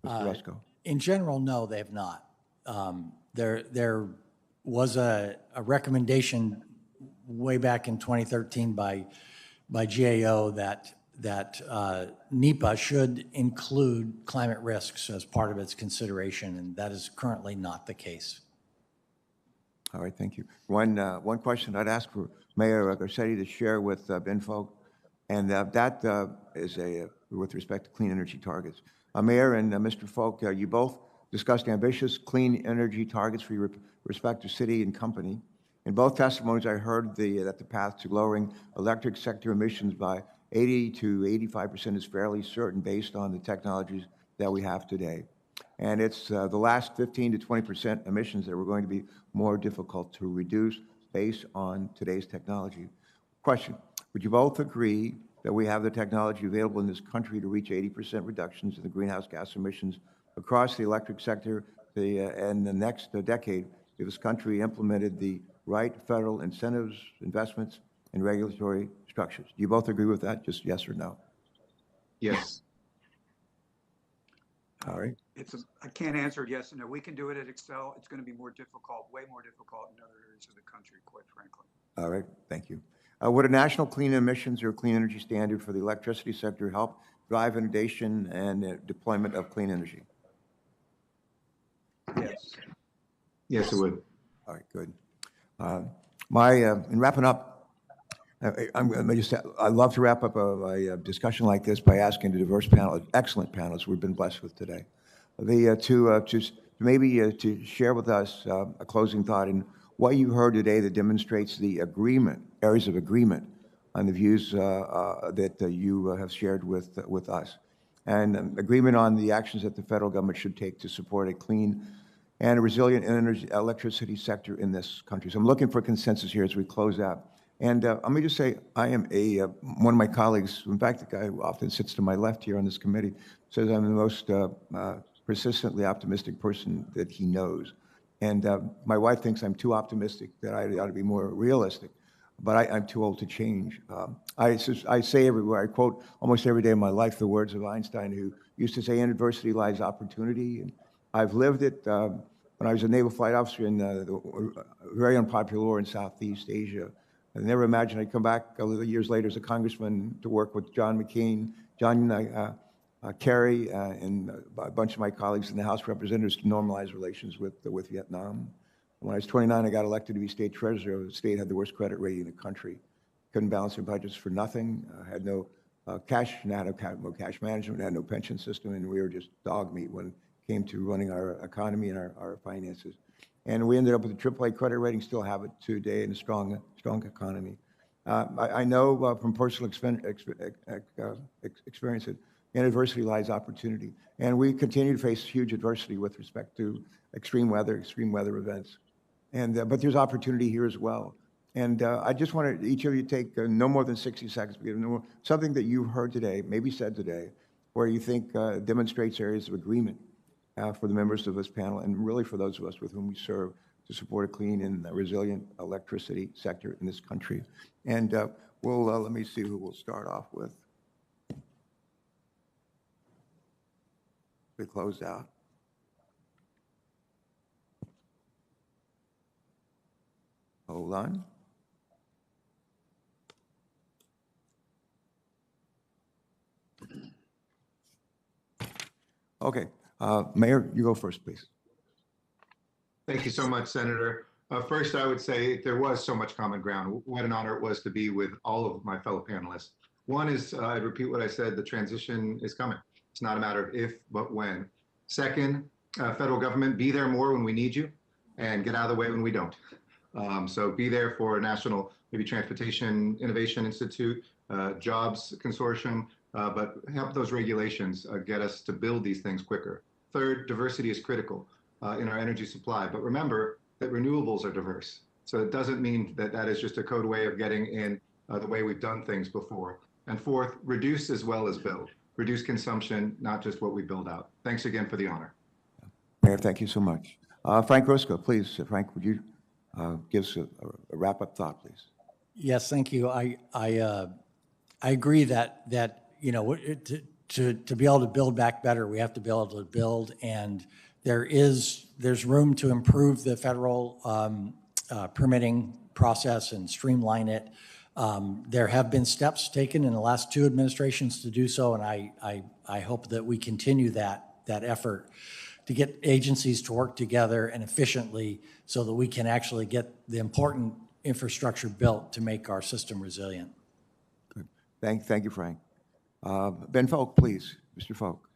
Mr. Rusco. In general, no, they have not. There was a recommendation way back in 2013 by GAO that NEPA should include climate risks as part of its consideration, and that is currently not the case. All right, thank you. One question I'd ask for Mayor Garcetti to share with Ben Folk, and that is with respect to clean energy targets. Mayor and Mr. Folk, you both discussed ambitious clean energy targets for your respective city and company. In both testimonies, I heard that the path to lowering electric sector emissions by 80 to 85% is fairly certain based on the technologies that we have today. And it's the last 15 to 20% emissions that were going to be more difficult to reduce based on today's technology. Question, would you both agree that we have the technology available in this country to reach 80% reductions in the greenhouse gas emissions across the electric sector in the next decade if this country implemented the right federal incentives, investments, and regulatory structures? Do you both agree with that? Just yes or no? Yes. All right. I can't answer yes or no. We can do it at Excel. It's going to be more difficult, way more difficult in other areas of the country, quite frankly. All right, thank you. Would a national clean emissions or clean energy standard for the electricity sector help drive innovation and deployment of clean energy? Yes. Yes, it would. All right, good. In wrapping up, I love to wrap up a discussion like this by asking the diverse panel, excellent panelists we've been blessed with today, to share with us a closing thought in what you heard today that demonstrates the areas of agreement on the views that you have shared with us, and agreement on the actions that the federal government should take to support a clean and a resilient electricity sector in this country. So I'm looking for consensus here as we close out. And let me just say, I am one of my colleagues, in fact, the guy who often sits to my left here on this committee, says I'm the most persistently optimistic person that he knows. And my wife thinks I'm too optimistic, that I ought to be more realistic, but I'm too old to change. I say everywhere, I quote almost every day of my life the words of Einstein, who used to say, in adversity lies opportunity. And I've lived it when I was a naval flight officer in the very unpopular war in Southeast Asia. I never imagined I'd come back years later as a congressman to work with John McCain, John Kerry, and a bunch of my colleagues in the House of Representatives to normalize relations with Vietnam. When I was 29, I got elected to be state treasurer. The state had the worst credit rating in the country. Couldn't balance their budgets for nothing. Had no cash, no cash management, had no pension system, and we were just dog meat when it came to running our economy and our finances. And we ended up with a AAA credit rating, still have it today, and a strong economy. I know from personal experience that in adversity lies opportunity. And we continue to face huge adversity with respect to extreme weather events. And but there's opportunity here as well. And I just want each of you take no more than 60 seconds, because something that you've heard today, maybe said today, where you think demonstrates areas of agreement for the members of this panel, and really for those of us with whom we serve, to support a clean and resilient electricity sector in this country. And let me see who we'll start off with. We closed out. Hold on. Okay, Mayor, you go first, please. Thank you so much, Senator. First, I would say there was so much common ground. What an honor it was to be with all of my fellow panelists. One is, I repeat what I said, the transition is coming. It's not a matter of if, but when. Second, federal government, be there more when we need you, and get out of the way when we don't. So be there for National, maybe Transportation Innovation Institute, Jobs Consortium, but help those regulations get us to build these things quicker. Third, diversity is critical in our energy supply, but remember that renewables are diverse. So it doesn't mean that that is just a code way of getting in the way we've done things before. And fourth, reduce as well as build. Reduce consumption, not just what we build out. Thanks again for the honor. Mayor, thank you so much. Frank Roscoe, please. Frank, would you give us a wrap-up thought, please? Yes, thank you. I agree that you know, to be able to build back better, we have to be able to build, and there's room to improve the federal permitting process and streamline it. There have been steps taken in the last two administrations to do so, and I hope that we continue that effort to get agencies to work together and efficiently so that we can actually get the important infrastructure built to make our system resilient. Good. Thank you, Frank. Ben Folk, please. Mr. Folk.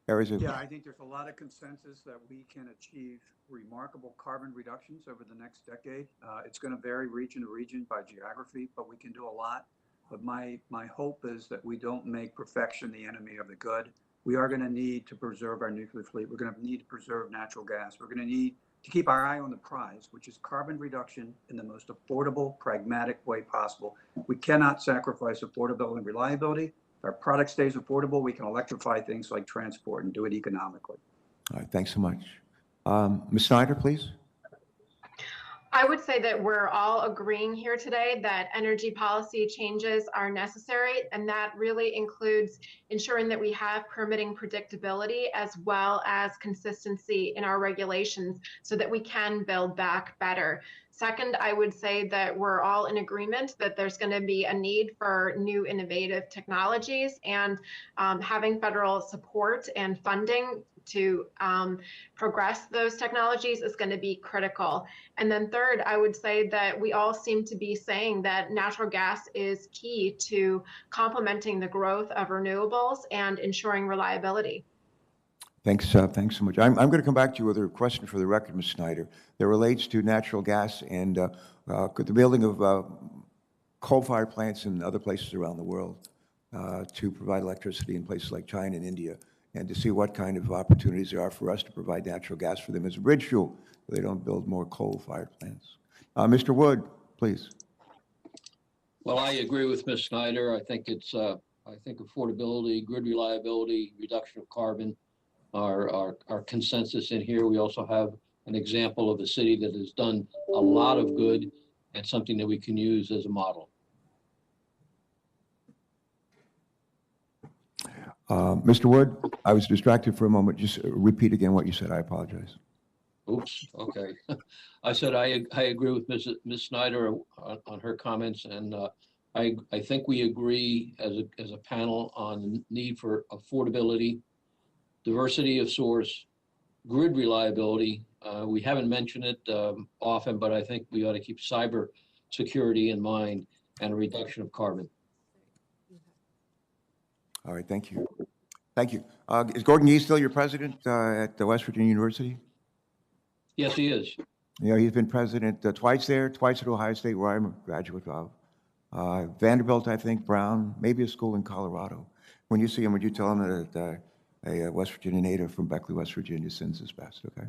Yeah, I think there's a lot of consensus that we can achieve remarkable carbon reductions over the next decade. It's going to vary region to region by geography, but we can do a lot. But my hope is that we don't make perfection the enemy of the good. We are going to need to preserve our nuclear fleet. We're going to need to preserve natural gas. We're going to need to keep our eye on the prize, which is carbon reduction in the most affordable, pragmatic way possible. We cannot sacrifice affordability and reliability. If our product stays affordable, we can electrify things like transport and do it economically. All right, thanks so much. Ms. Snyder, please. I would say that we're all agreeing here today that energy policy changes are necessary, and that really includes ensuring that we have permitting predictability as well as consistency in our regulations so that we can build back better. Second, I would say that we're all in agreement that there's going to be a need for new innovative technologies, and having federal support and funding to progress those technologies is going to be critical. And then third, I would say that we all seem to be saying that natural gas is key to complementing the growth of renewables and ensuring reliability. Thanks so much. I'm going to come back to you with a question for the record, Ms. Snyder, that relates to natural gas and the building of coal-fired plants in other places around the world to provide electricity in places like China and India, and to see what kind of opportunities there are for us to provide natural gas for them as a bridge fuel so they don't build more coal-fired plants. Mr. Wood, please. Well, I agree with Ms. Snyder. I think it's, I think affordability, grid reliability, reduction of carbon are consensus in here. We also have an example of a city that has done a lot of good and something that we can use as a model. Mr. Wood, I was distracted for a moment. Just repeat again what you said. I apologize. Oops, okay. I said I agree with Ms. Snyder on her comments, and I think we agree as a panel on the need for affordability, diversity of source, grid reliability. We haven't mentioned it often, but I think we ought to keep cyber security in mind and a reduction of carbon. All right, thank you. Thank you. Is Gordon Yee still your president at the West Virginia University? Yes, he is. You know, he's been president twice there, twice at Ohio State, where I'm a graduate of. Vanderbilt, I think, Brown, maybe a school in Colorado. When you see him, would you tell him that a West Virginia native from Beckley, West Virginia sends his best, okay?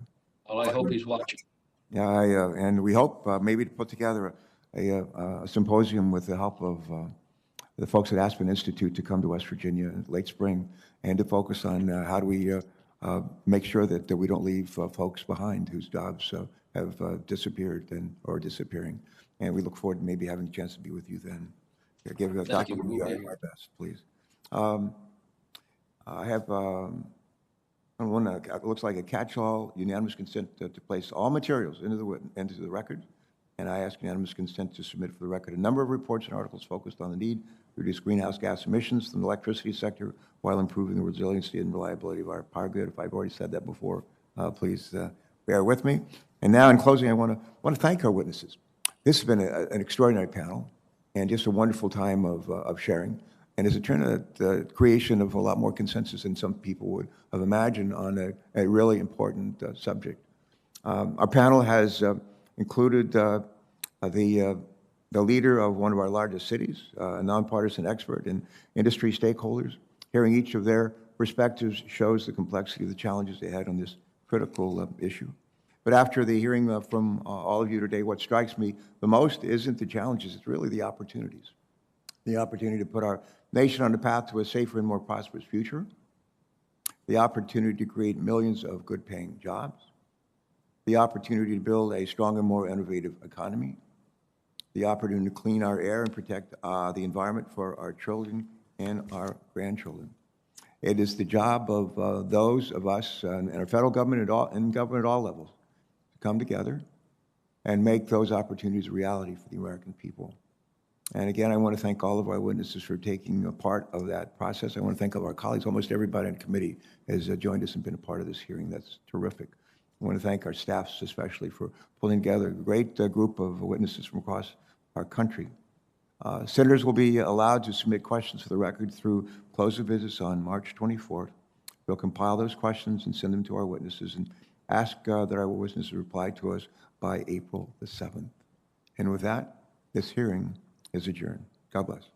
Well, I hope he's watching. Yeah, and we hope maybe to put together a symposium with the help of the folks at Aspen Institute to come to West Virginia in late spring and to focus on how do we make sure that we don't leave folks behind whose jobs have disappeared or disappearing. And we look forward to maybe having a chance to be with you then. Yeah, give Dr. Lee our best, please. I have one that looks like a catch-all unanimous consent to place all materials into the record. And I ask unanimous consent to submit for the record a number of reports and articles focused on the need to reduce greenhouse gas emissions from the electricity sector while improving the resiliency and reliability of our power grid. If I've already said that before, please bear with me. And now, in closing, I want to thank our witnesses. This has been an extraordinary panel and just a wonderful time of sharing. And as it turned out, the creation of a lot more consensus than some people would have imagined on a really important subject. Our panel has included the leader of one of our largest cities, a nonpartisan expert, and industry stakeholders. Hearing each of their perspectives shows the complexity of the challenges they had on this critical issue. But after the hearing from all of you today, what strikes me the most isn't the challenges, it's really the opportunities. The opportunity to put our nation on the path to a safer and more prosperous future, the opportunity to create millions of good-paying jobs, the opportunity to build a stronger, more innovative economy, the opportunity to clean our air and protect the environment for our children and our grandchildren. It is the job of those of us and our federal government and government at all levels to come together and make those opportunities a reality for the American people. And again, I want to thank all of our witnesses for taking a part of that process. I want to thank all of our colleagues. Almost everybody on the committee has joined us and been a part of this hearing. That's terrific. I want to thank our staffs especially for pulling together a great group of witnesses from across our country. Senators will be allowed to submit questions for the record through close of business on March 24th. We'll compile those questions and send them to our witnesses and ask that our witnesses reply to us by April the 7th. And with that, this hearing is adjourned. God bless.